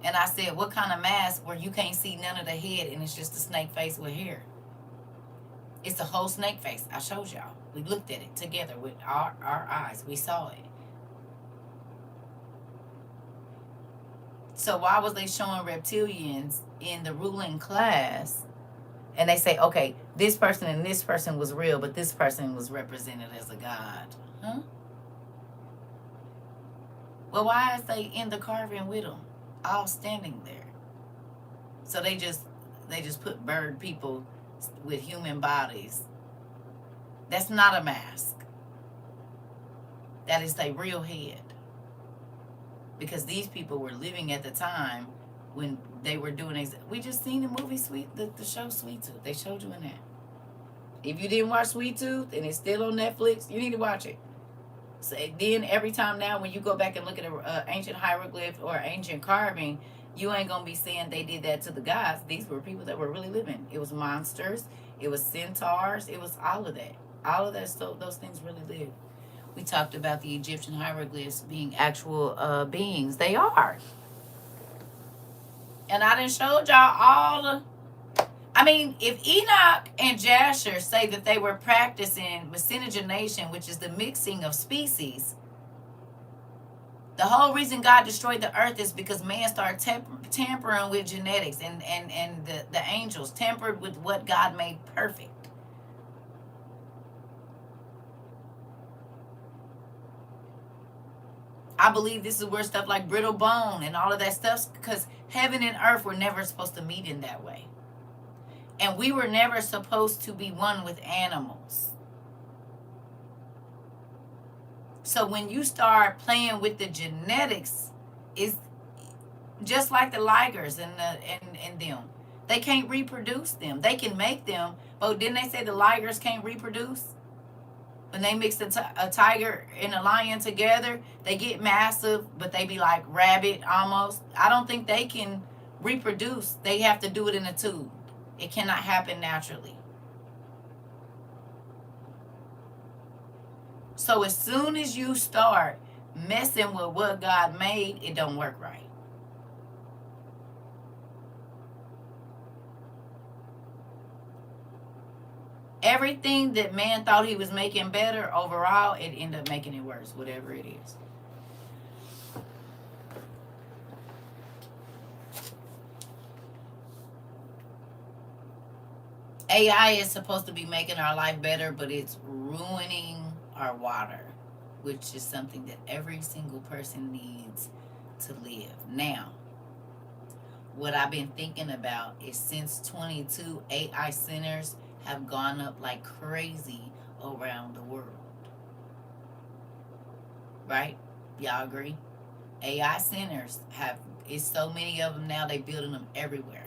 And I said, what kind of mask where you can't see none of the head and it's just a snake face with hair? It's a whole snake face. I showed y'all. We looked at it together with our eyes. We saw it. So why was they showing reptilians in the ruling class? And they say, okay, this person and this person was real, but this person was represented as a god. Huh? Well, why is they in the carving with them, all standing there? So they just put bird people with human bodies. That's not a mask. That is their real head. Because these people were living at the time when they were doing we just seen the movie the show Sweet Tooth. They showed you in that. If you didn't watch Sweet Tooth and it's still on Netflix, you need to watch it. So then every time now when you go back and look at an ancient hieroglyph or ancient carving, you ain't gonna be saying they did that to the gods. These were people that were really living. It was monsters, it was centaurs, it was all of that. All of that stuff, those things really lived. We talked about the Egyptian hieroglyphs being actual beings. They are. And I done showed y'all all the... I mean, if Enoch and Jasher say that they were practicing miscegenation, which is the mixing of species, the whole reason God destroyed the earth is because man started tampering with genetics, and the angels tampered with what God made perfect. I believe this is where stuff like brittle bone and all of that stuff, because heaven and earth were never supposed to meet in that way. And we were never supposed to be one with animals. So when you start playing with the genetics, it's just like the ligers and them. They can't reproduce them. They can make them, but didn't they say the ligers can't reproduce? When they mix a tiger and a lion together, they get massive, but they be like rabbit almost. I don't think they can reproduce. They have to do it in a tube. It cannot happen naturally. So as soon as you start messing with what God made, it don't work right. Everything that man thought he was making better, overall, it ended up making it worse, whatever it is. AI is supposed to be making our life better, but it's ruining our water, which is something that every single person needs to live. Now, what I've been thinking about is since 22, AI centers have gone up like crazy around the world. Right? Y'all agree? AI centers it's so many of them now, they building them everywhere.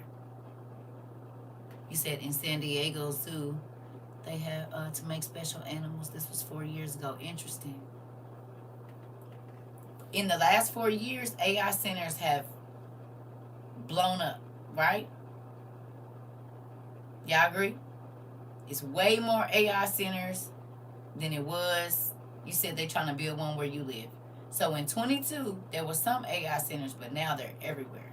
You said in San Diego Zoo, they have to make special animals. This was 4 years ago. Interesting. In the last 4 years, AI centers have blown up, right? Y'all agree? It's way more AI centers than it was. You said they're trying to build one where you live. So in 22, there were some AI centers, but now they're everywhere.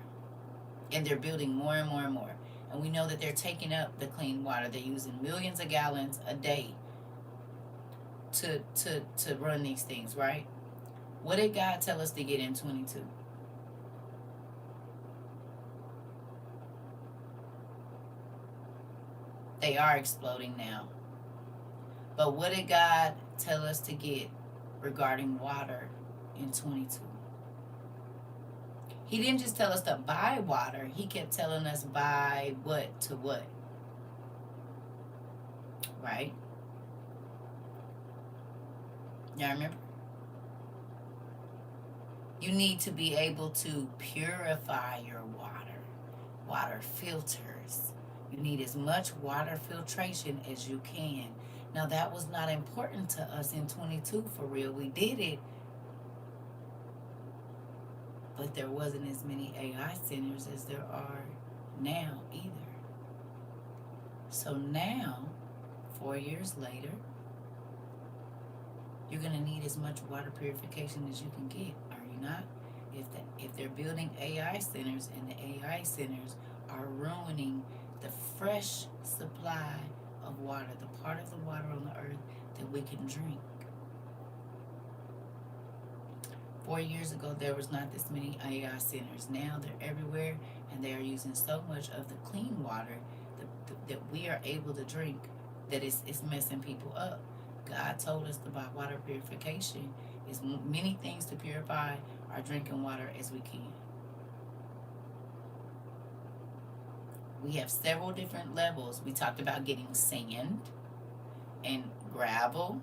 And they're building more and more and more. And we know that they're taking up the clean water. They're using millions of gallons a day to run these things, right? What did God tell us to get in 22? They are exploding now. But what did God tell us to get regarding water in 22? He didn't just tell us to buy water. He kept telling us buy what to what. Right? Y'all remember? You need to be able to purify your water. Water filters. You need as much water filtration as you can. Now, that was not important to us in 22 for real. We did it. But there wasn't as many AI centers as there are now either. So now, 4 years later, you're going to need as much water purification as you can get, are you not? If they're building AI centers and the AI centers are ruining the fresh supply of water, the part of the water on the earth that we can drink. 4 years ago, there was not this many AI centers. Now they're everywhere, and they are using so much of the clean water that we are able to drink that it's messing people up. God told us to buy water purification. It's many things to purify our drinking water as we can. We have several different levels. We talked about getting sand and gravel,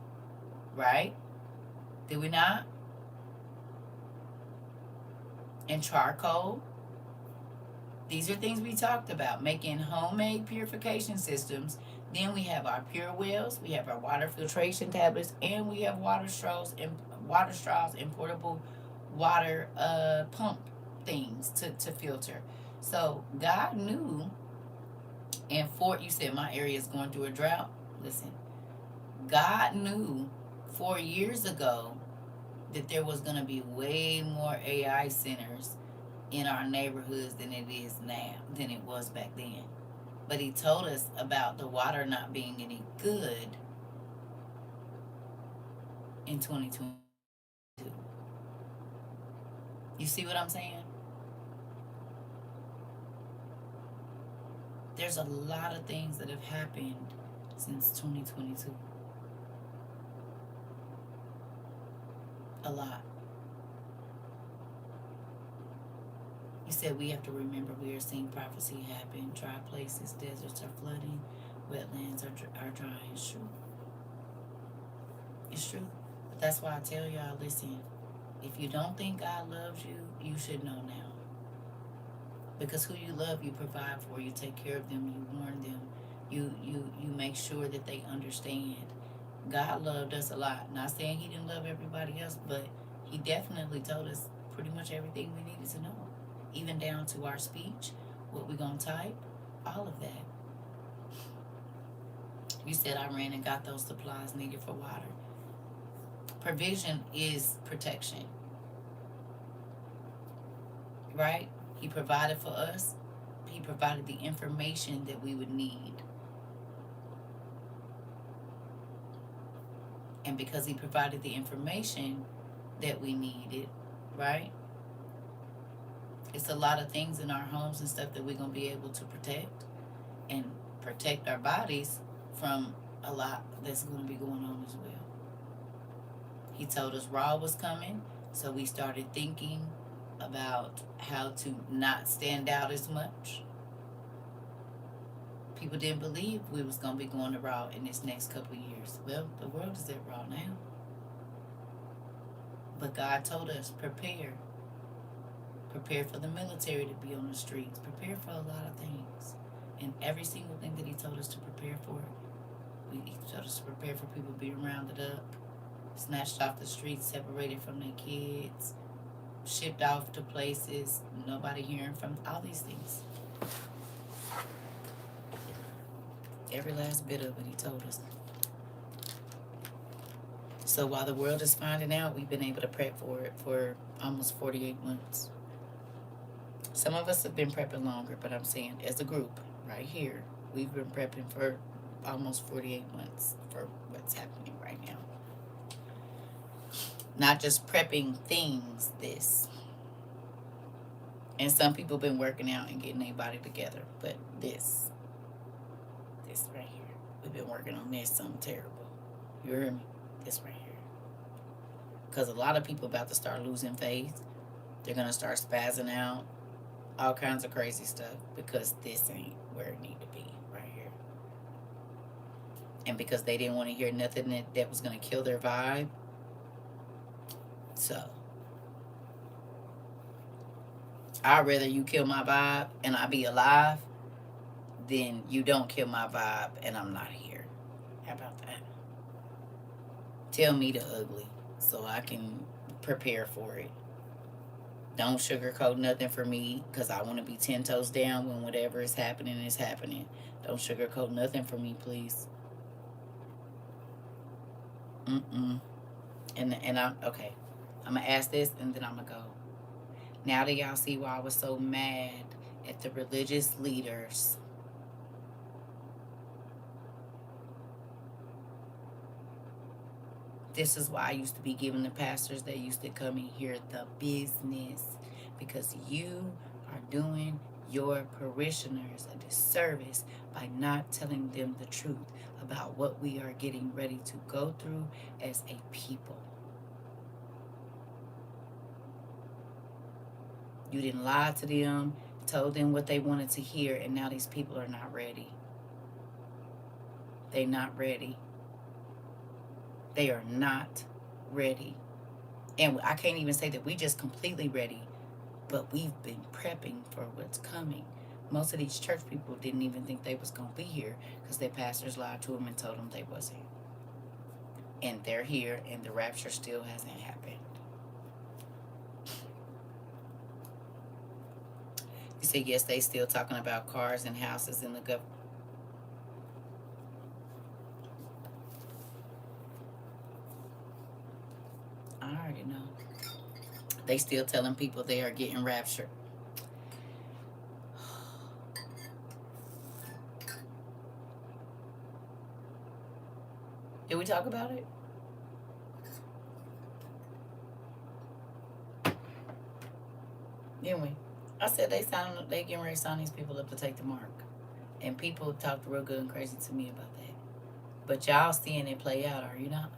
right? Did we not? And charcoal. These are things we talked about. Making homemade purification systems. Then we have our pure wells. We have our water filtration tablets, and we have water straws and portable water pump things to filter. So God knew. And you said my area is going through a drought. Listen, God knew 4 years ago that there was going to be way more AI centers in our neighborhoods than it is now, than it was back then. But he told us about the water not being any good in 2022. You see what I'm saying? There's a lot of things that have happened since 2022. A lot. You said we have to remember we are seeing prophecy happen. Dry places, deserts are flooding, wetlands are dry. It's true. It's true. But that's why I tell y'all, listen, if you don't think God loves you, you should know now. Because who you love, you provide for, you take care of them, you warn them, you make sure that they understand. God loved us a lot. Not saying he didn't love everybody else, but he definitely told us pretty much everything we needed to know. Even down to our speech, what we're going to type, all of that. You said I ran and got those supplies needed for water. Provision is protection, right? He provided for us. He provided the information that we would need. And because he provided the information that we needed, right? It's a lot of things in our homes and stuff that we're going to be able to protect and protect our bodies from a lot that's going to be going on as well. He told us Raw was coming, so we started thinking about how to not stand out as much. People didn't believe we was going to be going to Raw in this next couple of years. Well, the world is at Raw now. But God told us, prepare. Prepare for the military to be on the streets. Prepare for a lot of things. And every single thing that he told us to prepare for, he told us to prepare for people being rounded up, snatched off the streets, separated from their kids, shipped off to places, nobody hearing from, all these things. Every last bit of it, he told us. So while the world is finding out, we've been able to prep for it for almost 48 months. Some of us have been prepping longer, but I'm saying as a group, right here, we've been prepping for almost 48 months for what's happening right now. Not just prepping things, this. And some people been working out and getting their body together, but this right here, we've been working on this, something terrible. You hear me? This right here. Because a lot of people about to start losing faith. They're going to start spazzing out. All kinds of crazy stuff. Because this ain't where it need to be. Right here. And because they didn't want to hear nothing that was going to kill their vibe. So. I'd rather you kill my vibe and I be alive than you don't kill my vibe and I'm not here. How about that? Tell me the ugly so I can prepare for it. Don't sugarcoat nothing for me because I want to be 10 toes down when whatever is happening is happening. Don't sugarcoat nothing for me, please. And I'm, okay. I'm going to ask this and then I'm going to go. Now that y'all see why I was so mad at the religious leaders. This is why I used to be giving the pastors that used to come in here the business. Because you are doing your parishioners a disservice by not telling them the truth about what we are getting ready to go through as a people. You didn't lie to them, told them what they wanted to hear, and now these people are not ready. They're not ready. They are not ready. And I can't even say that we just completely ready, but we've been prepping for what's coming. Most of these church people didn't even think they was going to be here because their pastors lied to them and told them they wasn't. And they're here, and the rapture still hasn't happened. You say, yes, they still talking about cars and houses in the government. I already know. They still telling people they are getting raptured. Did we talk about it? Didn't we? I said they getting ready to sign these people up to take the mark. And people talked real good and crazy to me about that. But y'all seeing it play out, are you not?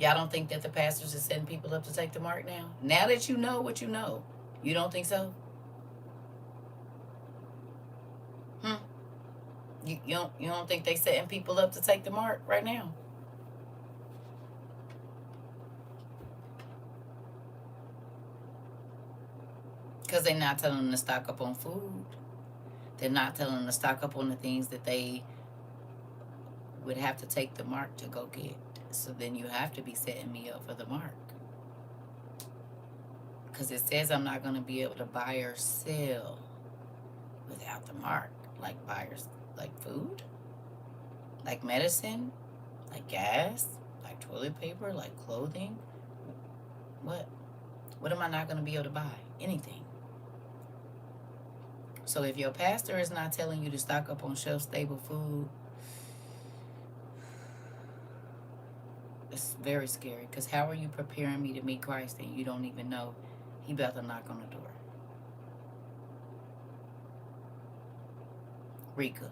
Y'all don't think that the pastors are setting people up to take the mark now? Now that you know what you know, you don't think so? You don't think they setting people up to take the mark right now? Because they're not telling them to stock up on food. They're not telling them to stock up on the things that they would have to take the mark to go get. So then you have to be setting me up for the mark. Because it says I'm not going to be able to buy or sell without the mark. Like buyers, like food, like medicine, like gas, like toilet paper, like clothing. What? What am I not going to be able to buy? Anything. So if your pastor is not telling you to stock up on shelf-stable food, it's very scary. Because how are you preparing me to meet Christ and you don't even know he about to knock on the door? Rika.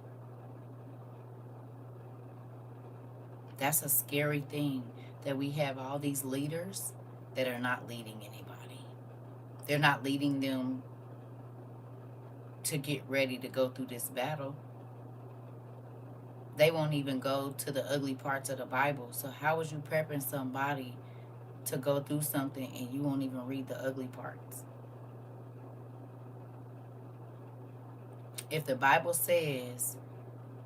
That's a scary thing, that we have all these leaders that are not leading anybody. They're not leading them to get ready to go through this battle. They won't even go to the ugly parts of the Bible. So how is you prepping somebody to go through something and you won't even read the ugly parts? If the Bible says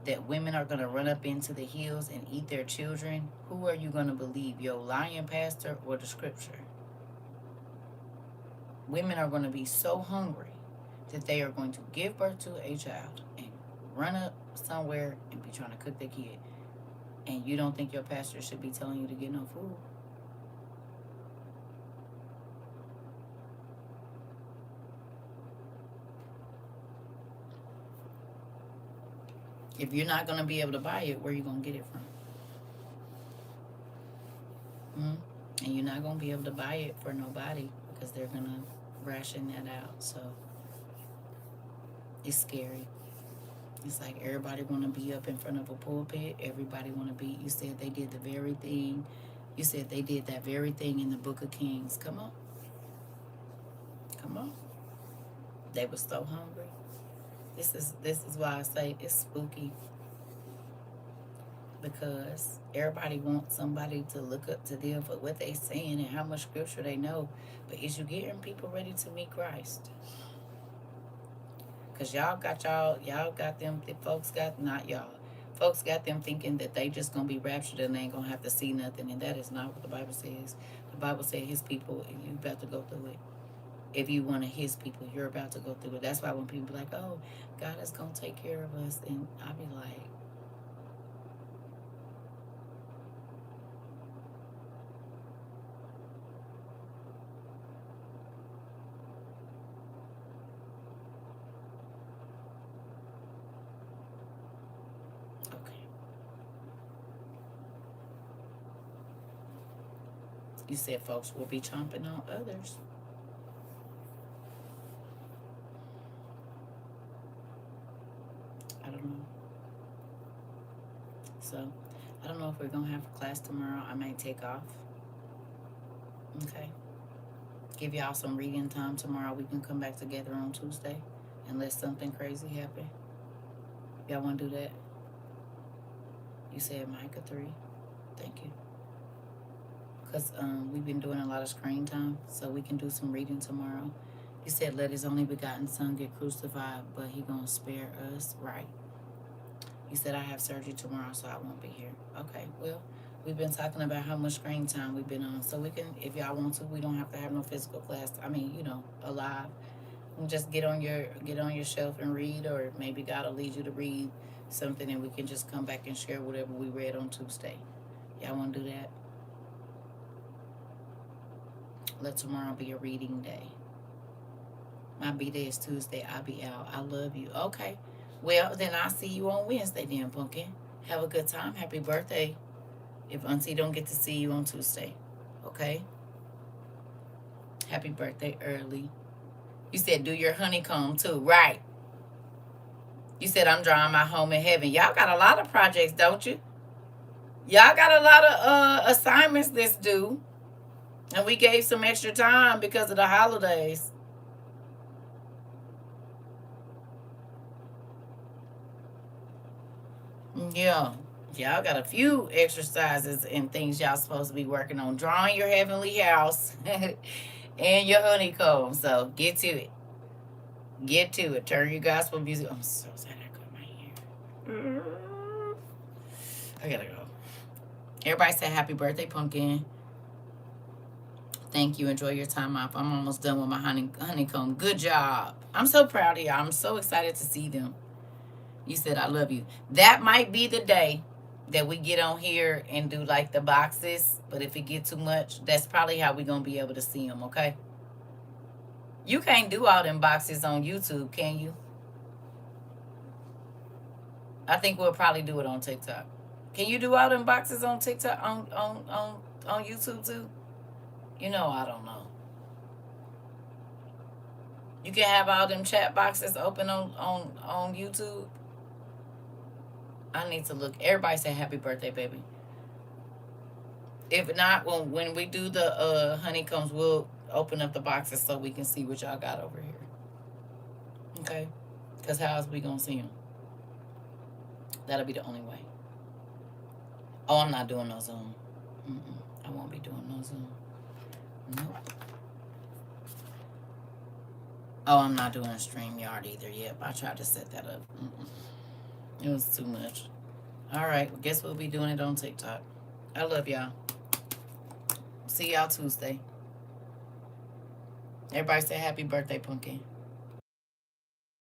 that women are going to run up into the hills and eat their children, who are you going to believe, your lying pastor or the scripture? Women are going to be so hungry that they are going to give birth to a child and run up somewhere and be trying to cook their kid. And you don't think your pastor should be telling you to get no food? If you're not going to be able to buy it, where are you going to get it from? And you're not going to be able to buy it for nobody because they're going to ration that out. So it's scary. It's like everybody want to be up in front of a pulpit. Everybody want to be. You said they did the very thing. You said they did that very thing in the Book of Kings. Come on. Come on. They were so hungry. This is why I say it's spooky. Because everybody wants somebody to look up to them for what they saying and how much scripture they know. But is you getting people ready to meet Christ? Because y'all got them, folks got them thinking that they just going to be raptured and they ain't going to have to see nothing. And that is not what the Bible says. The Bible says his people, you about to go through it. If you one of his people, you're about to go through it. That's why when people be like, oh, God is going to take care of us. And I be like, okay. You said folks will be chomping on others. I don't know. So, I don't know if we're going to have a class tomorrow. I may take off. Okay. Give y'all some reading time tomorrow. We can come back together on Tuesday unless something crazy happen. Y'all want to do that? You said Micah 3. Thank you. Because we've been doing a lot of screen time, so we can do some reading tomorrow. You said, let his only begotten son get crucified, but he going to spare us. Right. You said, I have surgery tomorrow, so I won't be here. Okay, well, we've been talking about how much screen time we've been on. So we can, if y'all want to, we don't have to have no physical class. I mean, alive. Just get on your shelf and read, or maybe God will lead you to read something and we can just come back and share whatever we read on Tuesday. Y'all want to do that? Let tomorrow be a reading day. My B-Day is Tuesday. I'll be out. I love you. Okay. Well, then I'll see you on Wednesday then, Pumpkin. Have a good time. Happy birthday. If Auntie don't get to see you on Tuesday. Okay? Happy birthday early. You said do your honeycomb too. Right. You said I'm drawing my home in heaven. Y'all got a lot of projects, don't you? Y'all got a lot of assignments that's due. And we gave some extra time because of the holidays. Yeah. Y'all got a few exercises and things y'all supposed to be working on. Drawing your heavenly house and your honeycomb. So get to it. Get to it. Turn your gospel music. I'm so sad I cut my hair. I gotta go. Everybody say happy birthday, Pumpkin. Thank you. Enjoy your time off. I'm almost done with my honeycomb. Good job. I'm so proud of y'all. I'm so excited to see them. You said I love you. That might be the day that we get on here and do like the boxes. But if it get too much, that's probably how we going to be able to see them, okay? You can't do all them boxes on YouTube, can you? I think we'll probably do it on TikTok. Can you do all them boxes on TikTok, on YouTube too? You know, I don't know. You can have all them chat boxes open on YouTube. I need to look. Everybody say happy birthday, baby. If not, when we do the honeycombs, we'll open up the boxes so we can see what y'all got over here. Okay? Because how else we going to see them? That'll be the only way. Oh, I'm not doing no Zoom. I won't be doing no Zoom. Nope. Oh, I'm not doing a StreamYard either. Yep, I tried to set that up. It was too much. All right, well, guess we'll be doing it on TikTok. I love y'all. See y'all Tuesday. Everybody say happy birthday, Pumpkin.